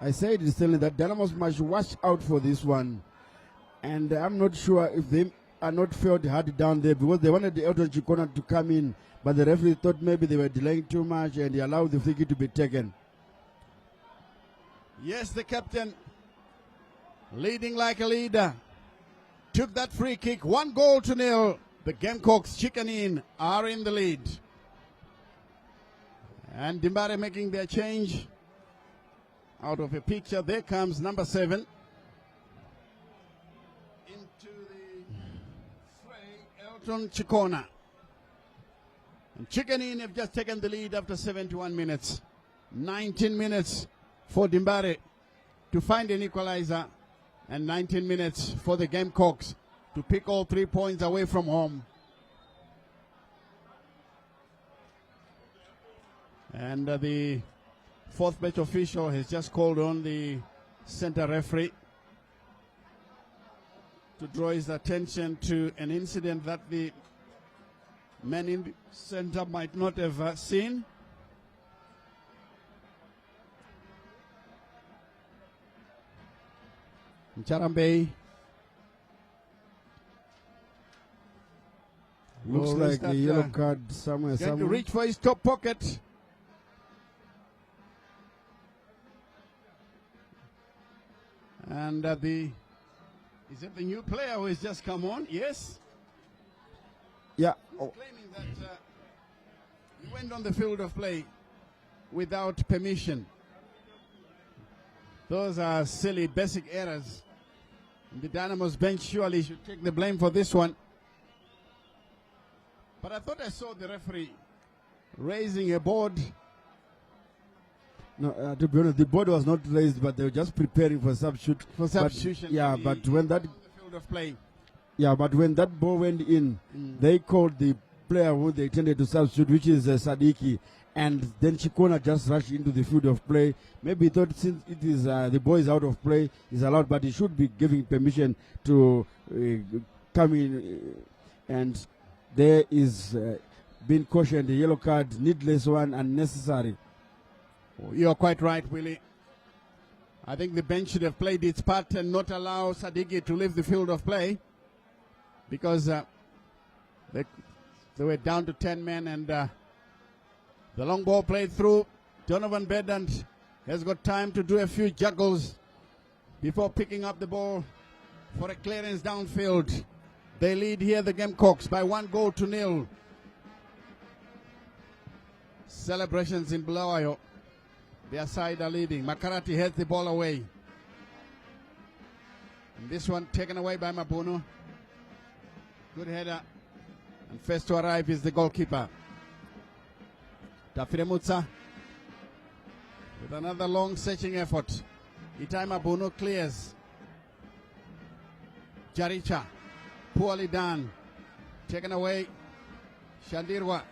I said instantly that Dynamos must watch out for this one. And I'm not sure if they are not felt hard down there, because they wanted the Elton Chikona to come in, but the referee thought maybe they were delaying too much and he allowed the free kick to be taken. Yes, the captain, leading like a leader, took that free kick. 1-0. The Gamecocks Chicken Inn are in the lead. And Dimbare making their change. Out of a picture, there comes number 7. Into the fray, Elton Chikona. And Chicken Inn have just taken the lead after 71 minutes. 19 minutes for Dimbare to find an equalizer, and 19 minutes for the Gamecocks to pick all 3 points away from home. And the fourth match official has just called on the center referee to draw his attention to an incident that the man in the center might not have seen. Charambe looks like a yellow card somewhere. Going to reach for his top pocket. And is it the new player who has just come on? Yes. Yeah. He's claiming that he went on the field of play without permission. Those are silly, basic errors. The Dynamos bench surely should take the blame for this one. But I thought I saw the referee raising a board. No, to be honest, the board was not raised, but they were just preparing for substitution. But when that field of play. Yeah, but when that ball went in, they called the player who they intended to substitute, which is Sadiki, and then Chikona just rushed into the field of play. Maybe he thought since it is the ball is out of play, is allowed, but he should be giving permission to come in, and there is being cautioned, the yellow card, needless one, unnecessary. You're quite right, Willie. I think the bench should have played its part and not allow Sadiki to leave the field of play, because they were down to 10 men, and the long ball played through. Donovan Bedant has got time to do a few juggles before picking up the ball for a clearance downfield. They lead here, the Gamecocks, by 1-0. Celebrations in Bulawayo. Their side are leading. Makarati heads the ball away. And this one taken away by Mabuno. Good header. And first to arrive is the goalkeeper, Tafire Mutsa, with another long searching effort. Itai Mabuno clears. Jaricha, poorly done. Taken away. Shandirwa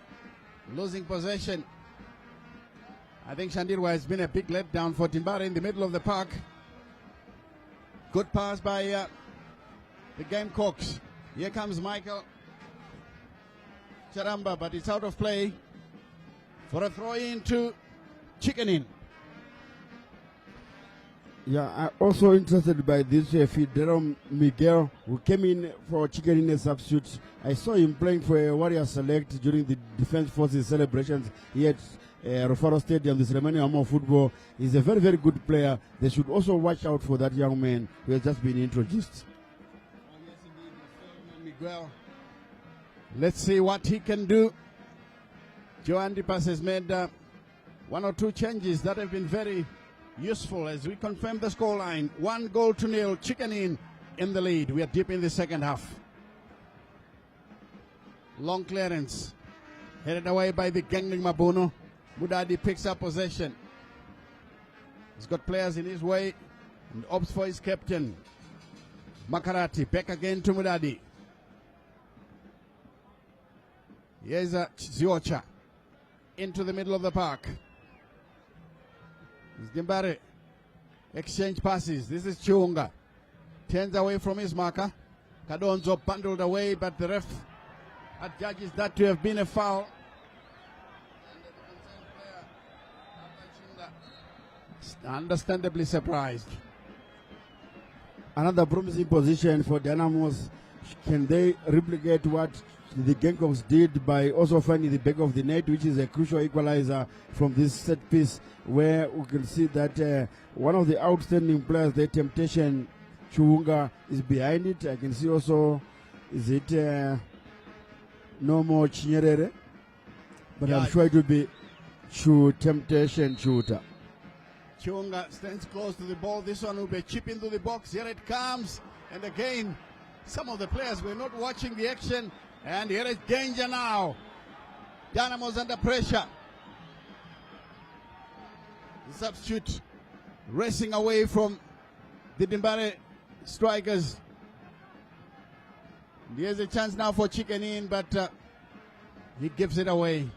losing possession. I think Shandirwa has been a big letdown for Dimbare in the middle of the park. Good pass by the Gamecocks. Here comes Michael Charamba, but it's out of play for a throw in to Chicken Inn. Yeah, I'm also interested by this Fidero Miguel, who came in for Chicken in a substitute. I saw him playing for a Warrior Select during the Defense Forces celebrations here at Rufaro Stadium, the ceremony of football. He's a very, very good player. They should also watch out for that young man who has just been introduced. Miguel. Let's see what he can do. Joan Dipas has made one or two changes that have been very useful as we confirm the scoreline. 1-0, Chicken in the lead. We are deep in the second half. Long clearance. Headed away by the Gangling Mabuno. Mudadi picks up possession. He's got players in his way and opts for his captain. Makarati back again to Mudadi. Here's Ziocha into the middle of the park. Dimbare. Exchange passes. This is Chiunga. Turns away from his marker. Kadonzo bundled away, but the ref adjudges that to have been a foul. Understandably surprised. Another promising position for Dynamos. Can they replicate what the Gamecocks did by also finding the back of the net, which is a crucial equalizer from this set piece, where we can see that one of the outstanding players, the Temptation Chiunga, is behind it. I can see also, is it no more Chinyerere? But yeah, I'm sure it will be Temptation Shooter. Chiunga stands close to the ball. This one will be a chip into the box. Here it comes. And again, some of the players were not watching the action. And here is danger now. Dynamos under pressure. The substitute racing away from the Dimbare strikers. Here's a chance now for Chicken in, but he gives it away.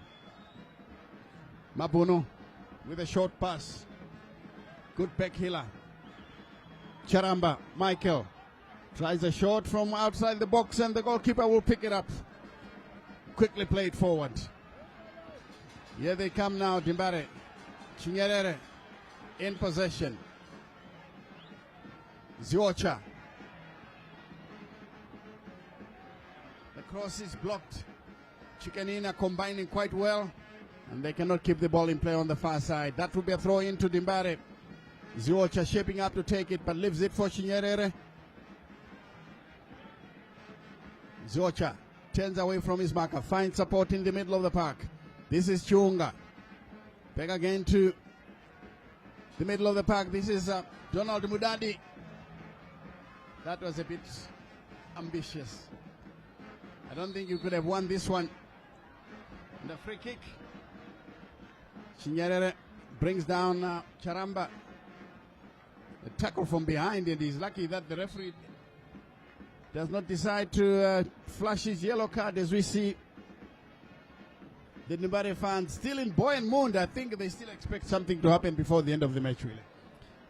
Mabuno with a short pass. Good back healer. Charamba, Michael. Tries a shot from outside the box and the goalkeeper will pick it up. Quickly played forward. Here they come now, Dimbare. Chinyerere in possession. Ziocha. The cross is blocked. Chicanina combining quite well. And they cannot keep the ball in play on the far side. That will be a throw into Dimbare. Ziocha shaping up to take it, but leaves it for Chinyerere. Ziocha turns away from his marker, finds support in the middle of the park. This is Chiunga. Back again to the middle of the park. This is Donald Mudadi. That was a bit ambitious. I don't think you could have won this one. And the free kick. Chinyerere brings down Charamba. A tackle from behind, and he's lucky that the referee does not decide to flash his yellow card as we see the Nimbare fans still in buoyant mood. I think they still expect something to happen before the end of the match, really.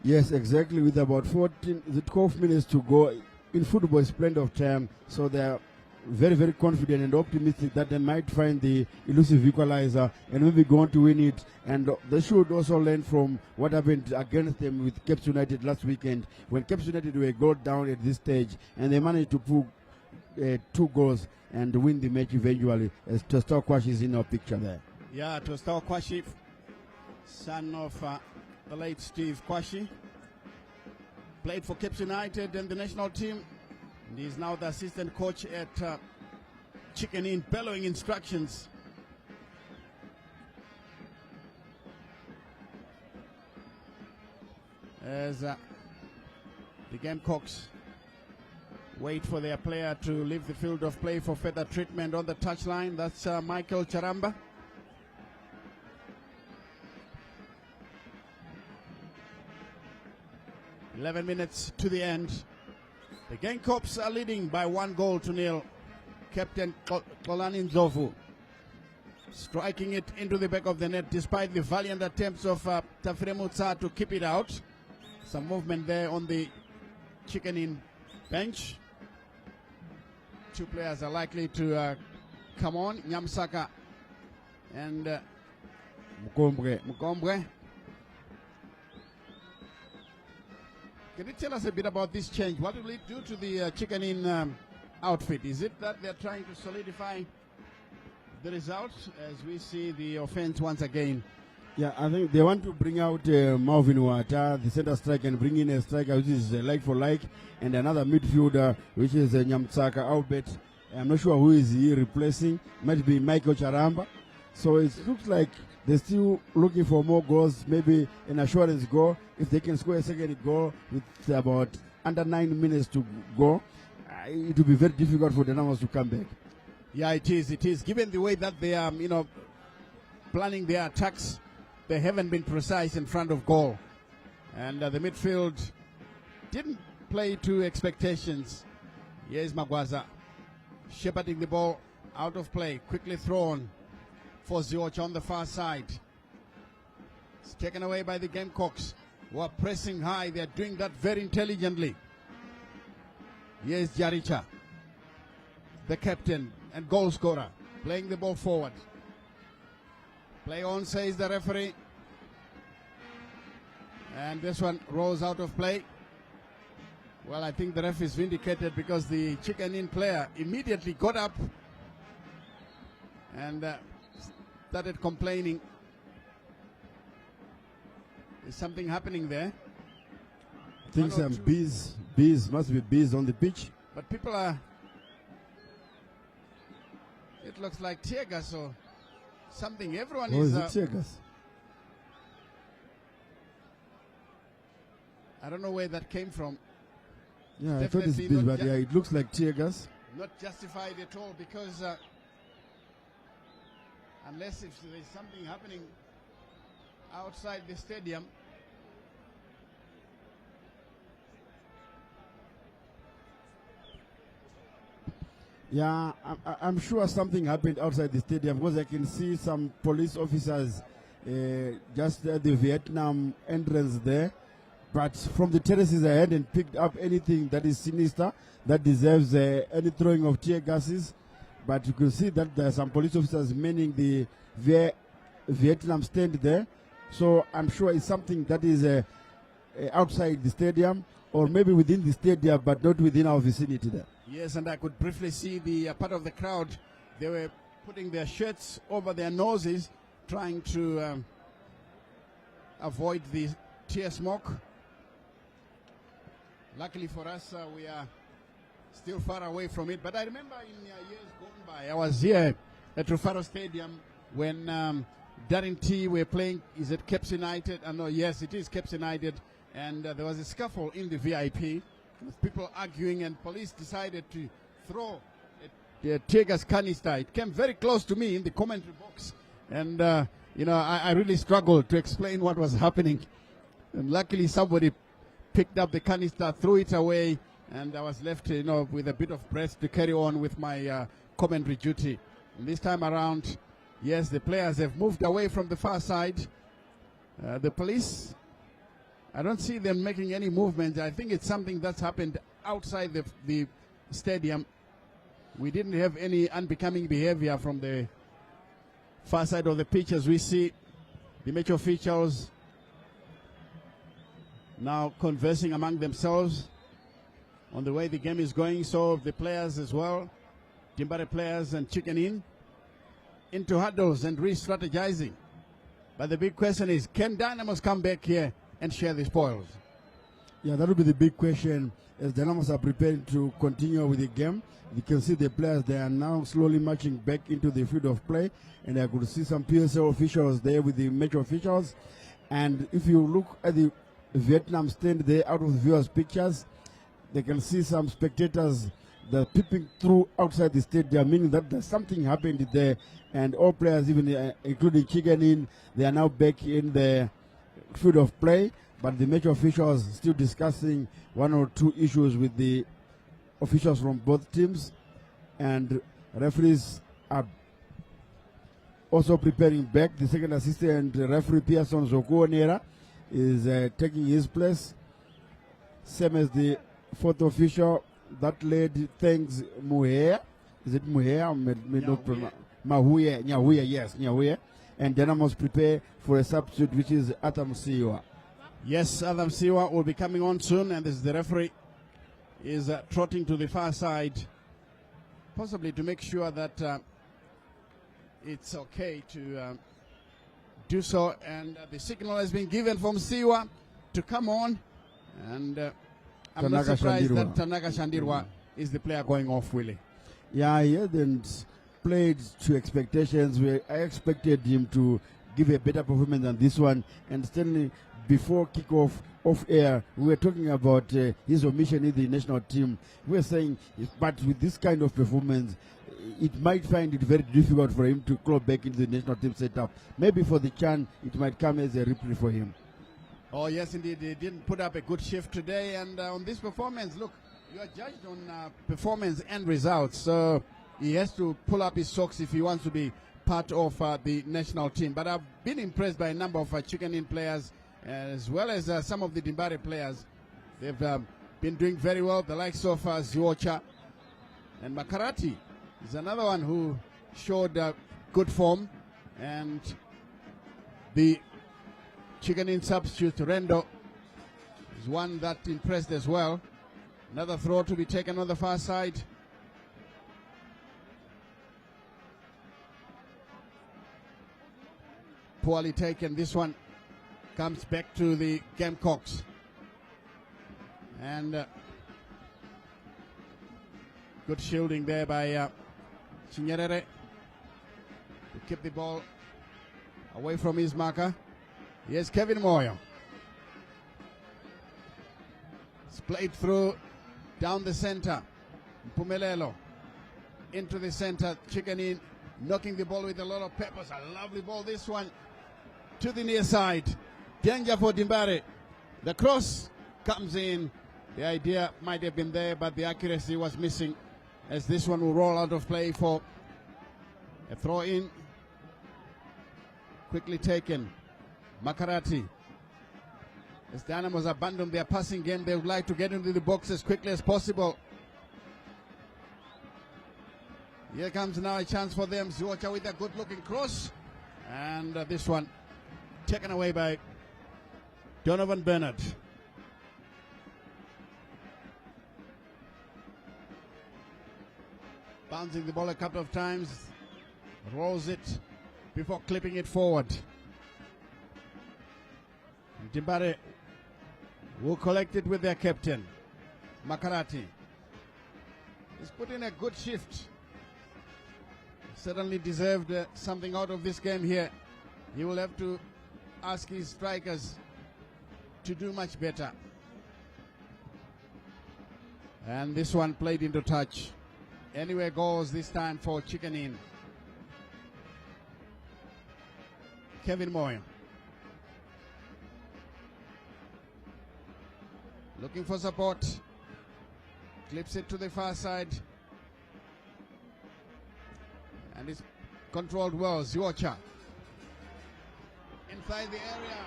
Yes, exactly. With about 12 minutes to go, in football is plenty of time, so they're very, very confident and optimistic that they might find the elusive equalizer and maybe go on to win it. And they should also learn from what happened against them with Cape United last weekend, when Cape United were goal down at this stage and they managed to pull 2 goals and win the match eventually, as Tostao Kwashi is in our picture there. Yeah, Tostao Kwashi, son of the late Steve Kwashi, played for Cape United and the national team. And he's now the assistant coach at Chicken Inn, bellowing instructions. As the Gamecocks wait for their player to leave the field of play for further treatment on the touchline. That's Michael Charamba. "11 minutes to the end. The Gamecocks are leading by 1-0. Captain Kolani Nzovu striking it into the back of the net despite the valiant attempts of Tafire Mutsa to keep it out. Some movement there on the Chicken Inn bench. 2 players are likely to come on, Nyamsaka and Mukombwe. Can you tell us a bit about this change? What will it do to the chicken in outfit? Is it that they're trying to solidify the result as we see the offense once again? Yeah, I think they want to bring out Marvin Wata, the center striker, and bring in a striker which is like for like, and another midfielder which is Nyamtsaka Albert. I'm not sure who is he replacing. Might be Michael Charamba. So it looks like they're still looking for more goals, maybe an assurance goal. If they can score a second goal with about under 9 minutes to go, it will be very difficult for the Dynamos to come back. Yeah, it is. It is. Given the way that they are, planning their attacks, they haven't been precise in front of goal. And the midfield didn't play to expectations. Here's Magwaza shepherding the ball out of play, quickly thrown for Zioch on the far side. It's taken away by the Gamecocks, who are pressing high. They're doing that very intelligently. Here's Jaricha, the captain and goal scorer, playing the ball forward. Play on, says the referee. And this one rolls out of play. Well, I think the ref is vindicated because the chicken in player immediately got up and started complaining. There's something happening there. I think some bees must be bees on the pitch. But people are, it looks like tear gas or something. Everyone is it tear gas? I don't know where that came from. Yeah, I thought it's bees, but yeah, it looks like tear gas. Not justified at all, because unless if there's something happening outside the stadium. Yeah, I'm sure something happened outside the stadium, because I can see some police officers just at the Vietnam entrance there. But from the terraces, I hadn't picked up anything that is sinister, that deserves any throwing of tear gases. But you can see that there are some police officers manning the Vietnam stand there. So I'm sure it's something that is outside the stadium, or maybe within the stadium, but not within our vicinity there. Yes, and I could briefly see the part of the crowd. They were putting their shirts over their noses, trying to avoid the tear smoke. Luckily for us, we are still far away from it. But I remember in years gone by, I was here at Rufaro Stadium when Darren T were playing. Is it Caps United? No, yes, it is Caps United. And there was a scuffle in the VIP with people arguing, and police decided to throw a tear gas canister. It came very close to me in the commentary box. And, I really struggled to explain what was happening. And luckily somebody picked up the canister, threw it away, and I was left, with a bit of breath to carry on with my commentary duty. And this time around, yes, the players have moved away from the far side. The police, I don't see them making any movement. I think it's something that's happened outside the stadium. We didn't have any unbecoming behavior from the far side of the pitch, as we see the match officials now conversing among themselves on the way the game is going. So the players as well, Timbare players and chicken into huddles and re-strategizing. But the big question is, can Dynamos come back here and share the spoils? Yeah, that will be the big question as Dynamos are preparing to continue with the game. You can see the players, they are now slowly marching back into the field of play, and I could see some PSL officials there with the match officials. And if you look at the Vietnam stand there out of the viewers' pictures, they can see some spectators that are peeping through outside the stadium, meaning that there's something happened there, and all players, even including Chicken they are now back in the field of play. But the match officials still discussing one or two issues with the officials from both teams, and referees are also preparing back. The second assistant referee, Pearson Zokuonera, is taking his place, same as the fourth official. That lady thanks Muhea. Is it Muhea? Mahuye, Nyahuye, yes, Nyahuye. And Dynamos prepare for a substitute, which is Atam Siwa. Yes, Adam Siwa will be coming on soon, and this is the referee is trotting to the far side, possibly to make sure that it's okay to do so. And the signal has been given from Siwa to come on, and I'm not surprised that Tanaka Shandirwa is the player going off, Willie. Yeah, he hasn't played to expectations. I expected him to give a better performance than this one. And Stanley, before kickoff off air, we were talking about his omission in the national team. We were saying, but with this kind of performance, it might find it very difficult for him to claw back into the national team setup. Maybe for the Chan, it might come as a reprieve for him. Oh, yes, indeed. He didn't put up a good shift today. And on this performance, look, you are judged on performance and results. So he has to pull up his socks if he wants to be part of the national team. But I've been impressed by a number of Chicken Inn players, as well as some of the Dimbare players. They've been doing very well, the likes of Ziocha. And Makarati is another one who showed good form. And the Chicken Inn substitute, Rendo, is one that impressed as well. Another throw to be taken on the far side. Poorly taken. This one comes back to the Gamecocks. And good shielding there by Chinyerere to keep the ball away from his marker. Here's Kevin Moyo. It's played through down the center. Mpumelelo into the center. Chicken Inn knocking the ball with a lot of peppers. A lovely ball, this one, to the near side. Danger for Dimbare. The cross comes in. The idea might have been there, but the accuracy was missing, as this one will roll out of play for a throw in. Quickly taken. Makarati. As Dynamos abandon their passing game, they would like to get into the box as quickly as possible. Here comes now a chance for them. Ziocha with a good looking cross. And this one taken away by Donovan Bernard. Bouncing the ball a couple of times. Rolls it before clipping it forward. Dimbare will collect it with their captain, Makarati. He's put in a good shift. Certainly deserved something out of this game here. He will have to ask his strikers to do much better. And this one played into touch. Anywhere goes this time for Chicken Inn. Kevin Moyo. Looking for support. Clips it to the far side. And it's controlled well. Ziocha. Inside the area.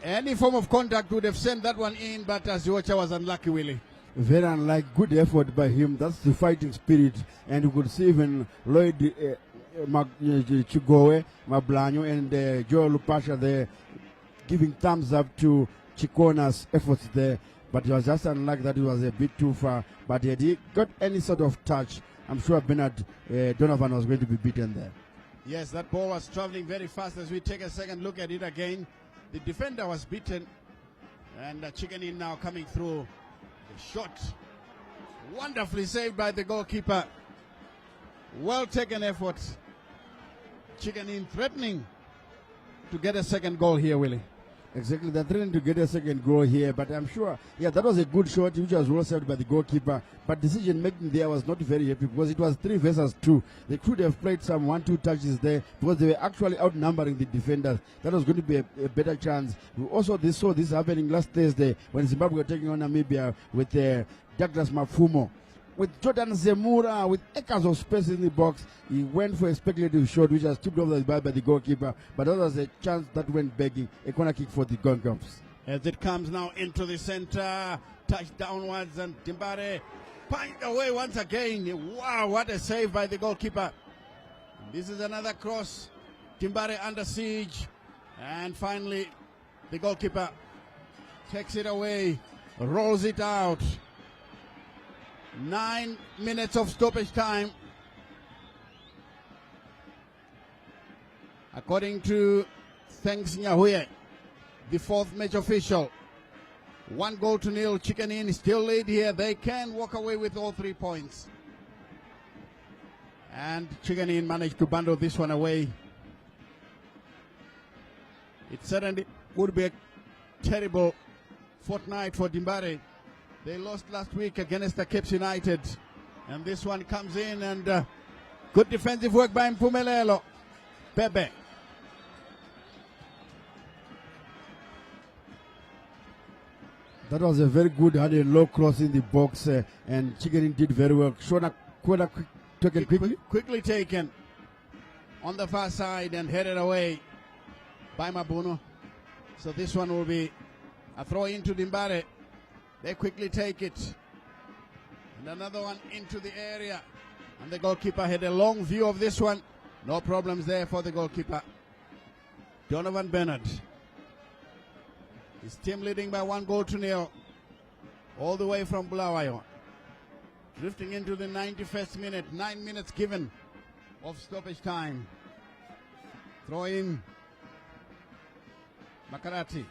Any form of contact would have sent that one in, but Ziocha was unlucky, Willie. Very unlike. Good effort by him. That's the fighting spirit. And you could see even Lloyd Chigoe, Mablanyo, and Joel Lupasha there giving thumbs up to Chikona's efforts there, but it was just unlucky that it was a bit too far. But had he got any sort of touch, I'm sure Bernard Donovan was going to be beaten there. Yes, that ball was traveling very fast. As we take a second look at it again, the defender was beaten, and Chicken Inn now coming through. The shot wonderfully saved by the goalkeeper. Well taken effort. Chicken Inn threatening to get a second goal here, Willie. Exactly, they're trying to get a second goal here, but I'm sure, yeah, that was a good shot, which was well saved by the goalkeeper, but decision making there was not very happy, because it was 3 versus 2. They could have played some 1-2 touches there, because they were actually outnumbering the defenders. That was going to be a better chance. We also saw this happening last Thursday, when Zimbabwe were taking on Namibia with Douglas Mafumo. With Jordan Zemura, with acres of space in the box, he went for a speculative shot, which was tipped off the ball by the goalkeeper. But that was a chance that went begging, a corner kick for the Gongams. As it comes now into the center, touch downwards, and Dimbare punched away once again. Wow, what a save by the goalkeeper. This is another cross. Dimbare under siege. And finally, the goalkeeper takes it away, rolls it out. 9 minutes of stoppage time. According to Thanks Nyahuye, the fourth match official. 1-0. Chicken Inn still lead here. They can walk away with all 3 points. And Chicken Inn managed to bundle this one away. It certainly would be a terrible fortnight for Dimbare. They lost last week against the Cape United. And this one comes in, and good defensive work by Mpumelelo. Bebe. That was a very good, had a low cross in the box, and Chicken Inn did very well. Shona Kweda taken quickly. Quickly taken on the far side and headed away by Mabuno. So this one will be a throw into Dimbare. They quickly take it. And another one into the area. And the goalkeeper had a long view of this one. No problems there for the goalkeeper. Donovan Bernard. His team leading by 1-0. All the way from Bulawayo. Drifting into the 91st minute. 9 minutes given of stoppage time. Throw in Makarati.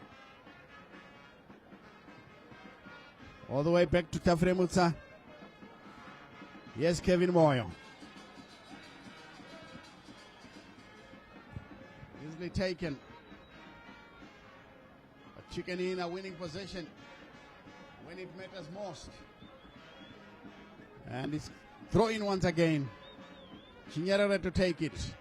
All the way back to Tafre Mutsa. Yes, Kevin Moyo. Easily taken. But Chicken Inn a winning possession when it matters most. And it's throw in once again. Chinyerere to take it.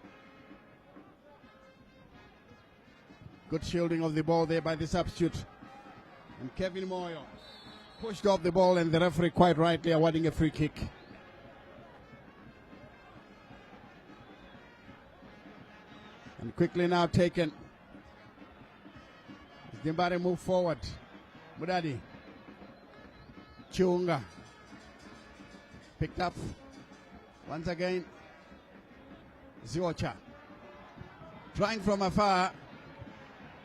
Good shielding of the ball there by the substitute. And Kevin Moyo pushed off the ball, and the referee quite rightly awarding a free kick. And quickly now taken. Dimbare move forward. Mudadi. Chiunga. Picked up. Once again. Ziocha. Trying from afar.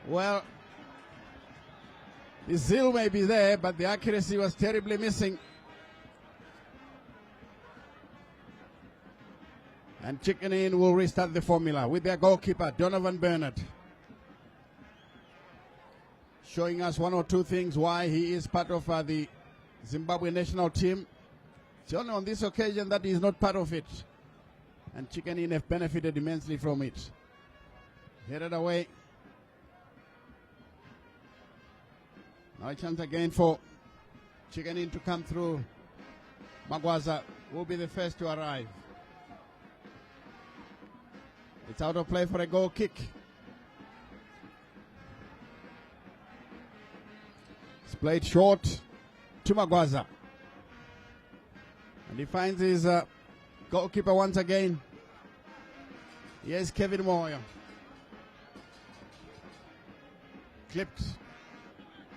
Well, the zeal may be there, but the accuracy was terribly missing. And Chicken Inn will restart the formula with their goalkeeper, Donovan Bernard. Showing us one or two things why he is part of the Zimbabwe national team. It's only on this occasion that he is not part of it. And Chicken Inn have benefited immensely from it. Headed away. Now a chance again for Chicken Inn to come through. Magwaza will be the first to arrive. It's out of play for a goal kick. It's played short to Magwaza. And he finds his goalkeeper once again. Here's Kevin Moyo. Clipped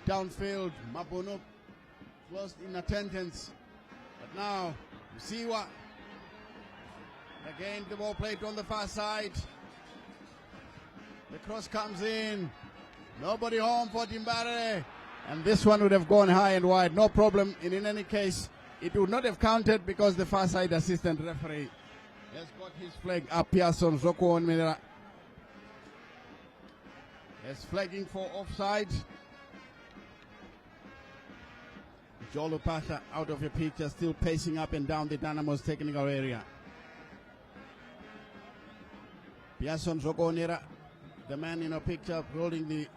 downfield. Mabuno lost in attendance. But now, Siwa. Again, the ball played on the far side. The cross comes in. Nobody home for Dimbare. And this one would have gone high and wide. No problem. And in any case, it would not have counted because the far side assistant referee has got his flag up. Pearson Zoko on Minera is flagging for offside. Joe Pasha out of your picture, still pacing up and down the Dynamos technical area. Pearson Zogonera, the man in a picture, holding the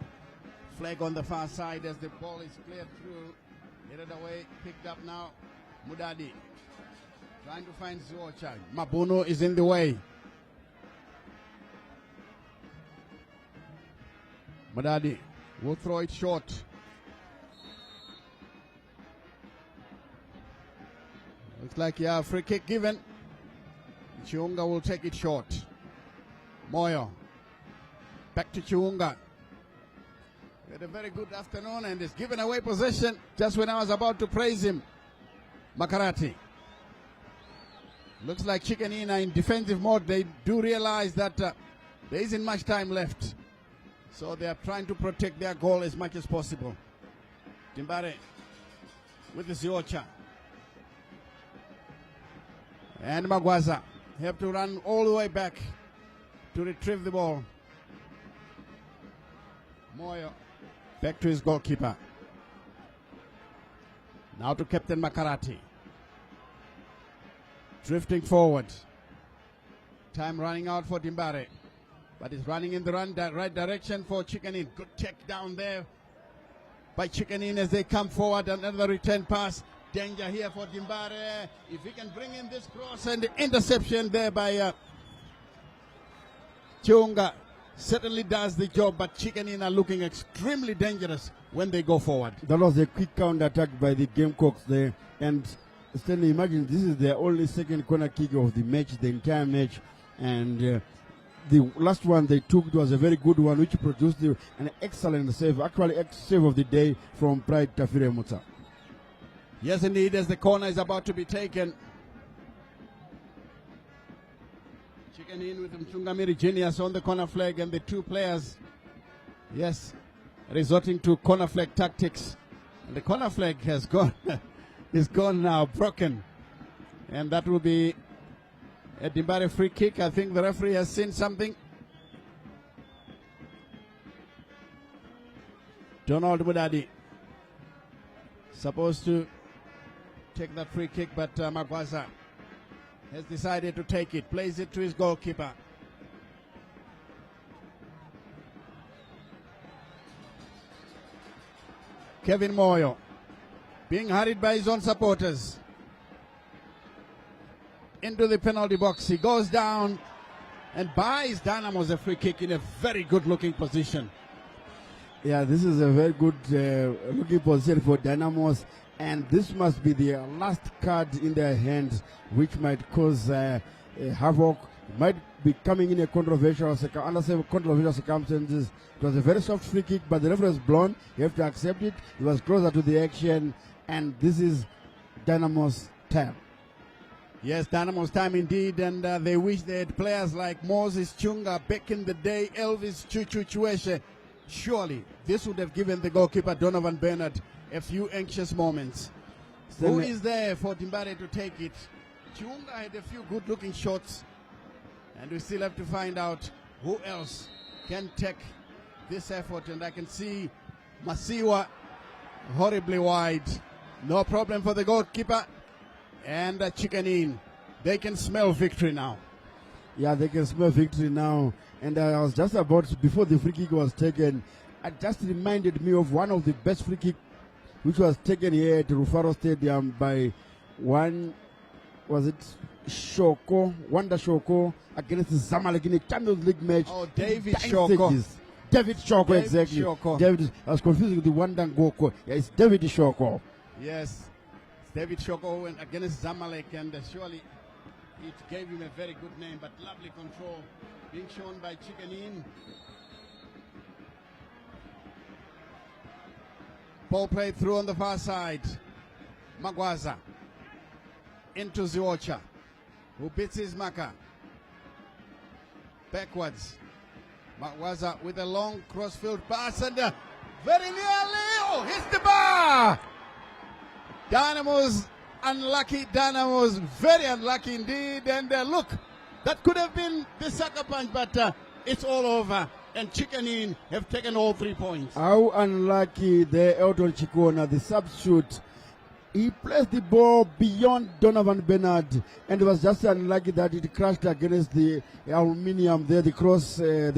flag on the far side as the ball is cleared through. Headed away, picked up now. Mudadi trying to find Ziocha. Mabuno is in the way. Mudadi will throw it short. Looks like a free kick given. Chiunga will take it short. Moyo. Back to Chiunga. We had a very good afternoon and is given away possession just when I was about to praise him. Makarati. Looks like Chicken Inn are in defensive mode. They do realize that there isn't much time left. So they are trying to protect their goal as much as possible. Dimbare with the Ziocha. And Magwaza have to run all the way back to retrieve the ball. Moyo back to his goalkeeper. Now to Captain Makarati. Drifting forward. Time running out for Dimbare. But he's running in the right direction for Chicken In. Good check down there by Chicken In as they come forward. Another return pass. Danger here for Dimbare. If he can bring in this cross and the interception there by Chunga, certainly does the job, but Chicken In are looking extremely dangerous when they go forward. That was a quick counter attack by the Gamecocks there. And Stanley, imagine this is their only second corner kick of the match, the entire match. And the last one they took, it was a very good one, which produced an excellent save, actually save of the day from Pride Tafire Mutsa. Yes, indeed, as the corner is about to be taken. Chicken In with Mchungamiri Genius on the corner flag, and the two players, yes, resorting to corner flag tactics. And the corner flag has gone, is gone now, broken. And that will be a Dimbare free kick. I think the referee has seen something. Donald Budadi supposed to take that free kick, but Magwaza has decided to take it, plays it to his goalkeeper. Kevin Moyo being hurried by his own supporters into the penalty box. He goes down and buys Dynamos a free kick in a very good looking position. Yeah, this is a very good looking position for Dynamos, and this must be the last card in their hand, which might cause havoc. Might be coming in a controversial circumstances. It was a very soft free kick, but the referee was blown. You have to accept it. He was closer to the action, and this is Dynamos' time. Yes, Dynamos' time indeed, and they wish they had players like Moses Chunga back in the day, Elvis Chuchu Chueshe. Surely, this would have given the goalkeeper Donovan Bernard a few anxious moments. Who is there for Dimbare to take it? Chunga had a few good-looking shots, and we still have to find out who else can take this effort. And I can see Masiwa horribly wide. No problem for the goalkeeper. And Chicken In. They can smell victory now. Yeah, they can smell victory now. And I was just about, before the free kick was taken, it just reminded me of one of the best free kick which was taken here at Rufaro Stadium by one, was it Shoko, Wanda Shoko against Zamalek in a Champions League match. Oh, David Shoko. David Shoko, David exactly. Shoko. David, I was confused with the Wanda Ngoko. Yeah, it's David Shoko. Yes, it's David Shoko went against Zamalek, and surely it gave him a very good name, but lovely control being shown by Chicken In. Ball played through on the far side. Magwaza into Ziocha, who beats his marker. Backwards. Magwaza with a long crossfield pass, and very nearly, hits the bar! Dynamos unlucky, Dynamos very unlucky indeed, and look, that could have been the sucker punch, but it's all over, and Chicken In have taken all 3 points. How unlucky the Elton Chikona, the substitute. He placed the ball beyond Donovan Bernard, and it was just unlucky that it crashed against the aluminium there, the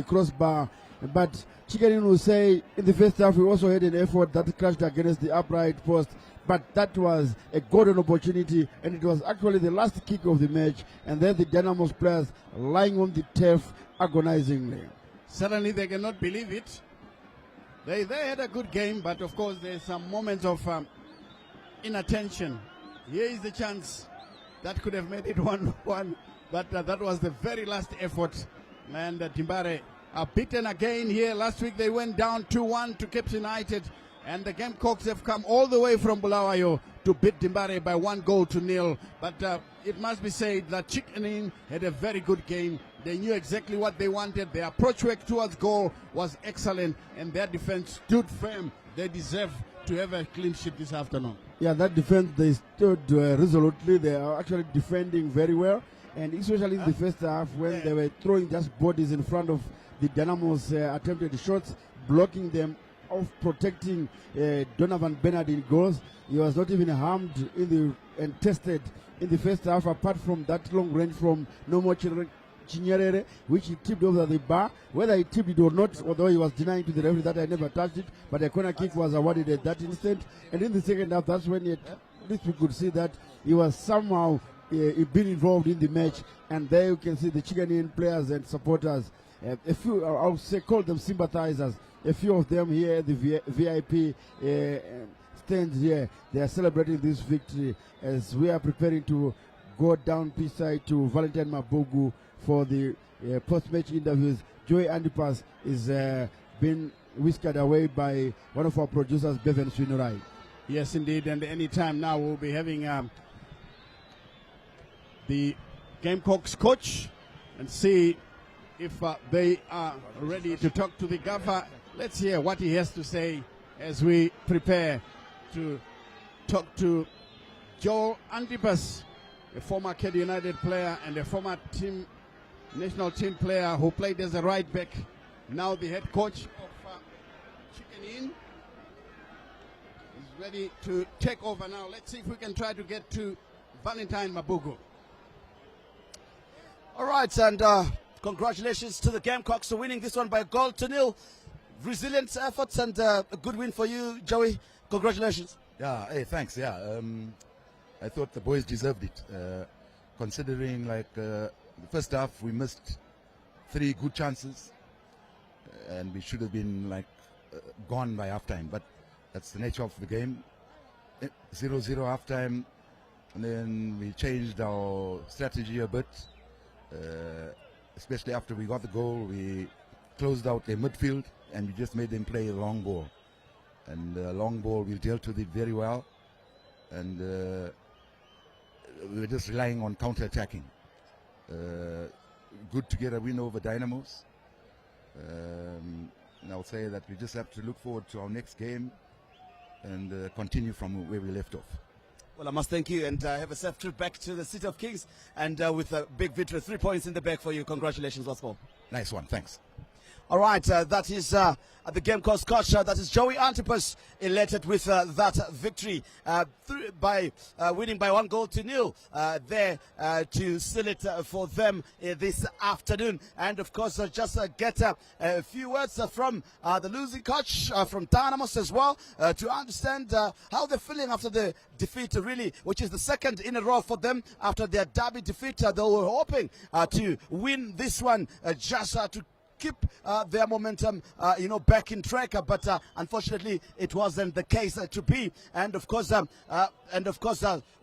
crossbar. But Chicken In will say in the first half we also had an effort that crashed against the upright post, but that was a golden opportunity, and it was actually the last kick of the match, and then the Dynamos players lying on the turf agonizingly. Suddenly they cannot believe it. They had a good game, but of course there's some moments of inattention. Here is the chance that could have made it 1-1, but that was the very last effort. And Dimbare are beaten again here. Last week they went down 2-1 to Cape United, and the Gamecocks have come all the way from Bulawayo to beat Dimbare by 1-0. But it must be said that Chicken In had a very good game. They knew exactly what they wanted. Their approach work towards goal was excellent, and their defense stood firm. They deserve to have a clean sheet this afternoon. Yeah, that defense, they stood resolutely. They are actually defending very well. And especially in the first half, when they were throwing just bodies in front of the Dynamos attempted shots, blocking them off, protecting Donovan Bernard in goals. He was not even harmed and tested in the first half, apart from that long range from Nomo Chinyerere, which he tipped over the bar. Whether he tipped it or not, although he was denying to the referee that I never touched it, but a corner kick was awarded at that instant. And in the second half, that's when at least we could see that he was somehow been involved in the match. And there you can see the Chilean players and supporters, a few, I would say, call them sympathizers. A few of them here at the VIP stand here. They are celebrating this victory as we are preparing to go down P-side to Valentine Mabogu for the post-match interviews. Joey Antipas is being whisked away by one of our producers, Bevan Swinorai. Yes, indeed. And any time now we'll be having the Gamecocks coach and see if they are ready to talk to the gaffer. Let's hear what he has to say as we prepare to talk to Joel Antipas, a former Ked United player and a former national team player who played as a right back, now the head coach of Chicken Inn. He's ready to take over now. Let's see if we can try to get to Valentine Mabugu. All right, and congratulations to the Gamecocks for winning this one by 1-0. Resilient efforts and a good win for you, Joey. Congratulations. Yeah, hey, thanks. Yeah, I thought the boys deserved it, considering the first half we missed 3 good chances, and we should have been gone by halftime. But that's the nature of the game. 0-0 halftime, and then we changed our strategy a bit. Especially after we got the goal, we closed out their midfield and we just made them play a long ball. And long ball, we dealt with it very well. And we were just relying on counter-attacking. Good to get a win over Dynamos. And I'll say that we just have to look forward to our next game and continue from where we left off. Well, I must thank you and have a safe trip back to the City of Kings, and with a big victory, 3 points in the bag for you. Congratulations, Oscar. Nice one, thanks. All right, that is the Gamecocks coach. That is Joey Antipas, elated with that victory by winning by 1-0 there to seal it for them this afternoon. And of course, just get a few words from the losing coach from Dynamos as well to understand how they're feeling after the defeat, really, which is the second in a row for them after their derby defeat. They were hoping to win this one just to keep their momentum, back in track, but unfortunately it wasn't the case to be. And of course,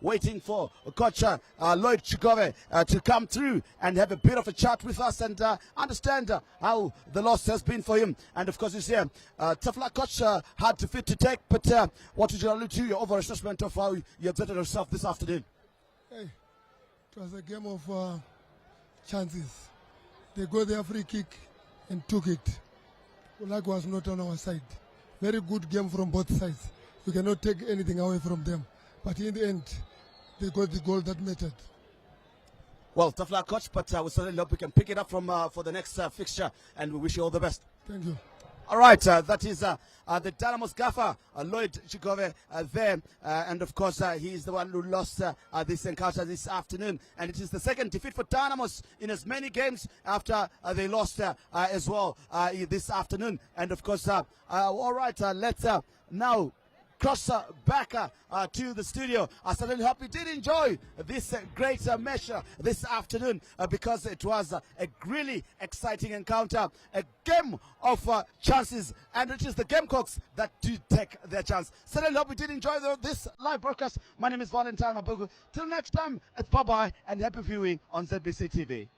waiting for Coach Lloyd Chigove to come through and have a bit of a chat with us and understand how the loss has been for him. And of course, you see, tough luck, Coach, hard defeat to take. But what would you allude to your overall assessment of how you exerted yourself this afternoon? Hey, it was a game of chances. They got their free kick and took it. Luck was not on our side. Very good game from both sides. We cannot take anything away from them. But in the end, they got the goal that mattered. Well, tough luck, Coach, but we certainly hope we can pick it up from for the next fixture, and we wish you all the best. Thank you. All right, that is the Dynamos gaffer, Lloyd Chigove, there. And of course, he is the one who lost this encounter this afternoon. And it is the second defeat for Dynamos in as many games after they lost as well this afternoon. And of course, all right, let's now cross back to the studio. I certainly hope you did enjoy this great match this afternoon because it was a really exciting encounter, a game of chances, and it is the Gamecocks that do take their chance. Certainly hope you did enjoy this live broadcast. My name is Valentine Mabugu. Till next time, it's bye-bye and happy viewing on ZBC TV.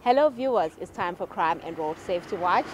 Hello viewers, it's time for Crime and Road Safety Watch.